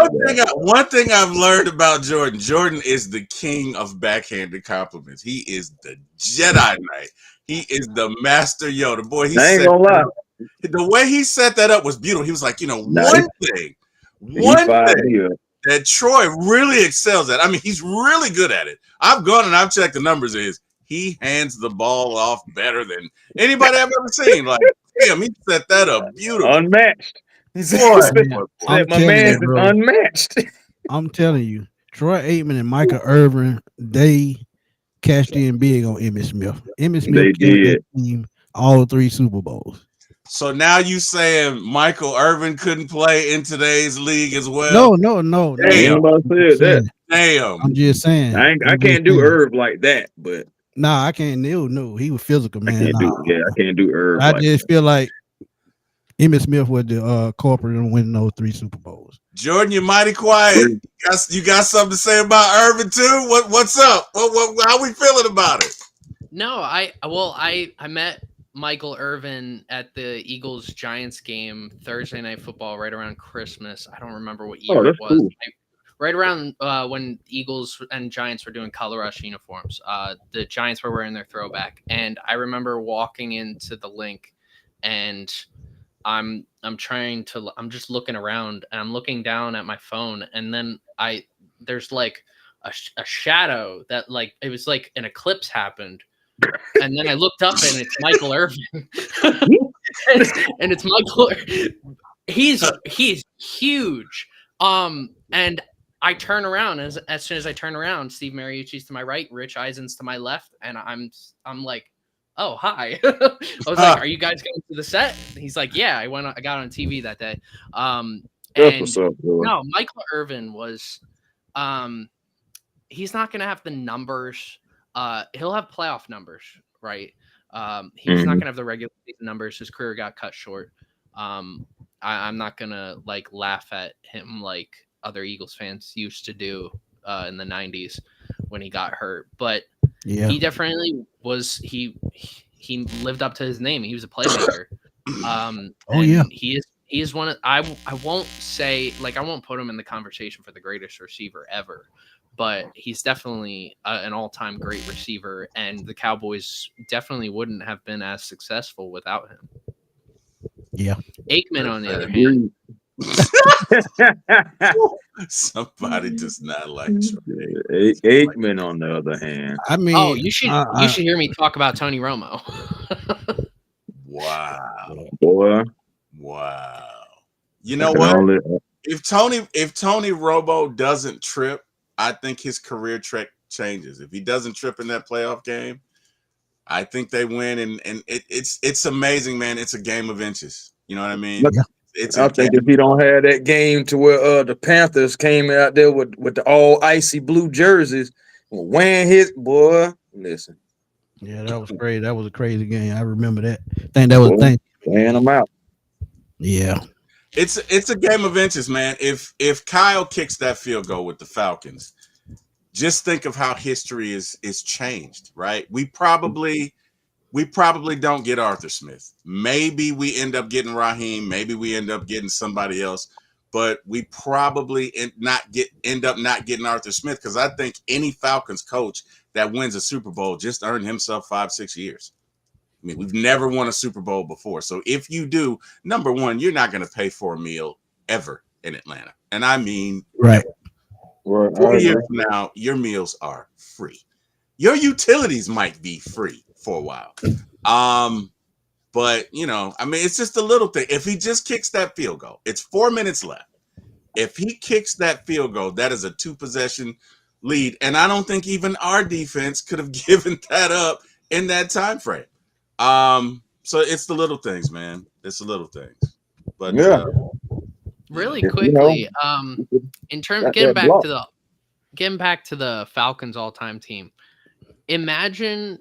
one thing I've learned about Jordan. Jordan is the king of backhanded compliments. He is the Jedi Knight. He is the master Yoda. Boy, I ain't gonna lie. The way he set that up was beautiful. He was like, one thing that Troy really excels at. I mean, he's really good at it. I've gone and I've checked the numbers. He hands the ball off better than anybody I've ever seen. Like Damn, he set that up beautiful. Unmatched. He said, Boy, I'm my telling man you, is bro. unmatched. I'm telling you, Troy Aikman and Michael Irvin, they cashed in big on Emmitt Smith. Emmitt Smith They carried that did. team all 3 Super Bowls. so now you saying Michael Irvin couldn't play in today's league as well? No. Damn. Anybody said that? Damn. I'm just saying. I can't do Herb like that, but Nah, I can't. No, he was physical, I man. can't do I can't do Herb I like just feel like Emmitt Smith was the corporate and winning those 3 Super Bowls. Jordan, you're mighty quiet. You got something to say about Irvin too? What's up? How we feeling about it? No, I met Michael Irvin at the Eagles Giants game Thursday Night Football right around Christmas. I don't remember what year it was. Cool. Right around when Eagles and Giants were doing color rush uniforms. The Giants were wearing their throwback, and I remember walking into the link, and I'm just looking around, and I'm looking down at my phone, and then there's like a shadow that, like, it was like an eclipse happened. And then I looked up, and it's Michael Irvin. and it's Michael. He's huge. And I turn around, as soon as I turn around, Steve Mariucci's to my right, Rich Eisen's to my left, and I'm like, oh, hi. I was like, are you guys going to the set? He's like, yeah, I got on TV that day. And what's up, no, Michael Irvin was, he's not going to have the numbers. He'll have playoff numbers, right? He's not going to have the regular season numbers. His career got cut short. I'm not going to like laugh at him like other Eagles fans used to do in the 90s when he got hurt. But Yeah, he definitely was. He lived up to his name. He was a playmaker. He is one of, I won't say, like, I won't put him in the conversation for the greatest receiver ever, but he's definitely an all-time great receiver, and the Cowboys definitely wouldn't have been as successful without him. Yeah. Aikman, on the other hand. Somebody does not like Troy. Aikman, on the other hand. I mean, you should hear me talk about Tony Romo. Wow. Boy. Wow. You know what? If Tony Romo doesn't trip, I think his career track changes. If he doesn't trip in that playoff game, I think they win. And it's amazing, man. It's a game of inches. You know what I mean? Yeah. I think if he don't have that game to where the Panthers came out there with the all icy blue jerseys, wearing his, boy, listen. Yeah, that was crazy. That was a crazy game. I remember that. I think that was a thing. Wearing them out. Yeah. It's a game of inches, man. If Kyle kicks that field goal with the Falcons, just think of how history is changed, right? We probably don't get Arthur Smith. Maybe we end up getting Raheem. Maybe we end up getting somebody else. But we probably end up not getting Arthur Smith, because I think any Falcons coach that wins a Super Bowl just earned himself 5-6 years. I mean, we've never won a Super Bowl before. So if you do, number one, you're not going to pay for a meal ever in Atlanta. And I mean, right. 4 years from now, your meals are free. Your utilities might be free for a while. But, you know, I mean, it's just a little thing. If he just kicks that field goal, it's 4 minutes left. If he kicks that field goal, that is a 2-possession lead. And I don't think even our defense could have given that up in that time frame. So it's the little things, man. It's the little things. But yeah. Really quickly, in terms of getting back to the Falcons all-time team, imagine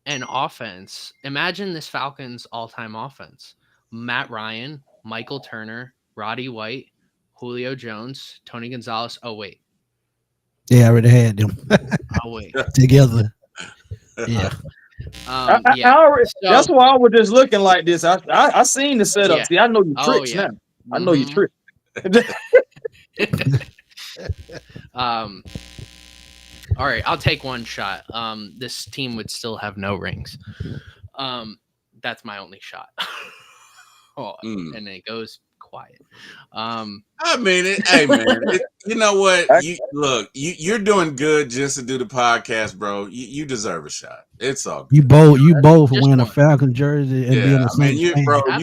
this Falcons all-time offense: Matt Ryan, Michael Turner, Roddy White, Julio Jones, Tony Gonzalez. Oh wait, yeah, I already had them. oh wait, together. Yeah. That's why I was just looking like this. I seen the setup. Yeah. See, I know your tricks now. I know your tricks. All right, I'll take one shot. This team would still have no rings. That's my only shot. And it goes quiet. I mean, hey man, You know what? You're doing good just to do the podcast, bro. You deserve a shot. It's all good. You both Just wearing a one. Falcon jersey and being a Saints fan.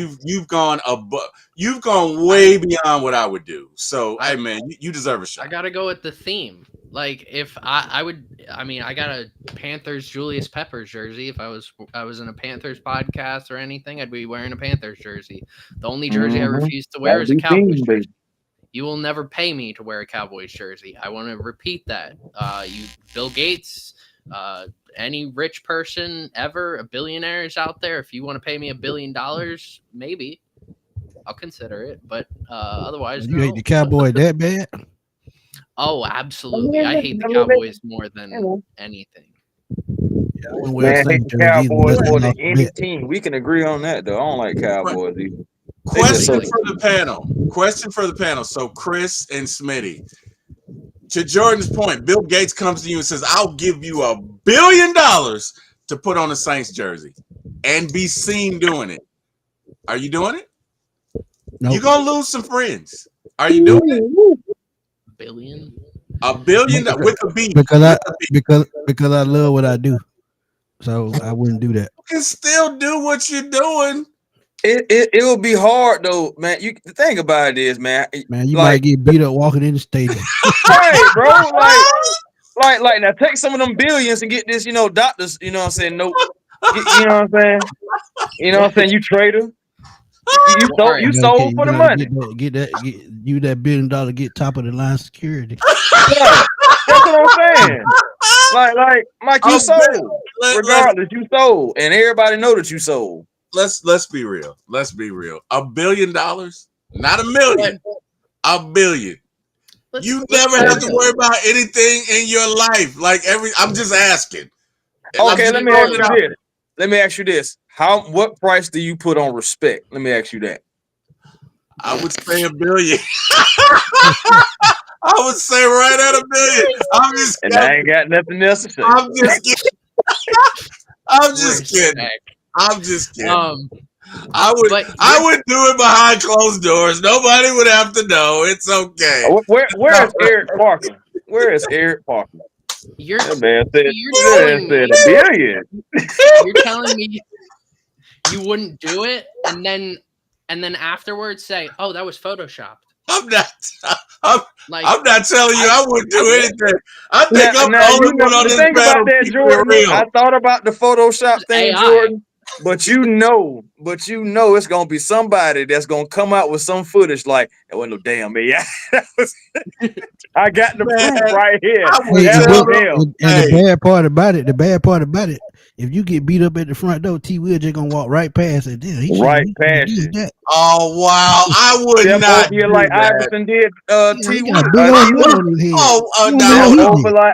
You've gone way beyond what I would do. So, hey, man, you deserve a shot. I gotta go with the theme. Like, if I got a Panthers Julius Peppers jersey. If I was in a Panthers podcast or anything, I'd be wearing a Panthers jersey. The only jersey I refuse to wear is a Cowboys jersey. You will never pay me to wear a Cowboys jersey. I want to repeat that. Bill Gates, any rich person ever, a billionaire is out there. If you want to pay me $1 billion, maybe I'll consider it. But otherwise, you hate the Cowboys that bad? Oh, absolutely. I hate the Cowboys more than anything. Yeah, I hate the Cowboys more than any team. We can agree on that, though. I don't like Cowboys either. Question for the panel. So Chris and Smitty, to Jordan's point, Bill Gates comes to you and says, "I'll give you $1 billion to put on a Saints jersey and be seen doing it." Are you doing it? Nope. You're gonna lose some friends. Are you doing it? $1 billion with a B. Because I love what I do, so I wouldn't do that. You can still do what you're doing. It will be hard though, man. The thing about it is, man, you might get beat up walking in the stadium. Right, bro. Like now take some of them billions and get this, doctors, you know what I'm saying? Nope. You know what I'm saying? You know what I'm saying? You traitor. You sold for the money. Get that $1 billion, get top of the line security. Yeah, that's what I'm saying. Like Mike, you sold. Regardless, you sold. And everybody know that you sold. Let's be real. $1 billion, not $1 million. $1 billion. You never have to worry about anything in your life. I'm just asking. Okay, let me ask you this. What price do you put on respect? Let me ask you that. I would say $1 billion. I would say right at $1 billion. I'm just kidding. And I ain't got nothing else to say. I'm just kidding. I'm just kidding. I would do it behind closed doors. Nobody would have to know. It's okay. Where is Eric Parker? Where is Eric Parker? That man said $1 billion. You're telling me you wouldn't do it, and then afterwards say, "Oh, that was photoshopped." I'm not telling you I wouldn't do anything. I think I'm the only one on this panel. I thought about the Photoshop thing, Jordan. But you know it's gonna be somebody that's gonna come out with some footage like it wasn't no damn me. I got the proof right here. The bad part about it, if you get beat up at the front door, T Will just gonna walk right past it. That. Oh wow, I would not. You're like Iverson did T Will. Like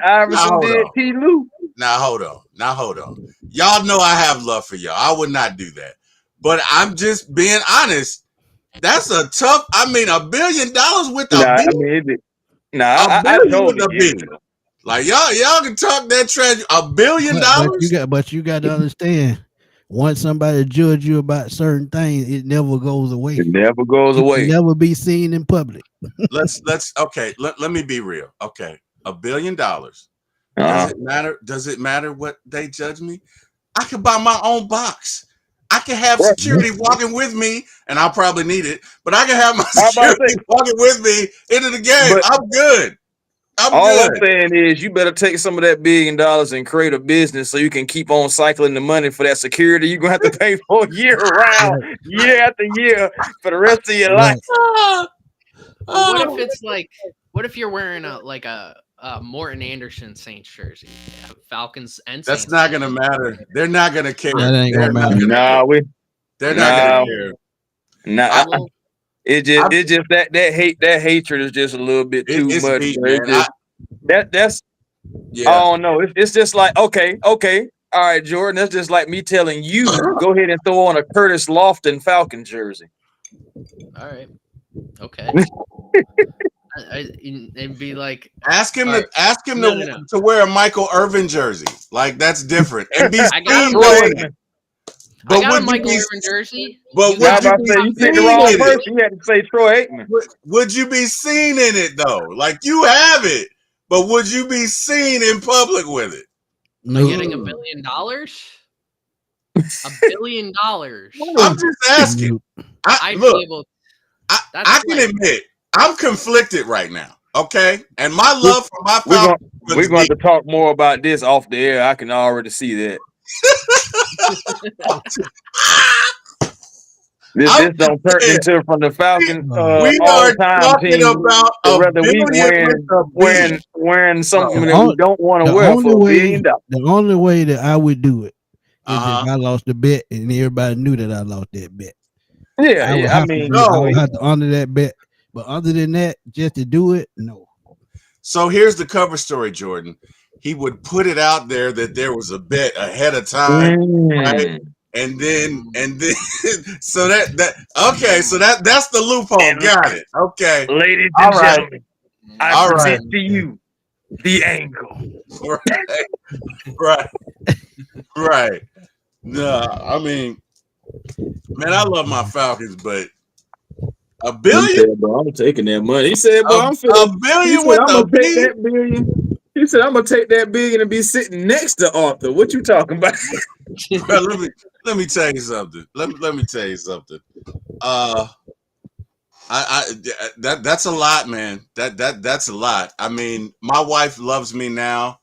Iverson did T Lou. Now hold on. Y'all know I have love for y'all. I would not do that. But I'm just being honest. That's a tough. $1 billion with a B. I told you. Like y'all can talk that trash. $1 billion. But you got to understand. Once somebody judge you about certain things, it never goes away. It never goes away. It never be seen in public. Let me be real. Okay, $1 billion. Does it matter? Does it matter what they judge me? I can buy my own box. I can have security walking with me, and I'll probably need it. But I can have my security walking with me into the game. I'm good. All I'm saying is you better take some of that $1 billion and create a business so you can keep on cycling the money for that security you're gonna have to pay for year round, year after year for the rest of your life. What if it's like? What if you're wearing a Morton Anderson Saints jersey, Falcons and Saints? That's not gonna matter. They're not gonna care. That ain't gonna matter. They're not gonna care. It just that hatred is just a little bit too much. That's I don't know. It's just like okay, all right, Jordan. That's just like me telling you go ahead and throw on a Curtis Lofton Falcon jersey. All right, okay. And be like, ask him to wear a Michael Irvin jersey. Like that's different. And be I got a Michael Irvin jersey. But Now, would you I be say you seen picked the wrong in person. it? You had to say Troy Aikman. Would you be seen in it though? Like you have it, but would you be seen in public with it? Am I getting $1 billion? $1 billion. I'm just asking. I'd be able. I can admit I'm conflicted right now. Okay, and my love for my Falcons. We're going to talk more about this off the air. I can already see that. This don't turn into from the Falcons we all are time talking team. about Whether we wearing something that we don't want to wear for $1 billion. The only way that I would do it is if I lost the bet and everybody knew that I lost that bet. Yeah, I would have to honor that bet. But other than that, just to do it, no. So here's the cover story, Jordan. He would put it out there that there was a bet ahead of time, right? And then so that's the loophole. Got it. Okay. Ladies and gentlemen, I present to you the angle. Right. No, I mean, man, I love my Falcons, but $1 billion? He said, bro, I'm taking that money. He said, bro, I'm feeling $1 billion I'm with gonna $1 take billion. that billion. He said, I'm gonna take that billion and be sitting next to Arthur. What you talking about? Bro, let me tell you something. Let me tell you something. That's a lot, man. That's a lot. I mean, my wife loves me now,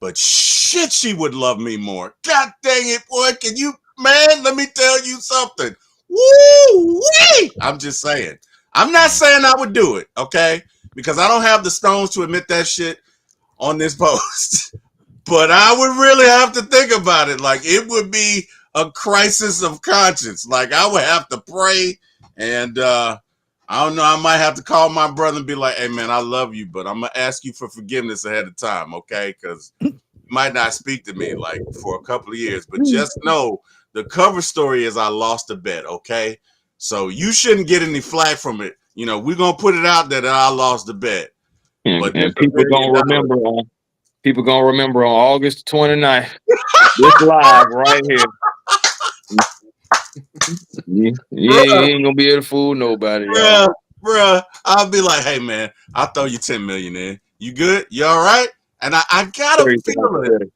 but shit, she would love me more. God dang it, boy! Can you, man? Let me tell you something. Woo-wee! I'm just saying. I'm not saying I would do it, okay? Because I don't have the stones to admit that shit on this post. But I would really have to think about it. Like, it would be a crisis of conscience. Like, I would have to pray, and I don't know, I might have to call my brother and be like, hey, man, I love you, but I'm going to ask you for forgiveness ahead of time, okay? Because you might not speak to me, like, for a couple of years. But just know the cover story is I lost a bet, okay? So you shouldn't get any flack from it. You know, we're going to put it out there that I lost the bet. But people gonna remember on August 29th. This live right here. You ain't gonna be able to fool nobody. Bruh, I'll be like, hey man, I'll throw you 10 million in. You good? You all right? And I got a feeling.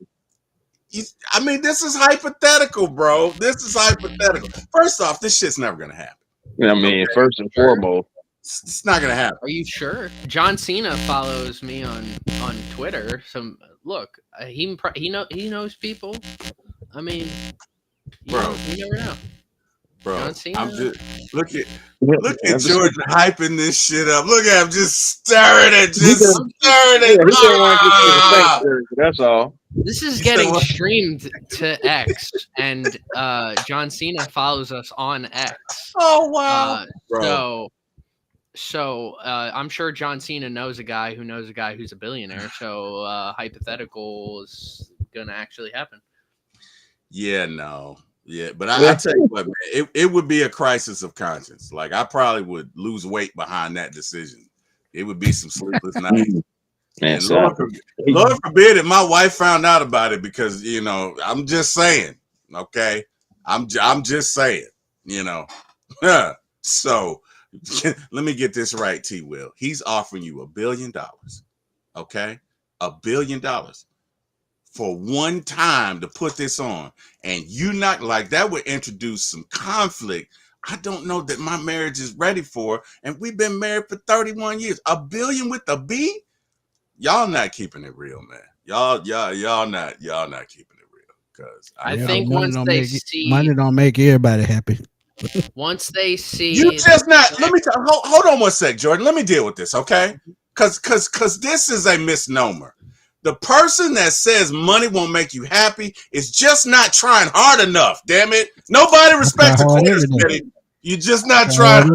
I mean, this is hypothetical, bro. This is hypothetical. First off, this shit's never gonna happen. I mean, first and foremost. It's not gonna happen. Are you sure? John Cena follows me on Twitter. So look, he knows people. I mean, you never know. Bro, John Cena. I'm just look at Jordan hyping this shit up. Look at him just staring at That's all. This is getting streamed to X, and John Cena follows us on X. Oh wow! So I'm sure John Cena knows a guy who knows a guy who's a billionaire. So hypothetical is gonna actually happen. Yeah, no. Yeah, but I tell you what, man, it would be a crisis of conscience. Like, I probably would lose weight behind that decision. It would be some sleepless nights. Man, Lord forbid if my wife found out about it, because, you know, I'm just saying, okay? I'm just saying, you know. So let me get this right, T. Will. He's offering you $1 billion, okay? $1 billion. For one time to put this on, and you not like that would introduce some conflict. I don't know that my marriage is ready for, and we've been married for 31 years. $1 billion with a B? Y'all not keeping it real, man. Y'all not keeping it real. Because I think once they see money don't make everybody happy. Once they see you just not. Let me hold on one sec, Jordan. Let me deal with this, okay? Because this is a misnomer. The person that says money won't make you happy is just not trying hard enough. Damn it! Nobody respects a quarter. You're just not trying.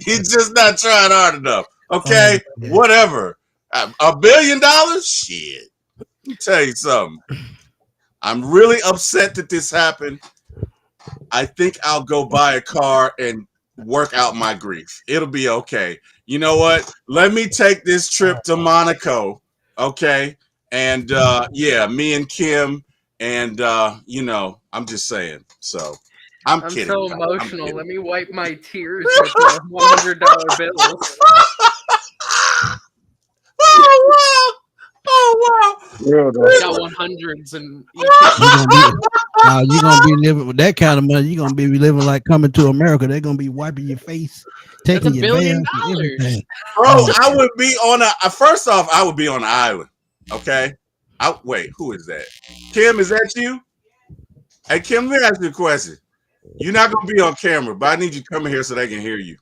You're just not trying hard enough. Okay, whatever. $1 billion? Shit. Let me tell you something. I'm really upset that this happened. I think I'll go buy a car and work out my grief. It'll be okay. You know what? Let me take this trip to Monaco. Okay. And me and Kim And I'm just saying. So I'm kidding. so guys. emotional. Let me wipe my tears with the $100 bills. Oh wow! I got 100s and you're gonna be living with that kind of money. You're gonna be living like Coming to America. They're gonna be wiping your face, taking $1 your billion. bath, and everything. Bro, I would be on first off, I would be on an island. Okay. Wait, who is that? Kim, is that you? Hey, Kim, let me ask you a question. You're not gonna be on camera, but I need you to come in here so they can hear you.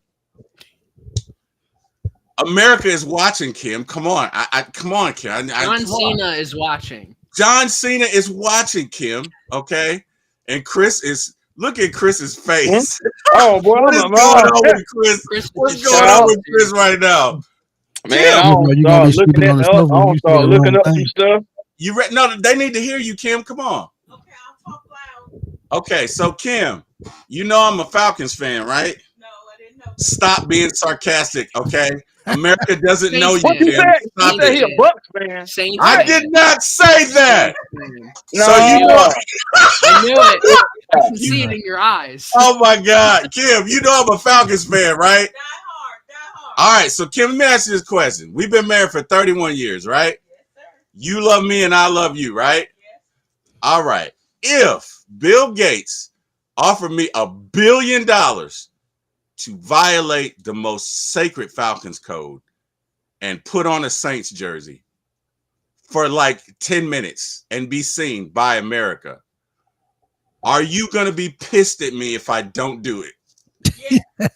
America is watching, Kim. Come on. Come on, Kim. John Cena is watching. John Cena is watching, Kim. Okay. And Chris is look at Chris's face. Oh, boy, What is going on with Chris? What's going on with Chris right now? Man, I don't start looking at some stuff. No, they need to hear you, Kim. Come on. Okay, I'll talk loud. Okay, so Kim, you know I'm a Falcons fan, right? No, I didn't know. Stop being sarcastic, okay? America doesn't know you, What you Kim. said? You said he a Bucks fan. I did not say that. No. So you know, I knew it. I can see it in your eyes. oh my God, Kim, you know I'm a Falcons fan, right? Die hard. All right, so Kim, let me ask you this question. We've been married for 31 years, right? Yes, sir. You love me and I love you, right? Yes. All right. If Bill Gates offered me $1 billion to violate the most sacred Falcons code and put on a Saints jersey for like 10 minutes and be seen by America, are you going to be pissed at me if I don't do it? Yeah.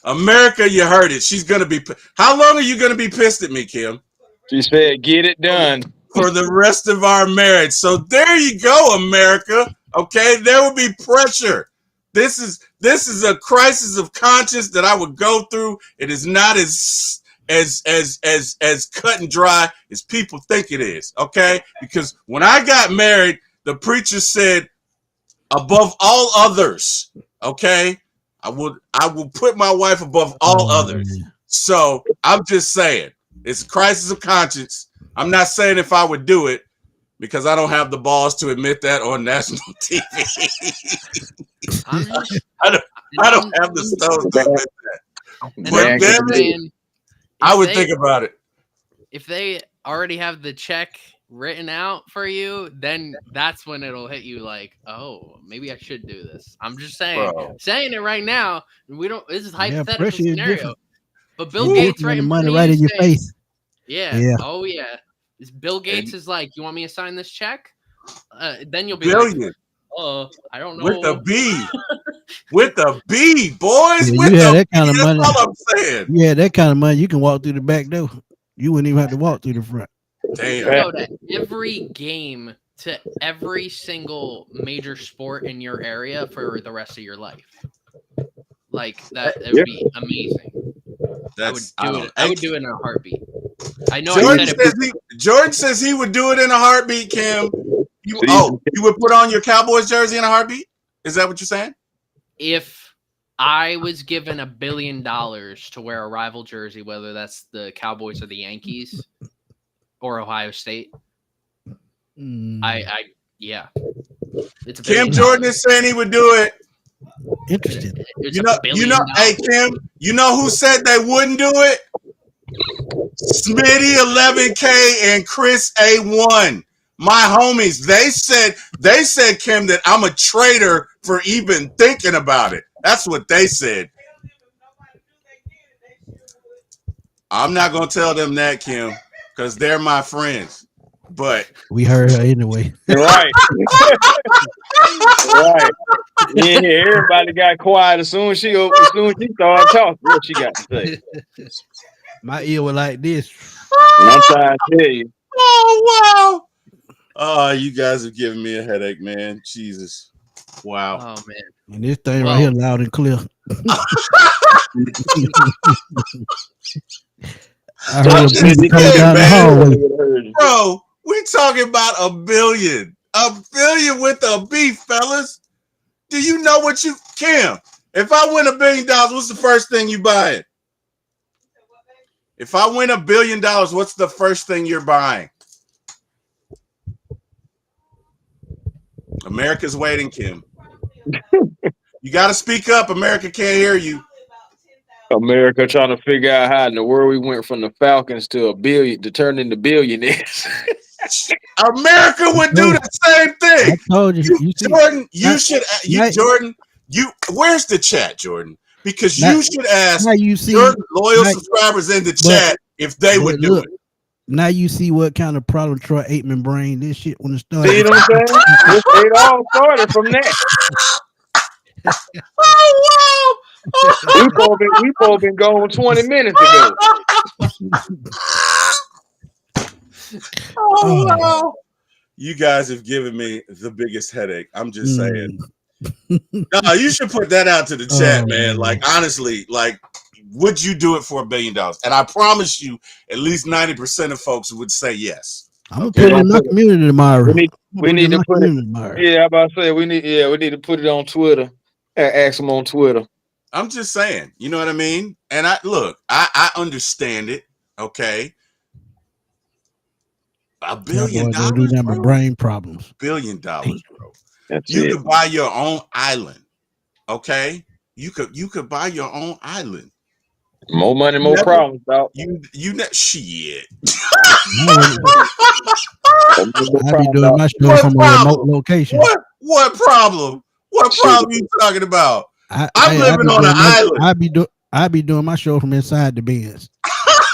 America, you heard it. She's going to be. How long are you going to be pissed at me, Kim? She said, "Get it done." For the rest of our marriage. So there you go, America. Okay, there will be pressure. This is a crisis of conscience that I would go through. It is not as cut and dry as people think it is. Okay, because when I got married, the preacher said, above all others. Okay, I will put my wife above all others. So I'm just saying, it's a crisis of conscience. I'm not saying if I would do it because I don't have the balls to admit that on national TV. I don't have the stones to admit that. But then I would think about it. If they already have the check written out for you, then that's when it'll hit you like, oh, maybe I should do this. I'm just saying, saying it right now. We don't. This is hypothetical scenario. But Bill Gates right in money right in your face. Yeah. Oh yeah. Bill Gates is like, you want me to sign this check? Then you'll be billion. Like, I don't know. With a B. With a B, boys. Yeah, with you have a that kind of B. money. That's all I'm saying. Yeah, that kind of money. You can walk through the back door. You wouldn't even have to walk through the front. Damn. You know that every game to every single major sport in your area for the rest of your life. Like that, it would be amazing. I would do it in a heartbeat. I know. Jordan says he would do it in a heartbeat, Kim. You would put on your Cowboys jersey in a heartbeat? Is that what you're saying? If I was given $1 billion to wear a rival jersey, whether that's the Cowboys or the Yankees or Ohio State, yeah. It's Kim Jordan is saying he would do it. Interesting. Hey Kim, you know who said they wouldn't do it? Smitty 11K and Chris A1. My homies, they said, Kim, that I'm a traitor for even thinking about it. That's what they said. I'm not gonna tell them that, Kim, because they're my friends. But we heard her anyway. Right. Right. Yeah, everybody got quiet as soon as she started talking. What she got to say? My ear was like this. I'm trying to tell you. Oh wow. Oh, you guys have given me a headache, man. Jesus. Wow. Oh man. And this thing right here loud and clear. I heard a coming down the hallway. Bro, we talking about $1 billion. $1 billion with a B, fellas. Do you know what you Kim? If I win $1 billion, what's the first thing you buying? If I win $1 billion, what's the first thing you're buying? America's waiting, Kim. You got to speak up. America can't hear you. America trying to figure out how in the world we went from the Falcons to turn into billionaires. America would do the same thing. I told you. You see, Jordan, Jordan, where's the chat, Jordan? Because you should ask your loyal subscribers in the chat if they would do it. Now you see what kind of problem Troy Aikman brain this shit when it started. See what I'm saying? It all started from that. Oh wow! We both been gone 20 minutes ago. Oh wow! You guys have given me the biggest headache. I'm just saying. No, you should put that out to the chat, man. Like honestly, like would you do it for $1 billion? And I promise you, at least 90% of folks would say yes. I'm gonna put it in the community tomorrow. We need to put it. Yeah, I'm about to say we need to put it on Twitter. Ask them on Twitter. I'm just saying, you know what I mean? And I understand it. Okay, $1 billion. Do them with brain problems. $1 billion, bro. You could buy your own island. Okay, you could buy your own island. More money, more problems, dog. Shit. I be doing my show from a remote location. What problem? What problem are you talking about? I'm living on an island. I be doing my show from inside the Benz.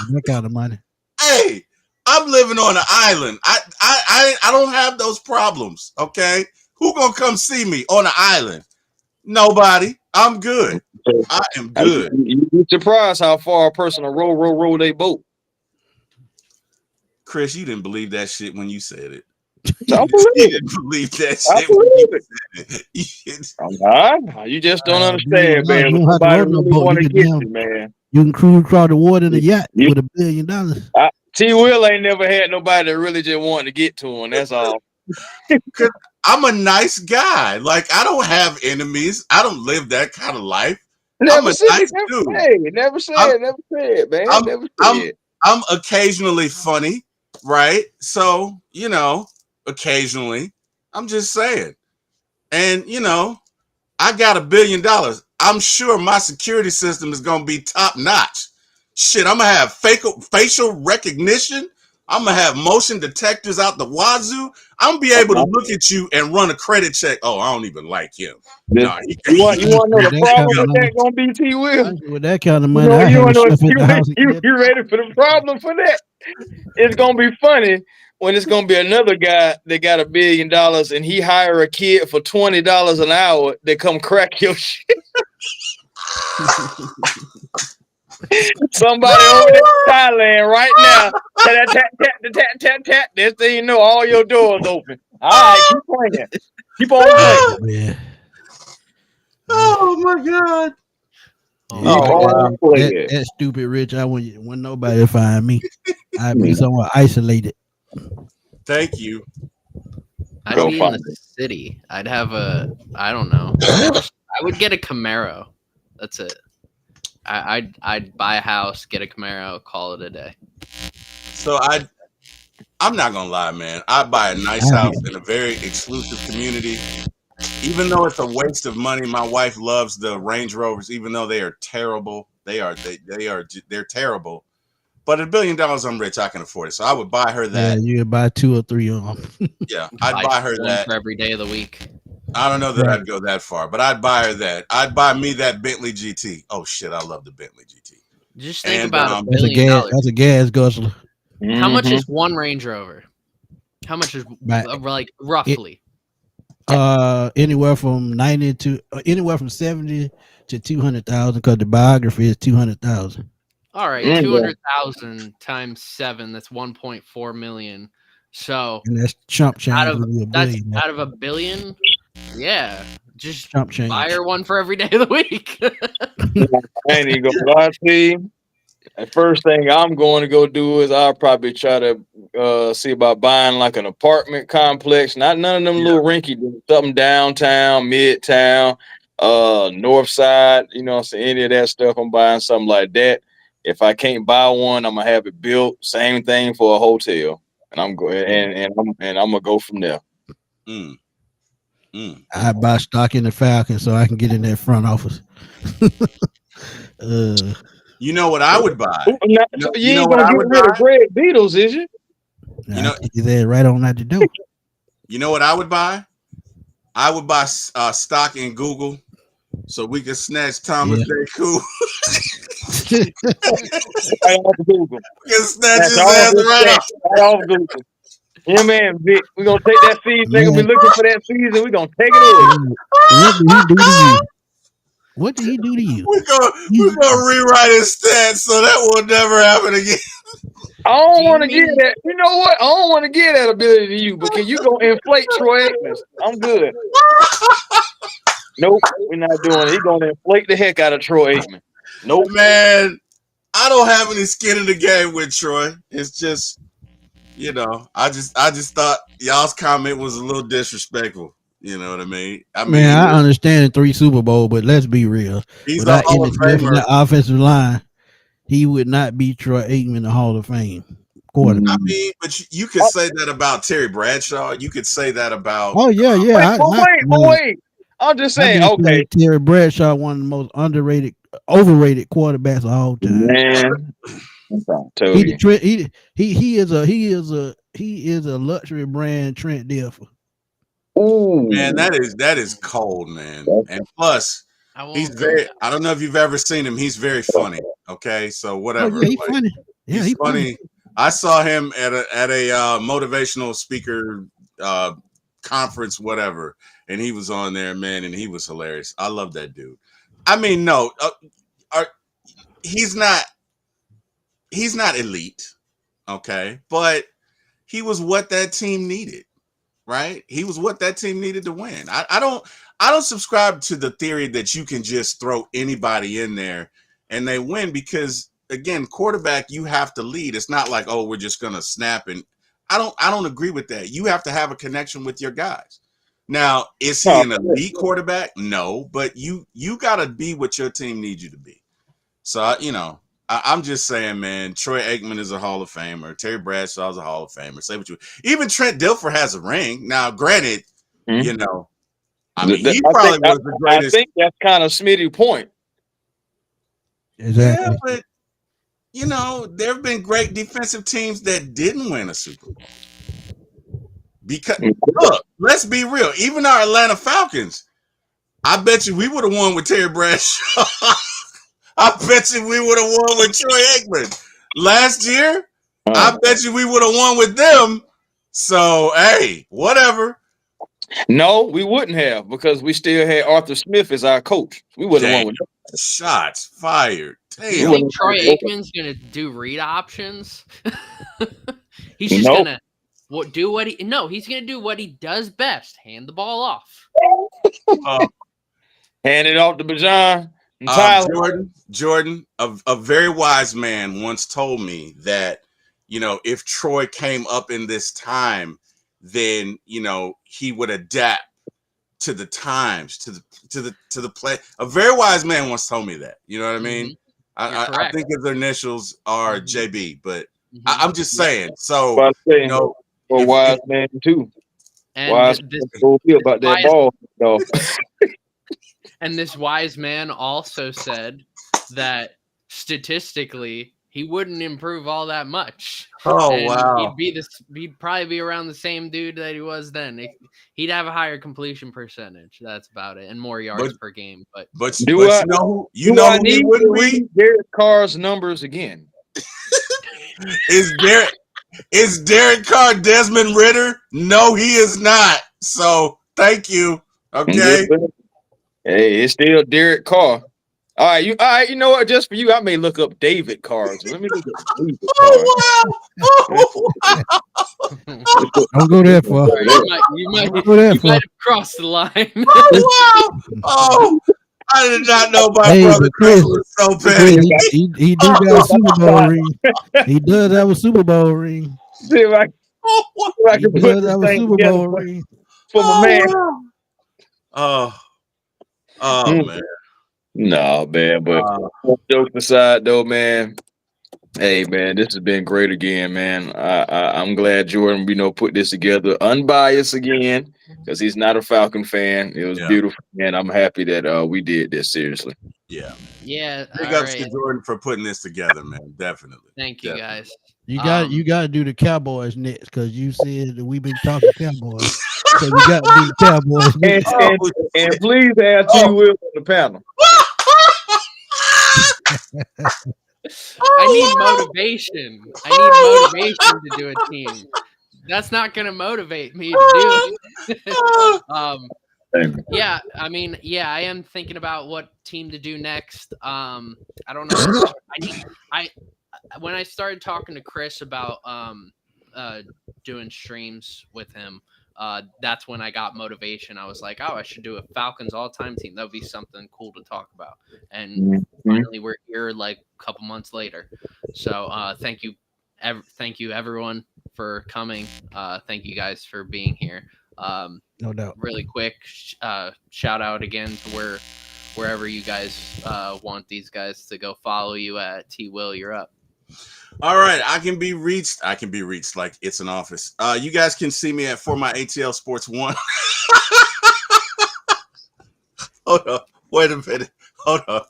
That kind of money. Hey, I'm living on an island. I don't have those problems. Okay, who gonna come see me on an island? Nobody. I'm good. I am good. You'd be surprised how far a person will roll they boat. Chris, you didn't believe that shit when you said it. You didn't believe that shit when you said it. You just don't understand, man. Nobody really want to get you, man. You can cruise across the water in a yacht with $1 billion. T. Will ain't never had nobody that really just wanted to get to him. That's all. I'm a nice guy. Like I don't have enemies. I don't live that kind of life. Never said, man. I'm occasionally funny, right? So, occasionally. I'm just saying. And, I got $1 billion. I'm sure my security system is going to be top notch. Shit, I'm going to have facial recognition. I'm going to have motion detectors out the wazoo. I'm going to be able to look at you and run a credit check. Oh, I don't even like him. Nah, you want to know the problem with that going to be, T. Will? With that kind of money, you ready for the problem for that? It's going to be funny when it's going to be another guy that got $1 billion and he hire a kid for $20 an hour that come crack your shit. Somebody over there in Thailand right now. Tap. Next thing you know, all your doors open. All right, keep playing. Keep on playing. Yeah. Oh my God. That stupid rich. I want nobody to find me. I'd be somewhere isolated. Thank you. I'd be in the city. I'd have I don't know. I would get a Camaro. That's it. I'd buy a house, get a Camaro, call it a day. So I'm not gonna lie, man. I'd buy a nice house in a very exclusive community. Even though it's a waste of money, my wife loves the Range Rovers, even though they are terrible. They're terrible. But $1 billion, I'm rich. I can afford it. So I would buy her that. Yeah, you would buy 2 or 3 of them. Yeah, I'd buy her that for every day of the week. I don't know that I'd go that far, but I'd buy her that. I'd buy me that Bentley GT. Oh shit, I love the Bentley GT. Just think about $1 that's billion. That's a gas guzzler. How much is one Range Rover? How much is like roughly? Anywhere from 70 to 200,000 because the biography is 200,000. All right, 200,000 times 7. That's 1.4 million. So and that's chump change. Out of $1 billion. Yeah, just chump change. Buy her one for every day of the week. I ain't even gonna lie to you. The first thing I'm going to go do is I'll probably try to see about buying like an apartment complex. None of them little rinky, something downtown, midtown, north side. You know, so any of that stuff. I'm buying something like that. If I can't buy one, I'm gonna have it built. Same thing for a hotel, and I'm going and I'm gonna go from there. I buy stock in the Falcons so I can get in that front office. You know what I would buy? You You know ain't what gonna I get would rid buy? of Greg Beatles, is you? You know, kick his head right on out the door. You know what I would buy? I would buy stock in Google so we could snatch Thomas J. Cool. Right off Google. We can snatch That's his all ass good right stats. off. Right off Google. Yeah, man, Vic. We're gonna take that season. They're gonna be looking for that season. We're gonna take it away. What did he do to you? What did he do to you? We're gonna rewrite his stats so that will never happen again. I don't want to get that. You know what? I don't want to get that ability to you because you gonna inflate Troy Aikman. I'm good. Nope, we're not doing it. He's gonna inflate the heck out of Troy Aikman. Nope. Man, I don't have any skin in the game with Troy. It's just, I just thought y'all's comment was a little disrespectful. You know what I mean? I understand 3 Super Bowl, but let's be real. He's Without a Hall any of depth in Famer. the offensive line, he would not be Troy Aikman, the Hall of Fame quarterback. I mean, but you could say that about Terry Bradshaw. You could say that about. Oh yeah. Wait. I'm just saying. Okay, Terry Bradshaw, one of the most underrated, overrated quarterbacks of all time. Man, he is a luxury brand Trent Dilfer. Ooh, Man, that is cold, man. And plus, he's very. I don't know if you've ever seen him. He's very funny. Okay, so whatever. Oh, yeah, he's funny. Yeah, he's funny. I saw him at a motivational speaker conference, whatever, and he was on there, man, and he was hilarious. I love that dude. I mean, no, he's not elite, okay, but he was what that team needed, right? He was what that team needed to win. I don't subscribe to the theory that you can just throw anybody in there and they win because, again, quarterback, you have to lead. It's not like, oh, we're just gonna snap. And I don't agree with that. You have to have a connection with your guys. Now, is he an elite quarterback? No, but you got to be what your team needs you to be. So, I'm just saying, man, Troy Aikman is a Hall of Famer. Terry Bradshaw is a Hall of Famer. Say what you. Even Trent Dilfer has a ring. Now, granted, I mean, he probably was the greatest. I think that's kind of Smitty's point. Exactly. Yeah, but there have been great defensive teams that didn't win a Super Bowl. Because look, let's be real. Even our Atlanta Falcons, I bet you we would have won with Terry Bradshaw. I bet you we would have won with Troy Aikman. Last year, I bet you we would have won with them. So, hey, whatever. No, we wouldn't have because we still had Arthur Smith as our coach. We wouldn't have won with them. Shots fired. Damn. You think Troy Aikman's gonna do read options? He's just gonna do what he. No, he's gonna do what he does best: hand the ball off. Hand it off to Bajan. Jordan, a very wise man once told me that if Troy came up in this time, then he would adapt to the times, to the play. A very wise man once told me that. You know what I mean? Mm-hmm. I think his initials are JB, but I'm just saying. So for a wise man too. And wise about that ball, though. And this wise man also said that statistically he wouldn't improve all that much. Oh, and wow. He'd probably be around the same dude that he was then. He'd have a higher completion percentage. That's about it. And more yards per game. But you know who he wouldn't be? Derek Carr's numbers again. Is Derek Carr Desmond Ritter? No, he is not. So thank you. Okay. Hey, it's still Derek Carr. All right, you know what? Just for you, I may look up David Carr. So let me look up David Carr. Don't go that far. You might have crossed the line. Oh, I did not know my brother Chris was so bad. He do got a Super Bowl ring. He does have a Super Bowl ring. See if I can put this thing Super together Bowl ring for my man. Oh man. No, man, but jokes aside, though, man, Hey man, this has been great again, man. I'm glad Jordan, put this together, unbiased again, because he's not a Falcon fan. It was Yeah, beautiful, and I'm happy that we did this seriously. yeah. Yeah. Big All ups to right. Jordan for putting this together, man. Definitely. Thank you, guys. You got to do the Cowboys next because you said that we've been talking Cowboys, so you got to do the Cowboys And next. and, Oh, and please have T. oh. Will on the panel. I need motivation. I need motivation to do a team. That's not going to motivate me to do it. Yeah, I mean, yeah, I am thinking about what team to do next. I don't know. I when I started talking to Chris about doing streams with him, that's when I got motivation. I was like, oh, I should do a Falcons all-time team. That would be something cool to talk about. And finally, we're here like a couple months later. So thank you, everyone for coming. Thank you guys for being here. No doubt. Really quick, shout out again to wherever you guys want these guys to go follow you at. T. Will, you're up. All right, I can be reached like it's an office. You guys can see me at For My ATL Sports 1. Hold on, wait a minute. Hold on.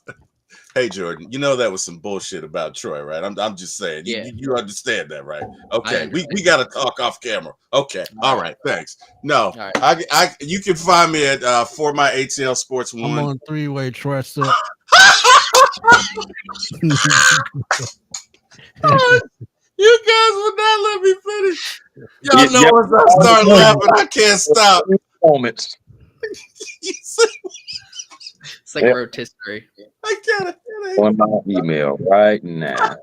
Hey Jordan, you know that was some bullshit about Troy, right? I'm just saying. Yeah. You understand that, right? Okay, we got to talk off camera. Okay, all right, thanks. No, All I you can find me at For My ATL Sports 1. I'm on three-way trust up. You guys would not let me finish. Y'all know once I start laughing, I can't stop. Moments. It's like rotisserie. I got it. On my email right now.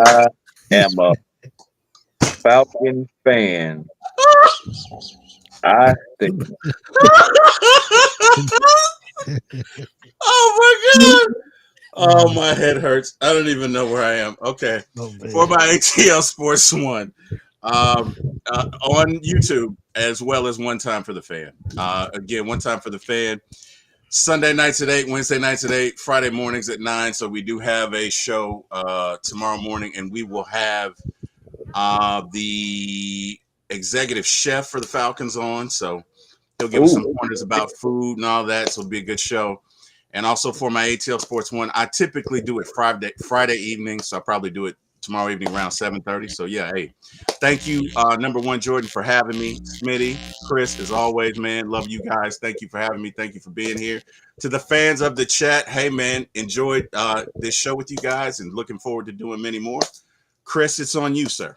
I am a Falcon fan. I think. Oh my god. Oh, my head hurts. I don't even know where I am. Okay. For My ATL Sports 1. On YouTube, as well as One Time for the Fan. Again, One Time for the Fan. Sunday nights at 8, Wednesday nights at 8, Friday mornings at 9. So we do have a show tomorrow morning, and we will have the executive chef for the Falcons on. So he'll give us some pointers about food and all that. So it'll be a good show. And also For My ATL Sports 1, I typically do it Friday evening, so I'll probably do it tomorrow evening around 7:30. So yeah, hey, thank you, number one, Jordan, for having me. Smitty, Chris, as always, man, love you guys. Thank you for having me. Thank you for being here. To the fans of the chat, hey man, enjoyed this show with you guys and looking forward to doing many more. Chris, it's on you, sir.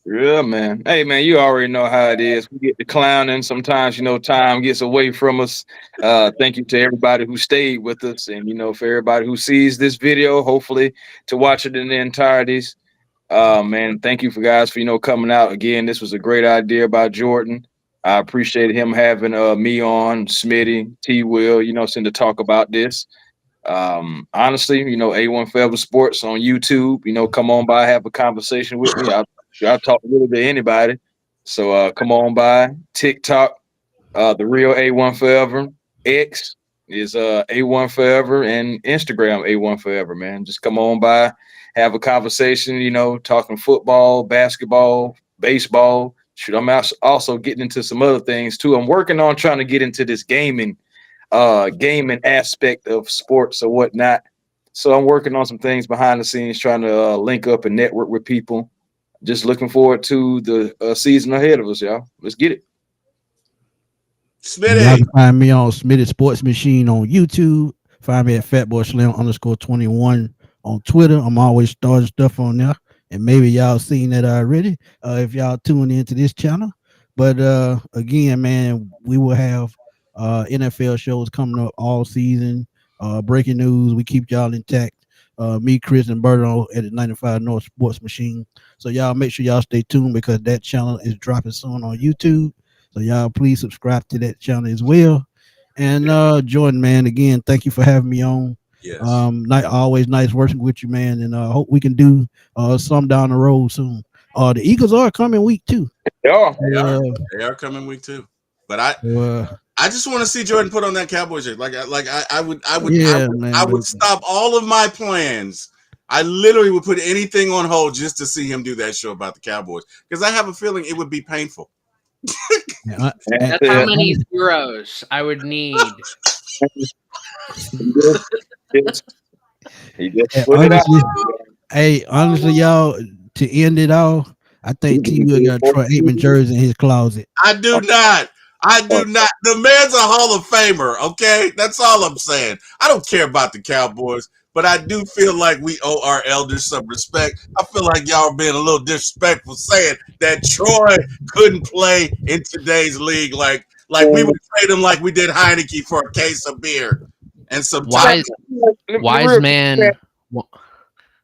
Yeah, man. Hey, man, you already know how it is. We get the clowning. Sometimes, time gets away from us. Thank you to everybody who stayed with us. And, for everybody who sees this video, hopefully to watch it in the entireties. Man, thank you guys for, coming out. Again, this was a great idea about Jordan. I appreciate him having me on, Smitty, T. Will, to talk about this. Honestly, A1 Forever Sports on YouTube, come on by, have a conversation with me. I'll talk a little to anybody. So come on by. TikTok, the real A1 Forever. X is A1 Forever, and Instagram A1 Forever, man. Just come on by, have a conversation, talking football, basketball, baseball. Shoot, I'm also getting into some other things too. I'm working on trying to get into this gaming aspect of sports or whatnot. So I'm working on some things behind the scenes, trying to link up and network with people. Just looking forward to the season ahead of us, y'all. Let's get it. Smitty. Y'all can find me on Smitty Sports Machine on YouTube. Find me at FatBoySlim_21 on Twitter. I'm always starting stuff on there. And maybe y'all seen that already if y'all tune into this channel. But again, man, we will have NFL shows coming up all season. Breaking news. We keep y'all intact. Me, Chris, and Berto at the 95 North Sports Machine. So y'all make sure y'all stay tuned because that channel is dropping soon on YouTube. So y'all please subscribe to that channel as well. And Jordan, man, again, thank you for having me on. Yes. Always nice working with you, man. And hope we can do some down the road soon. The Eagles are coming week 2. Yeah, they are coming week 2. But I just want to see Jordan put on that Cowboys shirt. I would stop all of my plans. I literally would put anything on hold just to see him do that show about the Cowboys because I have a feeling it would be painful. That's how many zeros I would need. He just put it out. Honestly, y'all, to end it all, I think T Will got a Troy Aikman jersey in his closet. I do not. I do not. The man's a Hall of Famer, okay? That's all I'm saying. I don't care about the Cowboys, but I do feel like we owe our elders some respect. I feel like y'all are being a little disrespectful saying that Troy couldn't play in today's league like we would trade him like we did Heineke for a case of beer and some Wise man.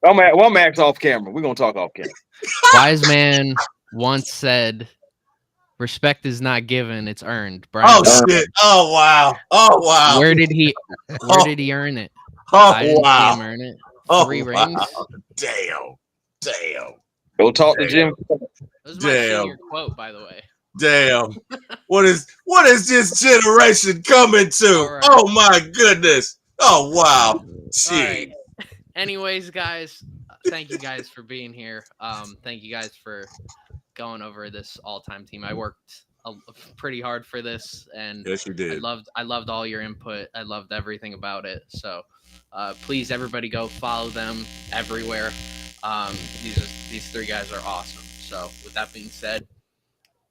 I'm Max off camera. We're gonna talk off camera. Wise man once said, "Respect is not given; it's earned." Brian, Oh shit! Oh wow! Oh wow! Where did he earn it? Oh I didn't wow! see him earn it. Oh, 3 wow. rings. Damn! Go talk to Jim. That was my senior quote, by the way. Damn! What is this generation coming to? Right. Oh my goodness! Oh wow! Right. Anyways, guys, thank you guys for being here. Thank you guys for going over this all-time team. I worked pretty hard for this, and yes, you did. I loved all your input. I loved everything about it. So, please, everybody, go follow them everywhere. These 3 guys are awesome. So, with that being said,